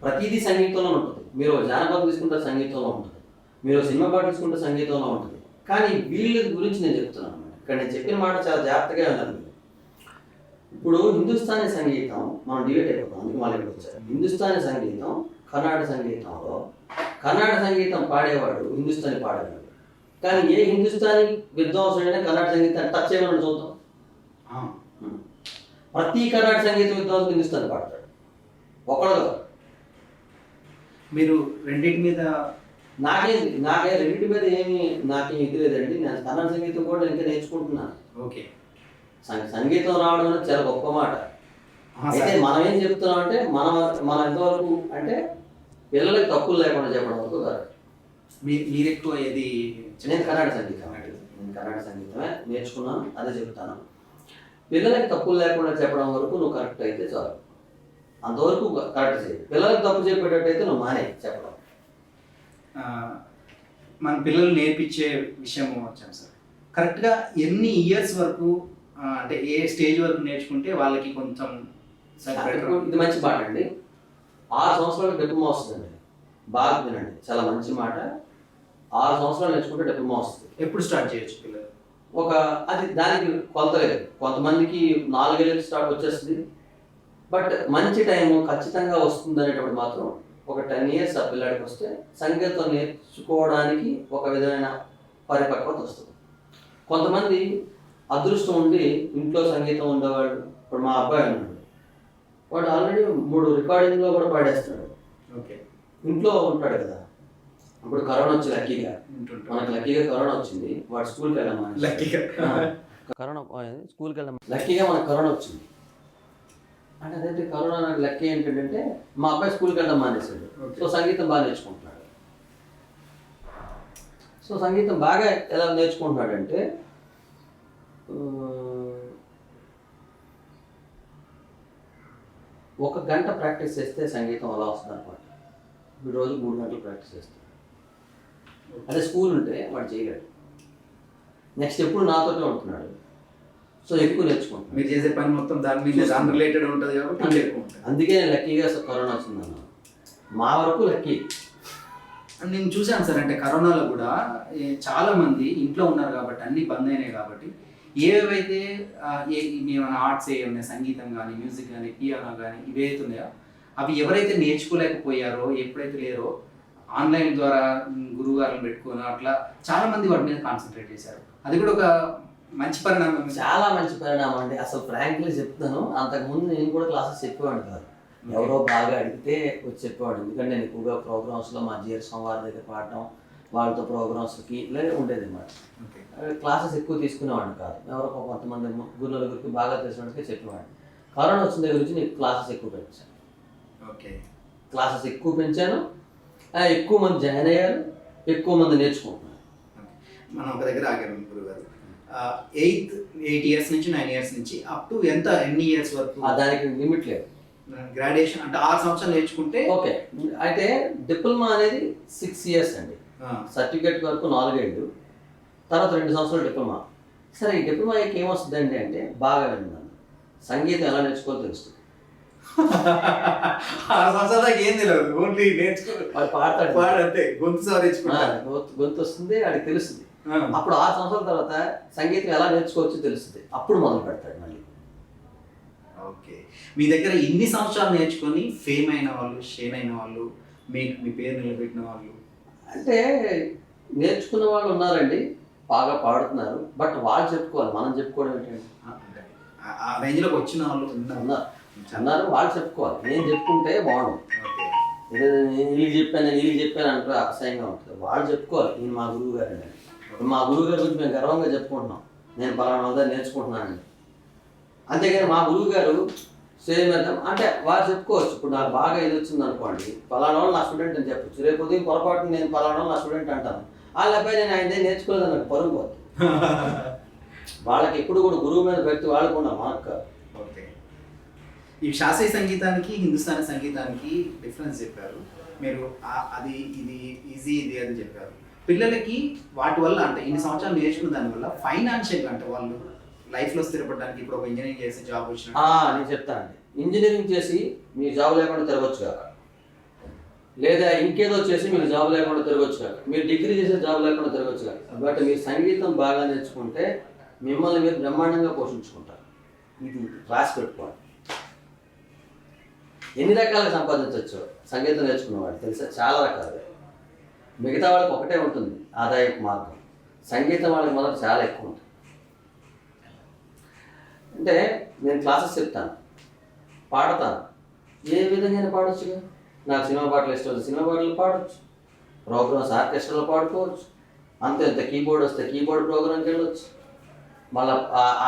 [SPEAKER 3] ప్రతిదీ సంగీతంలో ఉంటుంది. మీరు జానపదం తీసుకుంటే సంగీతంలో ఉంటుంది, మీరు సినిమా పాట తీసుకుంటే సంగీతంలో ఉంటుంది. కానీ వీళ్ళ గురించి నేను చెప్తున్నాను అన్నమాట. ఇక్కడ నేను చెప్పిన మాట చాలా జాగ్రత్తగా వినాలి. ఇప్పుడు హిందుస్థానీ సంగీతం మనం డిబేట్ అయిపోతాం, అందుకు మళ్ళీ వచ్చారు. హిందుస్థానీ సంగీతం, కర్ణాటక సంగీతంలో కర్ణాటక సంగీతం పాడేవాడు హిందుస్థానీ పాడేవాడు. కానీ ఏ హిందుస్థానీ విద్వాంసుడైనా కర్ణాటక సంగీతాన్ని టచ్ చేయమని చూద్దాం. ప్రతి కర్ణాటక సంగీత విద్వాంసుడు హిందుస్థానీ పాడతాడు, ఒకళ్ళు.
[SPEAKER 1] మీరు రెండింటి మీద
[SPEAKER 3] నాకే రెండింటి మీద నాకేం ఇది లేదండి. నేను కన్నడ సంగీతం కూడా ఇంకా నేర్చుకుంటున్నాను.
[SPEAKER 1] ఓకే.
[SPEAKER 3] సంగీతం రావడం అనేది చాలా గొప్ప మాట. అయితే మనం ఏం చెప్తున్నాం అంటే మనం ఎంతవరకు అంటే పిల్లలకి తప్పులు లేకుండా చెప్పడం వరకు కాదు.
[SPEAKER 1] మీరు ఎక్కువ ఏది?
[SPEAKER 3] నేను కన్నడ సంగీతమే నేర్చుకున్నాను, అదే చెప్తాను. పిల్లలకి తప్పులు లేకుండా చెప్పడం వరకు నువ్వు కరెక్ట్ అయితే చాలు, అంతవరకు కరెక్ట్ చేయి. పిల్లలకు తప్పు చెప్పేటట్టయితే నువ్వు మానే చెప్పడం.
[SPEAKER 1] మన పిల్లలు నేర్పించే విషయం వచ్చాం సార్, కరెక్ట్గా ఎన్ని ఇయర్స్ వరకు అంటే ఏ స్టేజ్ వరకు నేర్చుకుంటే వాళ్ళకి కొంచెం?
[SPEAKER 3] ఇది మంచి మాట అండి. 6 సంవత్సరాలకు డిప్లొమా వస్తుందండి. బాగా వినండి, చాలా మంచి మాట. 6 సంవత్సరాలు నేర్చుకుంటే డిప్లొమా వస్తుంది.
[SPEAKER 1] ఎప్పుడు స్టార్ట్ చేయొచ్చు పిల్లలు?
[SPEAKER 3] అది దానికి కొలత లేదు. కొంతమందికి 4 ఏళ్ళకి స్టార్ట్ వచ్చేస్తుంది. బట్ మంచి టైం ఖచ్చితంగా వస్తుంది అనేటప్పుడు మాత్రం ఒక 10 years ఆ పిల్లాడికి వస్తే సంగీతం నేర్చుకోవడానికి ఒక విధమైన పరిపక్వత వస్తుంది. కొంతమంది అదృష్టం ఉండి ఇంట్లో సంగీతం ఉండేవాడు. ఇప్పుడు మా అబ్బాయి ఉన్నాడు, వాడు ఆల్రెడీ 3 రికార్డింగ్లో కూడా పాడేస్తున్నాడు.
[SPEAKER 1] ఓకే.
[SPEAKER 3] ఇంట్లో ఉంటాడు కదా. ఇప్పుడు కరోనా వచ్చి లక్కీగా కరోనా వచ్చింది, వాడు స్కూల్కి వెళ్ళామా లక్కీగా మనకు కరోనా వచ్చింది అంటే అదైతే కరోనా నాకు లక్కీ ఏంటంటే మా అబ్బాయి స్కూల్కి వెళ్ళడం మానేసాడు. సో సంగీతం బాగా నేర్చుకుంటున్నాడు. సో సంగీతం బాగా ఎలా నేర్చుకుంటున్నాడంటే 1 గంట ప్రాక్టీస్ చేస్తే సంగీతం అలా వస్తుంది అనమాట. ఇప్పుడు రోజు 3 గంటలు ప్రాక్టీస్ చేస్తాం. అదే స్కూల్ ఉంటే వాడు చేయగలడు. నెక్స్ట్ ఎప్పుడు నాతోనే ఉంటున్నాడు, సో ఎక్కువ నేర్చుకుంటాను.
[SPEAKER 1] మీరు చేసే పని మొత్తం దాని మీద దాని రిలేటెడ్ ఉంటుంది కాబట్టి ఇంకా ఎక్కువ ఉంటుంది.
[SPEAKER 3] అందుకే నేను లక్కీగా కరోనా వచ్చిందన్న, మా వరకు లక్కీ.
[SPEAKER 1] నేను చూశాను సార్, అంటే కరోనాలో కూడా చాలా మంది ఇంట్లో ఉన్నారు కాబట్టి అన్ని బంద్ అయినాయి కాబట్టి ఏవైతే ఏమైనా ఆర్ట్స్ ఏమైనా సంగీతం కానీ మ్యూజిక్ కానీ పియానో కానీ ఇవేవైతే ఉన్నాయో అవి ఎవరైతే నేర్చుకోలేకపోయారో ఎప్పుడైతే లేరో ఆన్లైన్ ద్వారా గురువుగారులు పెట్టుకొని అట్లా చాలా మంది వాటి మీద కాన్సన్ట్రేట్ చేశారు. అది కూడా ఒక మంచి పరిణామం.
[SPEAKER 3] చాలా మంచి పరిణామం అండి. అసలు ఫ్రాంక్లీ చెప్తాను, అంతకుముందు నేను కూడా క్లాసెస్ చెప్పేవాడిని కాదు. ఎవరో బాగా అడిగితే వచ్చి చెప్పేవాడు. ఎందుకంటే నేను ఎక్కువగా ప్రోగ్రామ్స్లో మా జిఆర్ సోమవారి దగ్గర పాడటం, వాళ్ళతో ప్రోగ్రామ్స్కి ఇలా ఉండేది అన్నమాట. క్లాసెస్ ఎక్కువ తీసుకునేవాడిని కాదు. ఎవరో కొంతమంది నలుగురికి బాగా తెలిసినట్టుగా చెప్పేవాడిని. కరోనా వచ్చిన దగ్గర నుంచి నేను క్లాసెస్ ఎక్కువ పెంచాను. క్లాసెస్ ఎక్కువ పెంచాను, ఎక్కువ మంది జాయిన్ అయ్యారు, ఎక్కువ మంది నేర్చుకుంటున్నారు.
[SPEAKER 1] మనం ఒక దగ్గర ఆగాము గురుగారు. 8 years నుంచి 9 years నుంచి అప్ టు ఎన్ని ఇయర్స్ వరకు?
[SPEAKER 3] దానికి లిమిట్ లేదు.
[SPEAKER 1] గ్రాడ్యుయేషన్ అంటే 6 సంవత్సరాలు నేర్చుకుంటే
[SPEAKER 3] ఓకే. అయితే డిప్లొమా అనేది 6 years అండి. సర్టిఫికేట్ వరకు 4 ఏళ్ళు, తర్వాత 2 సంవత్సరాలు డిప్లొమా. సరే, ఈ డిప్లొమా ఏమొస్తుందండి అంటే బాగా విన్నాను, సంగీతం ఎలా నేర్చుకోవాలో తెలుస్తుంది.
[SPEAKER 1] 6 సంవత్సరాల దాకా ఏం తెలియదు, ఓన్లీ
[SPEAKER 3] వాడు పాడతాడు,
[SPEAKER 1] అంతే, గొంతు
[SPEAKER 3] గొంతు వస్తుంది, వాడికి తెలుస్తుంది. అప్పుడు 6 సంవత్సరాల తర్వాత సంగీతం ఎలా నేర్చుకోవచ్చో తెలుస్తుంది. అప్పుడు మొదలు పెడతాడు మళ్ళీ.
[SPEAKER 1] ఓకే. మీ దగ్గర ఇన్ని సంవత్సరాలు నేర్చుకొని ఫేమ్ అయిన వాళ్ళు, షేన్ అయిన వాళ్ళు, మీ పేరు నిలబెట్టిన వాళ్ళు
[SPEAKER 3] అంటే నేర్చుకున్న వాళ్ళు ఉన్నారండి, బాగా పాడుతున్నారు. బట్ వాళ్ళు చెప్పుకోవాలి, మనం చెప్పుకోవడం ఏంటండి?
[SPEAKER 1] ఆ రేంజ్లోకి వచ్చిన వాళ్ళు
[SPEAKER 3] ఉన్నారు, వాళ్ళు చెప్పుకోవాలి. నేను చెప్పుకుంటే బాగుంది. నేను వీళ్ళకి చెప్పాను అంటే అసహ్యంగా ఉంటుంది. వాళ్ళు చెప్పుకోవాలి, నేను మా గురువు గారు అండి, మా గురువు గారి గురించి మేము గర్వంగా చెప్పుకుంటున్నాం, నేను పలానా వద్ద నేర్చుకుంటున్నానండి. అంతేగాని మా గురువు గారు సేమ్ అంటే వారు చెప్పుకోవచ్చు. ఇప్పుడు నాకు బాగా ఇది వచ్చింది అనుకోండి, పలానా వాళ్ళు నా స్టూడెంట్ అని చెప్పచ్చు. రేపు ఉదయం పొరపాటు నేను పలానా వాళ్ళు నా స్టూడెంట్ అంటాను, వాళ్ళ అబ్బాయి నేను ఆయన నేర్చుకోలేదు నాకు పరుగు పోతుంది. వాళ్ళకి ఎప్పుడు కూడా గురువు మీద వ్యక్తి వాళ్ళకుండా మాకు కాదు.
[SPEAKER 1] ఓకే. ఈ శాస్త్రీయ సంగీతానికి హిందుస్థానీ సంగీతానికి డిఫరెన్స్ చెప్పారు మీరు. అది ఇది ఈజీ, ఇది అది చెప్పారు. పిల్లలకి వాటి వల్ల అంటే ఇన్ని సంవత్సరాలు నేర్చుకున్న దానివల్ల ఫైనాన్షియల్గా అంటే వాళ్ళు లైఫ్లో స్థిరపడడానికి ఇప్పుడు ఒక ఇంజనీరింగ్ చేసి జాబ్ వచ్చిన
[SPEAKER 3] నేను చెప్తానండి, ఇంజనీరింగ్ చేసి మీరు జాబ్ లేకుండా తిరగచ్చు కాక, లేదా ఇంకేదో చేసి మీరు జాబ్ లేకుండా తిరగచ్చు కాక, మీరు డిగ్రీ చేసే జాబ్ లేకుండా తిరగచ్చు కాక. బట్ మీరు సంగీతం బాగా నేర్చుకుంటే మిమ్మల్ని మీరు బ్రహ్మాండంగా పోషించుకుంటారు. ఇది రాసి పెట్టుకోండి. ఎన్ని రకాలుగా సంపాదించవచ్చు సంగీతం నేర్చుకున్నవాడు తెలుసా? చాలా రకాలుగా. మిగతా వాళ్ళకి ఒకటే ఉంటుంది ఆదాయపు మార్గం, సంగీతం వాళ్ళకి మొదట చాలా ఎక్కువ ఉంటుంది. అంటే నేను క్లాసెస్ చెప్తాను, పాడతాను, ఏ విధంగా పాడొచ్చుగా. నాకు సినిమా పాటలు ఇష్టం, సినిమా పాటలు పాడవచ్చు, ప్రోగ్రామ్స్ ఆర్కెస్ట్రాలో పాడుకోవచ్చు, అంత కీబోర్డ్ వస్తే కీబోర్డ్ ప్రోగ్రామ్కి వెళ్ళొచ్చు, మళ్ళీ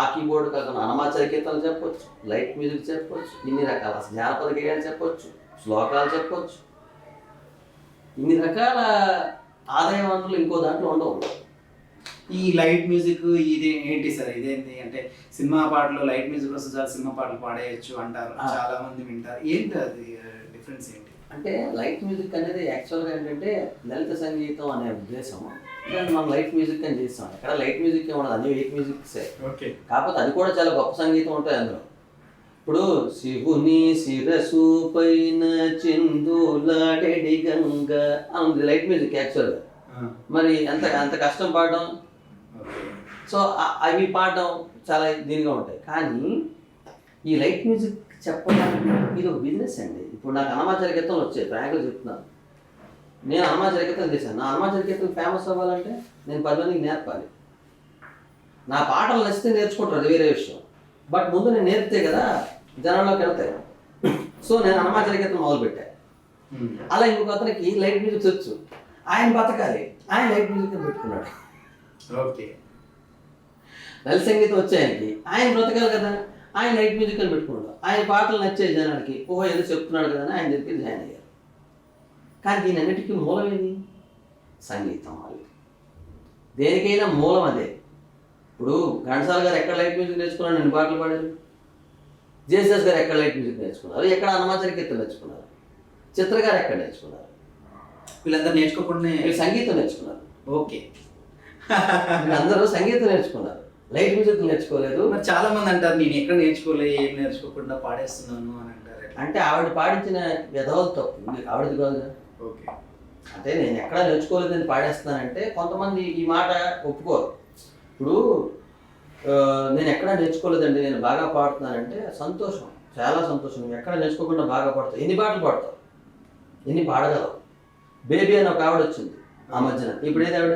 [SPEAKER 3] ఆ కీబోర్డ్ కాకుండా అనమాచార కీర్తనలు చెప్పొచ్చు, లైట్ మ్యూజిక్ చెప్పొచ్చు, ఇన్ని రకాల జానపద గేయాలు చెప్పొచ్చు, శ్లోకాలు చెప్పొచ్చు. ఇన్ని రకాల ఆదాయ వనరులు ఇంకో దాంట్లో ఉండవు.
[SPEAKER 1] ఈ లైట్ మ్యూజిక్ ఇది ఏంటి సార్? ఇదేంటి అంటే సినిమా పాటలు లైట్ మ్యూజిక్ వస్తే చాలా సినిమా పాటలు పాడేయచ్చు అంటారు, చాలా మంది వింటారు. ఏంటి అది డిఫరెన్స్ ఏంటి?
[SPEAKER 3] అంటే లైట్ మ్యూజిక్ అనేది యాక్చువల్గా ఏంటంటే లలిత సంగీతం అనే ఉద్దేశం. దాన్ని మనం లైట్ మ్యూజిక్ అని చేస్తాం. ఇక్కడ లైట్ మ్యూజిక్ ఉండదు, అన్ని వెయిట్ మ్యూజిక్సే.
[SPEAKER 1] ఓకే. కాకపోతే
[SPEAKER 3] అది కూడా చాలా గొప్ప సంగీతం ఉంటుంది అందులో. ఇప్పుడు శివుని శిరసు పైన చిందులాడెడి గంగ అని లైట్ మ్యూజిక్ యాక్చువల్గా. మరి అంత కష్టం పాడడం. సో అవి పాడడం చాలా దీనిగా ఉంటాయి. కానీ ఈ లైట్ మ్యూజిక్ చెప్పడానికి ఇది ఒక బిజినెస్ అండి. ఇప్పుడు నాకు అనమాచార కీర్తనలు వచ్చాయి, ఫ్రాంక్గా చెప్తున్నాను. నేను అనమాచార కీర్తనలు చేశాను. నా అనమాచార కీర్తనలు ఫేమస్ అవ్వాలంటే నేను 10 మందికి నేర్పాలి. నా పాటలు నచ్చితే నేర్చుకుంటారు, అది వేరే విషయం. బట్ ముందు నేను నేర్పితే కదా జనంలోకి వెళ్తాయి. సో నేను అనమాచార కీర్తన మొదలుపెట్టాను. అలా ఇంకొక అతనికి లైట్ మ్యూజిక్ వచ్చు, ఆయన బతకాలి, ఆయన లైట్ మ్యూజిక్ పెట్టుకున్నాడు.
[SPEAKER 1] ఓకే.
[SPEAKER 3] లలిత సంగీతం వచ్చాయనికి ఆయన బ్రతకాలి కదా, ఆయన లైట్ మ్యూజిక్ అని పెట్టుకున్నాడు. ఆయన పాటలు నచ్చాయి జనానికి, ఓహో ఏదో చెప్తున్నాడు కదా అని ఆయన దగ్గరికి జాయిన్ అయ్యారు. కానీ దీని అన్నిటికీ మూలం ఏది? సంగీతం. వాళ్ళు దేనికైనా మూలం అదే. ఇప్పుడు ఘంటసాల గారు ఎక్కడ లైట్ మ్యూజిక్ నేర్చుకున్నాడు, నేను పాటలు పాడారు. జేసస్ గారు ఎక్కడ లైట్ మ్యూజిక్ నేర్చుకున్నారు, ఎక్కడ హనుమాచల కీర్తన నేర్చుకున్నారు, చిత్ర గారు ఎక్కడ నేర్చుకున్నారు,
[SPEAKER 1] వీళ్ళందరూ నేర్చుకోకుండా
[SPEAKER 3] వీళ్ళు సంగీతం నేర్చుకున్నారు.
[SPEAKER 1] ఓకే.
[SPEAKER 3] వీళ్ళందరూ సంగీతం నేర్చుకున్నారు, లైట్ మ్యూజిక్ నేర్చుకోలేదు.
[SPEAKER 1] మరి చాలా మంది అంటారు నేను ఎక్కడ నేర్చుకోలే, ఏం నేర్చుకోకుండా పాడేస్తున్నాను అని అంటారు.
[SPEAKER 3] అంటే ఆవిడ పాడించిన విధవలు తప్పు, ఆవిడది కాదు.
[SPEAKER 1] ఓకే.
[SPEAKER 3] అంటే నేను ఎక్కడా నేర్చుకోలేదని పాడేస్తానంటే కొంతమంది ఈ మాట ఒప్పుకోరు. ఇప్పుడు నేను ఎక్కడా నేర్చుకోలేదండి, నేను బాగా పాడుతున్నానంటే సంతోషం, చాలా సంతోషం. నువ్వు ఎక్కడ నేర్చుకోకుండా బాగా పాడతావు. ఎన్ని పాటలు పాడతావు, ఎన్ని పాడగలవు? బేబీ అని ఒక ఆవిడ వచ్చింది ఆ మధ్యన, ఇప్పుడు ఏది ఆవిడ?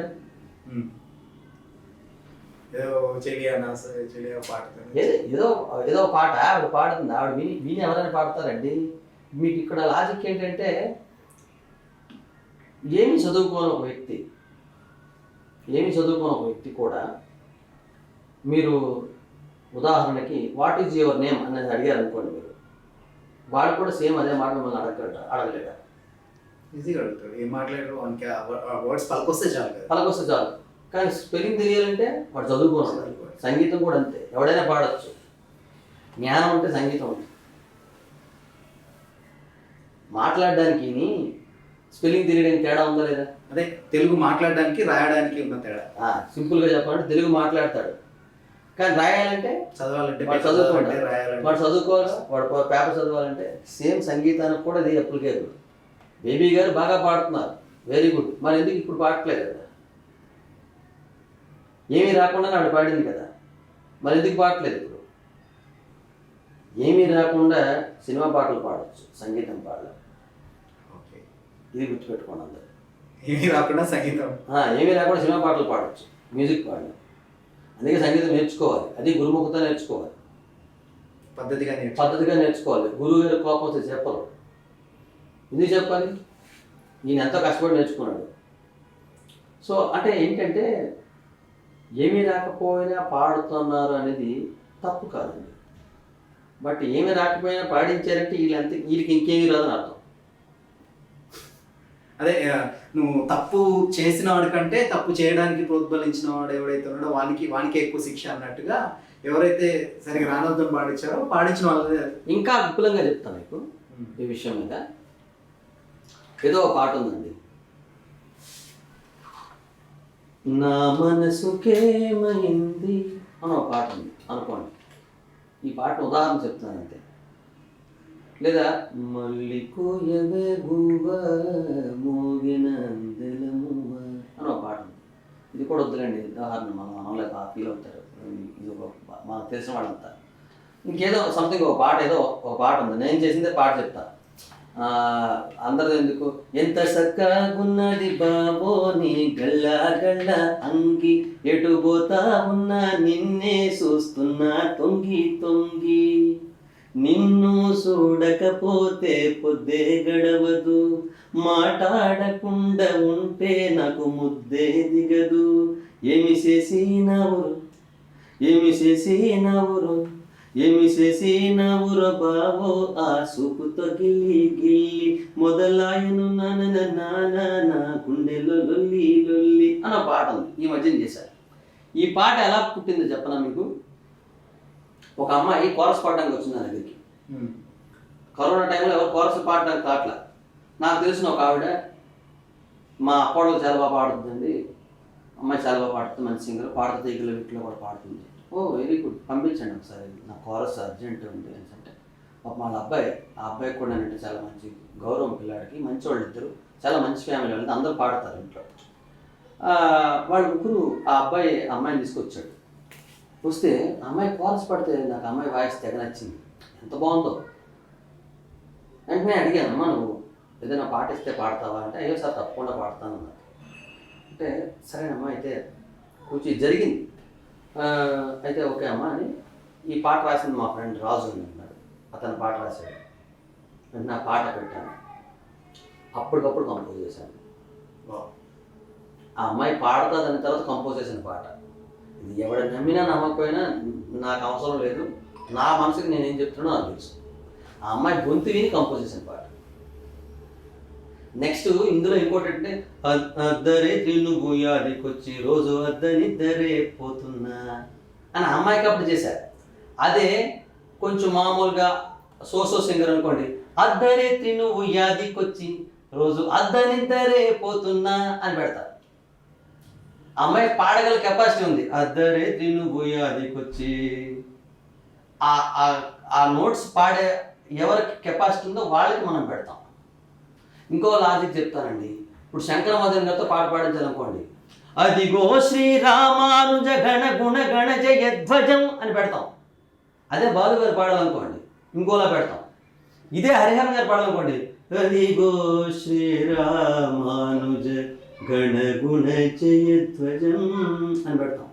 [SPEAKER 3] ఏదో ఏదో పాట ఆవిడ పాడుతుంది. ఆవిడ విని ఎవరైనా పాడతారండి? మీకు ఇక్కడ లాజిక్ ఏంటంటే, ఏమి చదువుకోని ఒక వ్యక్తి కూడా మీరు ఉదాహరణకి వాట్ ఈజ్ యువర్ నేమ్ అనేది అడిగారు అనుకోండి, మీరు వాడు కూడా సేమ్ అదే మాట మిమ్మల్ని అడగలేదా?
[SPEAKER 1] ఈజీగా అడుగుతాడు. ఏం మాట్లాడారు వానికి వర్డ్స్ పలకొస్తే చాలు. కానీ స్పెల్లింగ్ తెలియాలంటే వాడు చదువుకోవాలి. సంగీతం కూడా అంతే, ఎవడైనా పాడచ్చు. జ్ఞానం ఉంటే సంగీతం ఉంటుంది. మాట్లాడడానికి స్పెల్లింగ్ తెలియడానికి తేడా ఉందా లేదా? అదే తెలుగు మాట్లాడడానికి రాయడానికి ఉన్న తేడా.
[SPEAKER 3] సింపుల్గా చెప్పాలంటే తెలుగు మాట్లాడతాడు, కానీ రాయాలంటే
[SPEAKER 1] చదవాలంటే
[SPEAKER 3] వాడు చదువుకోవాలి. వాడు పేపర్ చదవాలంటే సేమ్ సంగీతానికి కూడా ఇది అప్లికేబుల్. బేబీ గారు బాగా పాడుతున్నారు, వెరీ గుడ్. మరి ఎందుకు ఇప్పుడు పాడట్లేదు కదా? ఏమీ రాకుండా ఆవిడ పాడింది కదా, మరి ఎందుకు పాడట్లేదు ఇప్పుడు? ఏమీ రాకుండా సినిమా పాటలు పాడవచ్చు, సంగీతం పాడలేదు.
[SPEAKER 1] ఓకే,
[SPEAKER 3] ఇది గుర్తుపెట్టుకోండి అందరూ.
[SPEAKER 1] ఏమీ రాకుండా సంగీతం,
[SPEAKER 3] ఏమీ రాకుండా సినిమా పాటలు పాడవచ్చు, మ్యూజిక్ పాడలేదు. అందుకే సంగీతం నేర్చుకోవాలి, అది గురుముఖత నేర్చుకోవాలి, పద్ధతిగా నేర్చుకోవాలి. గురువు గారి కోపం వస్తే చెప్పరు. ఎందుకు చెప్పాలి? ఈయన ఎంతో కష్టపడి నేర్చుకున్నాడు. సో అంటే ఏంటంటే, ఏమీ రాకపోయినా పాడుతున్నారు అనేది తప్పు కాదండి. బట్ ఏమీ రాకపోయినా పాడించారంటే వీళ్ళకి ఇంకేమీ రాదని అర్థం.
[SPEAKER 1] అదే నువ్వు తప్పు చేసిన వాడికంటే తప్పు చేయడానికి ప్రోద్బలించిన వాడు ఎవడైతే ఉన్నాడో వానికే ఎక్కువ శిక్ష అన్నట్టుగా, ఎవరైతే సరిగ్గా రానొద్దని పాడించారో పాడించిన వాళ్ళే.
[SPEAKER 3] ఇంకా విపులంగా చెప్తాను మీకు ఈ విషయం మీద. ఏదో ఒక పాట ఉందండి, నా మనసుకేమైంది అని ఒక పాట ఉంది అనుకోండి. ఈ పాట ఉదాహరణ చెప్తాను అంతే. లేదా మళ్ళీ కోయవే గువ్వ మోగిన అందెలమువ్వ అని ఒక పాట ఉంది. ఇది కూడా వద్దులేండి, ఉదాహరణ మనం అనలేక ఫీల్ అవుతారు. ఇది మనకు తెలిసిన వాళ్ళంతా. ఇంకేదో సంథింగ్ ఒక పాట ఉంది, నేను చేసిందే పాట చెప్తాను. అందరూ ఎందుకు, ఎంత చక్కగున్నది బాబో నీ గళ్ళ గళ్ళ అంగి, ఎటు పోతా ఉన్నా నిన్నే చూస్తున్నా తొంగి తొంగి, నిన్ను చూడకపోతే పొద్దే గడవదు, మాట్లాడకుండా ఉంటే నాకు ముద్దే దిగదు, ఏమి చేసినవురో బావో ఆ సూపుతో గిల్లి గిల్లి, మొదలాయను నా గుండెలో లొల్లి లొల్లి అన్న పాట ఉంది, ఈ మధ్యన చేశారు. ఈ పాట ఎలా పుట్టిందో చెప్పనా మీకు. ఒక అమ్మాయి కోరస్ పాడడానికి వచ్చింది నా దగ్గరికి. కరోనా టైంలో ఎవరు కోరస్ పాడడానికి కావట్లా. నాకు తెలిసిన ఒక ఆవిడ, మా అప్పాడలు చాలా బాగా పాడుతుందండి, అమ్మాయి చాలా బాగా పాడుతుంది, మంచి సింగర్, పాడత తీగల వీటిలో కూడా పాడుతుంది. ఓ వెరీ గుడ్, పంపించండి ఒకసారి, నా కోరస్ అర్జెంట్ ఉంది అని అంటే, వాళ్ళ ఆ అబ్బాయి కూడా అంటే చాలా మంచి గౌరవం, పిల్లాడికి మంచి వాళ్ళు ఇద్దరు, చాలా మంచి ఫ్యామిలీ వాళ్ళు, అందరూ పాడతారు ఇంట్లో. వాళ్ళ ముగ్గురు ఆ అమ్మాయిని తీసుకొచ్చాడు. వస్తే అమ్మాయి కోరస్ పడితే నాకు అమ్మాయి వాయిస్ తెగ నచ్చింది, ఎంత బాగుందో. వెంటనే అడిగాను, అమ్మా నువ్వు ఏదైనా పాట ఇస్తే పాడతావా అంటే, అయ్యో సార్ తప్పకుండా పాడతాను అన్నారు. అంటే సరేనమ్మా అయితే కూర్చి జరిగింది. అయితే ఓకే అమ్మా అని, ఈ పాట రాసింది మా ఫ్రెండ్ రాజు అని అన్నాడు, అతను పాట రాశాడు. నా పాట పెట్టాను, అప్పటికప్పుడు కంపోజ్ చేశాను. ఆ అమ్మాయి పాడుతుందని తర్వాత కంపోజ్ చేసిన పాట. ఇది ఎవడ నమ్మినా నమ్మకపోయినా నాకు అవసరం లేదు, నా మనసుకి నేనేం చెప్తున్నానో నాకు తెలుసు. ఆ అమ్మాయి గొంతు విని కంపోజ్ చేసిన పాట. నెక్స్ట్ ఇందులో ఇంకోటి అంటే, అద్దరే నువ్వు యాదికొచ్చి రోజు అద్దనిద్దరే పోతున్నా అని అమ్మాయికి అప్పుడు చేశారు. అదే కొంచెం మామూలుగా సోసో సింగర్ అనుకోండి, అర్ధరేత్రి నువ్వు యాదికొచ్చి రోజు అర్ధనిద్దరే పోతున్నా అని పెడతారు. అమ్మాయి పాడగల కెపాసిటీ ఉంది, అర్ధరేత్రి నువ్వు యాదికొచ్చి. ఆ నోట్స్ పాడే ఎవరికి కెపాసిటీ ఉందో వాళ్ళకి మనం పెడతాం. ఇంకో లాజిక్ చెప్తానండి. ఇప్పుడు శంకర మదన్ గారితో పాట పాడించాలనుకోండి, అదిగో శ్రీరామానుజ గణ గుణ గణ జయధ్వజం అని పెడతాం. అదే బాలు గారు పాడాలనుకోండి ఇంకోలా పెడతాం. ఇదే హరిహరన్ గారు పాడాలనుకోండి, అదిగో శ్రీరామానుజ గణ గుణ జయధ్వజం అని పెడతాం.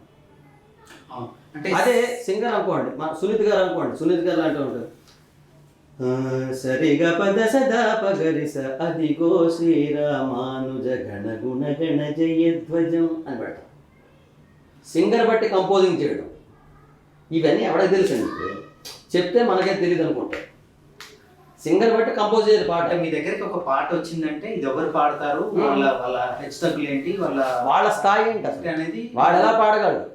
[SPEAKER 1] అంటే
[SPEAKER 3] అదే సింగర్ అనుకోండి, మన సునీత్ గారు అనుకోండి, సునీత్ గారు లాంటి ఉంటారు, సరిగ పద సదా పగరిస అదిగో శ్రీరామానుజ గణ గుణ గణ జయధ్వజం అని పెడతాం. సింగర్ బట్టి కంపోజింగ్ చేయడం ఇవన్నీ ఎవరికి తెలుసండి? చెప్తే మనకే తెలియదు అనుకుంటారు. సింగర్ బట్టి కంపోజ్ చేసే పాట.
[SPEAKER 1] మీ దగ్గరికి ఒక పాట వచ్చిందంటే ఇది ఎవరు పాడతారు, వాళ్ళ వాళ్ళ హెచ్చుతగ్గులు ఏంటి,
[SPEAKER 3] వాళ్ళ స్థాయి ఏంటి అసలు
[SPEAKER 1] అనేది
[SPEAKER 3] వాడు ఎలా పాడగలడు.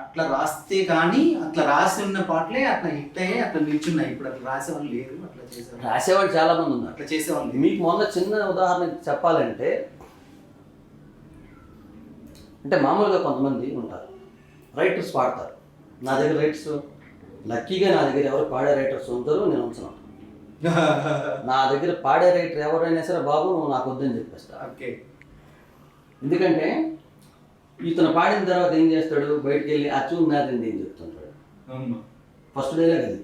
[SPEAKER 1] అట్లా రాస్తే కానీ అట్లా రాసి ఉన్న పాటలే అట్లా హిట్ అయ్యి అట్లా నిల్చున్నాయి. ఇప్పుడు అట్లా రాసేవాళ్ళు లేరు, అట్లా చేసేవాళ్ళు,
[SPEAKER 3] రాసేవాళ్ళు చాలా మంది ఉన్నారు.
[SPEAKER 1] అట్లా చేసేవాళ్ళు లేరు.
[SPEAKER 3] మీకు మొన్న చిన్న ఉదాహరణ చెప్పాలంటే, అంటే మామూలుగా కొంతమంది ఉంటారు రైటర్స్ పాడతారు. నా దగ్గర రైటర్స్ లక్కీగా నా దగ్గర ఎవరు పాడే రైటర్స్ ఉంటారో నేను ఉంచున్నాను. నా దగ్గర పాడే రైటర్ ఎవరైనా సరే బాబు నువ్వు నాకు వద్దని చెప్పేస్తా.
[SPEAKER 1] ఓకే.
[SPEAKER 3] ఎందుకంటే ఇతను పాడిన తర్వాత ఏం చేస్తాడు, బయటికి వెళ్ళి ఆ చూన్ నాదండి ఏం చెప్తుంటాడు. ఫస్ట్ డేలే కదా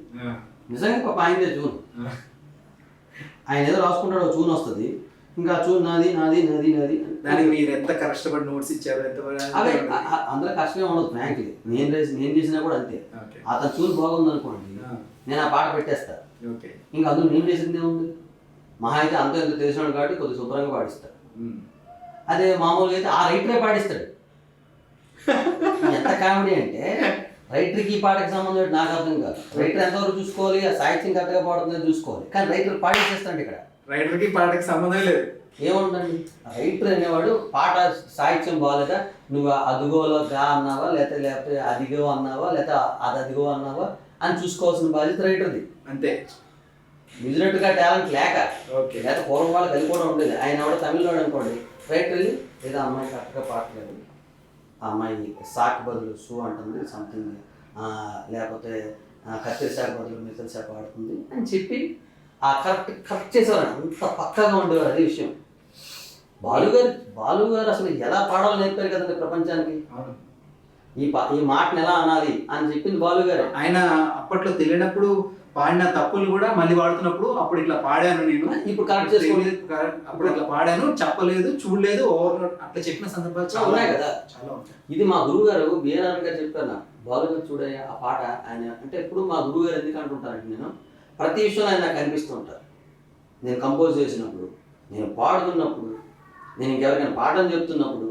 [SPEAKER 3] నిజంగా ఒక ఆయనదే చూన్. ఆయన ఏదో రాసుకుంటాడు, ఒక చూన్ వస్తుంది, ఇంకా ఆ చూన్ నాది నాది నాది నాది.
[SPEAKER 1] దానికి మీరు ఎంత కష్టపడి నోట్స్ ఇచ్చారు, ఎంత
[SPEAKER 3] అదే అందులో కష్టమే ఉండదు. ఫ్రాంక్లీ నేను చేసినా కూడా అంతే. అతను చూన్ బాగుంది అనుకోండి, నేను ఆ పాట పెట్టేస్తా. ఇంకా అందులో నేను చేసింది ఏముంది, మహా అయితే అంత ఎంత తెలిసినాడు కాబట్టి కొద్దిగా శుభ్రంగా పాడిస్తాడు. అదే మామూలుగా అయితే ఆ రైటరే పాడిస్తాడు. ఎంత కామెడీ అంటే రైటర్కి ఈ పాటకి సంబంధం నాకు అర్థం కాదు. రైటర్ ఎంతవరకు చూసుకోవాలి, ఆ సాహిత్యం కరెక్ట్గా పాడుతుందని చూసుకోవాలి, కానీ రైటర్ పాడించేస్తాడు. ఇక్కడ
[SPEAKER 1] రైటర్కి పాటకి సంబంధం లేదు.
[SPEAKER 3] ఏముందండి, రైటర్ అనేవాడు పాట సాహిత్యం బాగాలేదా, నువ్వు అదిగోలో గా అన్నావా, లేకపోతే అదిగో అన్నావా, లేకపోతే అది అదిగో అన్నావా అని చూసుకోవాల్సిన బాధ్యత రైటర్ది.
[SPEAKER 1] అంతే.
[SPEAKER 3] నిజనట్టుగా టాలెంట్ లేక లేకపోతే పూర్వం వాళ్ళకి అది కూడా ఉండేది. ఆయన ఎవడో తమిళనాడు అనుకోండి, రైటర్ లేదా అమ్మాయి కరెక్ట్గా పాడలేదు, ఆ అమ్మాయి సాక్ బదులు షూ అంటుంది సంథింగ్, లేకపోతే కత్తిరి శాఖ బదులు మిగతా శాఖ ఆడుతుంది అని చెప్పి ఆ కరెక్ట్ చేసేవారు. అంత పక్కగా ఉండేవారు. అదే విషయం. బాలుగారు అసలు ఎలా పాడాలో నేర్పారు కదండి ప్రపంచానికి. ఈ మాటను ఎలా అనాలి అని చెప్పింది బాలుగారు.
[SPEAKER 1] ఆయన అప్పట్లో తెలియనప్పుడు పాడిన తప్పులు కూడా మళ్ళీ వాడుతున్నప్పుడు అప్పుడు ఇట్లా పాడాను నేను,
[SPEAKER 3] ఇప్పుడు కరెక్ట్ చేసుకోలేదు,
[SPEAKER 1] అప్పుడు ఇట్లా పాడాను, చెప్పలేదు, చూడలేదు, ఓవర్ అట్లా చెప్పిన సందర్భాలు చాలా
[SPEAKER 3] ఉన్నాయి కదా.
[SPEAKER 1] చాలా ఉంటాయి.
[SPEAKER 3] ఇది మా గురువు గారు బిఎన్ఆర్ గారు చెప్పారు నాకు, బాలుగారు చూడయ్యా ఆ పాట ఆయన అంటే. ఇప్పుడు మా గురువు గారు ఎందుకు అంటుంటారంటే, నేను ప్రతి విషయంలో ఆయన నాకు కనిపిస్తూ ఉంటారు. నేను కంపోజ్ చేసినప్పుడు, నేను పాడుతున్నప్పుడు, నేను ఇంకెవరికైనా పాఠం చెప్తున్నప్పుడు,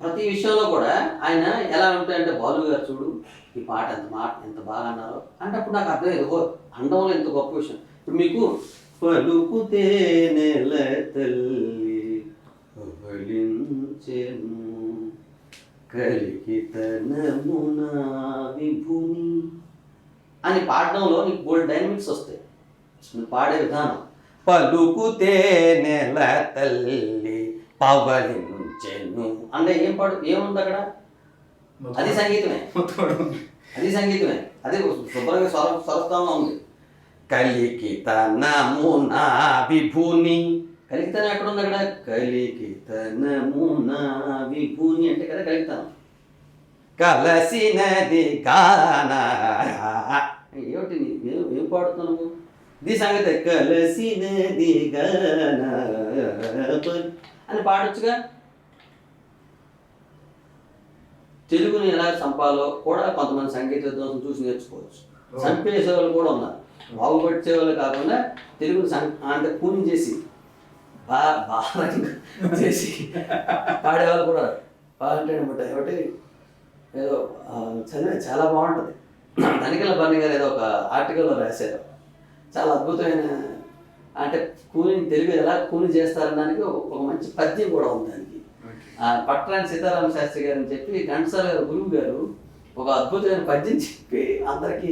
[SPEAKER 3] ప్రతి విషయంలో కూడా ఆయన ఎలా ఉంటాయంటే, బాలు గారు చూడు ఈ పాట ఎంత బాగా అన్నారో అంటే అప్పుడు నాకు అర్థమయ్యేది, ఓ అండంలో ఎంత గొప్ప విషయం. ఇప్పుడు మీకు పలుకుతే నెల తల్లి కలికితనమున విభుని అని పాడడంలో నీకు బోల్డ్ డైనమిక్స్ వస్తాయి. నువ్వు పాడే విధానం, పలుకుతే నెల తల్లి పవలించెను అంటే ఏముంది అక్కడ, అది సంగీతమే. అది శుభ్రంగా స్వరస్థానంలో ఉంది. కలికితనమున విభుని, కలికితనం ఎక్కడ ఉంది అక్కడ, కలికితనమున విభుని అంటే కదా కలికితనం. కలసినది గాన ఏమిటి ఏం పాడుతున్నావు, ఇది సంగతి. కలసినది గాన అని పాడొచ్చుగా. తెలుగుని ఎలా చంపాలో కూడా కొంతమంది సంగీత విద్వాంసం చూసి నేర్చుకోవచ్చు. చంపేసే వాళ్ళు కూడా ఉన్నారు, బాగుపడిచే వాళ్ళు కాకుండా తెలుగుని అంటే కూని చేసి బాగా చేసి పాడేవాళ్ళు కూడా బాగుంటాయి అనమాట. కాబట్టి ఏదో చదివే చాలా బాగుంటుంది. ధనికల బర్ని గారు ఏదో ఒక ఆర్టికల్లో రాశారు, చాలా అద్భుతమైన అంటే కూని తెలుగు ఎలా కూని చేస్తారని దానికి ఒక మంచి పద్యం కూడా ఉంది దానికి. పట్రాని సీతారామ శాస్త్రి గారు అని చెప్పి ఘంటసాల గారు గురువు గారు ఒక అద్భుతమైన పద్యం చెప్పి అందరికీ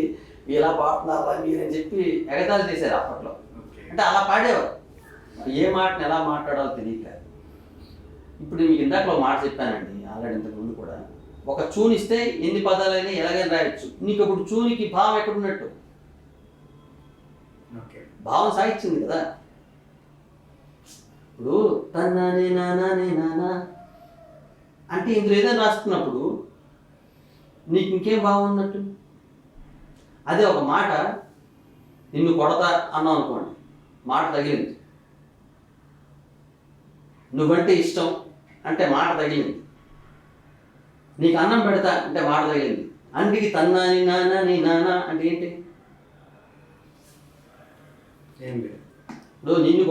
[SPEAKER 3] ఇలా పాడుతున్నారా మీరని చెప్పి ఎగతాళి చేశారు అప్పట్లో.
[SPEAKER 1] ఓకే.
[SPEAKER 3] అంటే అలా పాడేవారు. ఏ మాటని ఎలా మాట్లాడాలో తెలియక. ఇప్పుడు మీకు ఇందాక ఒక మాట చెప్పానండి ఆల్రెడీ ఇంతకుముందు కూడా. ఒక చూని ఇస్తే ఎన్ని పదాలైనా ఎలాగైనా రాయొచ్చు. నీకు ఇప్పుడు చూనికి భావం ఎక్కడున్నట్టు?
[SPEAKER 1] ఓకే.
[SPEAKER 3] భావం సాగించింది కదా. ఇప్పుడు తన్నానే నానానే నానా అంటే ఇందులో ఏదైనా రాసుకున్నప్పుడు నీకు ఇంకేం భావం ఉన్నట్టు? అదే ఒక మాట నిన్ను కొడతా అన్నావు అనుకోండి, మాట తగిలింది. నువ్వంటే ఇష్టం అంటే మాట తగిలింది. నీకు అన్నం పెడతా అంటే మాట తగిలింది. అంటికి తన్నాని నాన్న నీ నాన్న అంటే ఏంటి?
[SPEAKER 1] ఏం లేదు.
[SPEAKER 3] నువ్వు నిన్ను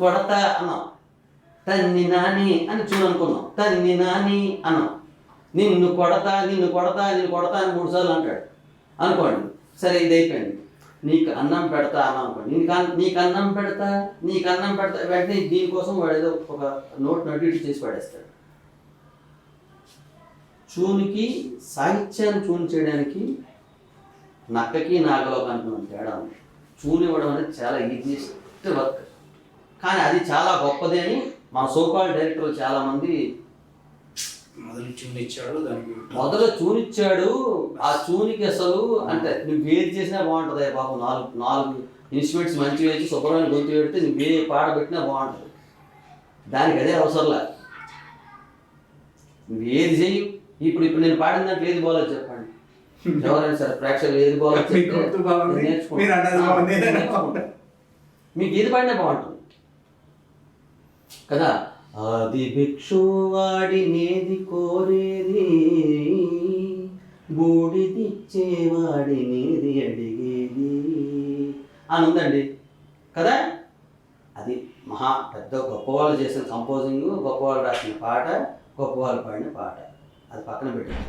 [SPEAKER 3] కొడతా అన్నావు. తన్ని నాని అని చూడనుకున్నావు. తన్ని నాని అన్నావు. నిన్ను కొడతా అని 3 సార్లు అంటాడు అనుకోండి. సరే ఇది అయిపోయింది. నీకు అన్నం పెడతా అన్నావు అనుకోండి. నీకు అన్నం పెడతా వెంటనే దీనికోసం వాడు ఏదో ఒక నోట్ చేసి పడేస్తాడు. చూనికి సాహిత్యాన్ని చూని చేయడానికి నక్కకి నాగలోకానికి ఉన్న తేడా ఉంది. చూని ఇవ్వడం అనేది చాలా ఈజియెస్ట్ వర్క్, కానీ అది చాలా గొప్పది అని మన సోకాల్ డైరెక్టర్లు చాలామంది
[SPEAKER 1] మొదలు చూని ఇచ్చాడు, దానికి
[SPEAKER 3] మొదలు చూనిచ్చాడు. ఆ చూనికి అసలు అంటే నువ్వు ఏది చేసినా బాగుంటుంది బాబు. 4 ఇన్స్ట్రుమెంట్స్ మంచిగా వేసి శుభ్రమైన గొంతు పెడితే నువ్వు ఏ పాట పెట్టినా బాగుంటుంది. దానికి అదే అవసరంలా. నువ్వు ఏది చెయ్యి. ఇప్పుడు నేను పాడిన దాంట్లో ఏది బాగాలేదు చెప్పండి. ఎవరైనా సరే ప్రేక్షకులు ఏది బాగాలేదు నేర్చుకుంటా. మీకు ఏది పాడినా బాగుంటుంది కదా. ఆది భిక్షువాడినేది కోరేది, బూడిదిచ్చేవాడినేది అడిగేది అని ఉందండి కదా. అది మహా పెద్ద గొప్పవాళ్ళు చేసిన కంపోజింగ్, గొప్పవాళ్ళు రాసిన పాట, గొప్పవాళ్ళు పాడిన పాట. అది పక్కన పెట్టారు.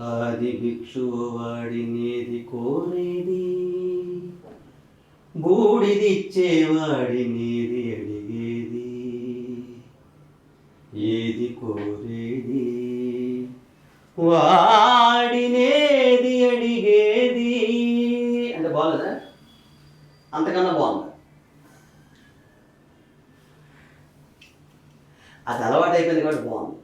[SPEAKER 3] ఆది భిక్షువాడినేది కోరేది, బూడిదిచ్చేవాడినేది అడిగేది, ఏది కోరేది వాడినేది అడిగేది అంటే బాగలేదా? అంతకన్నా బాగుంది. అది అలవాటు అయిపోయింది కాబట్టి బాగుంది.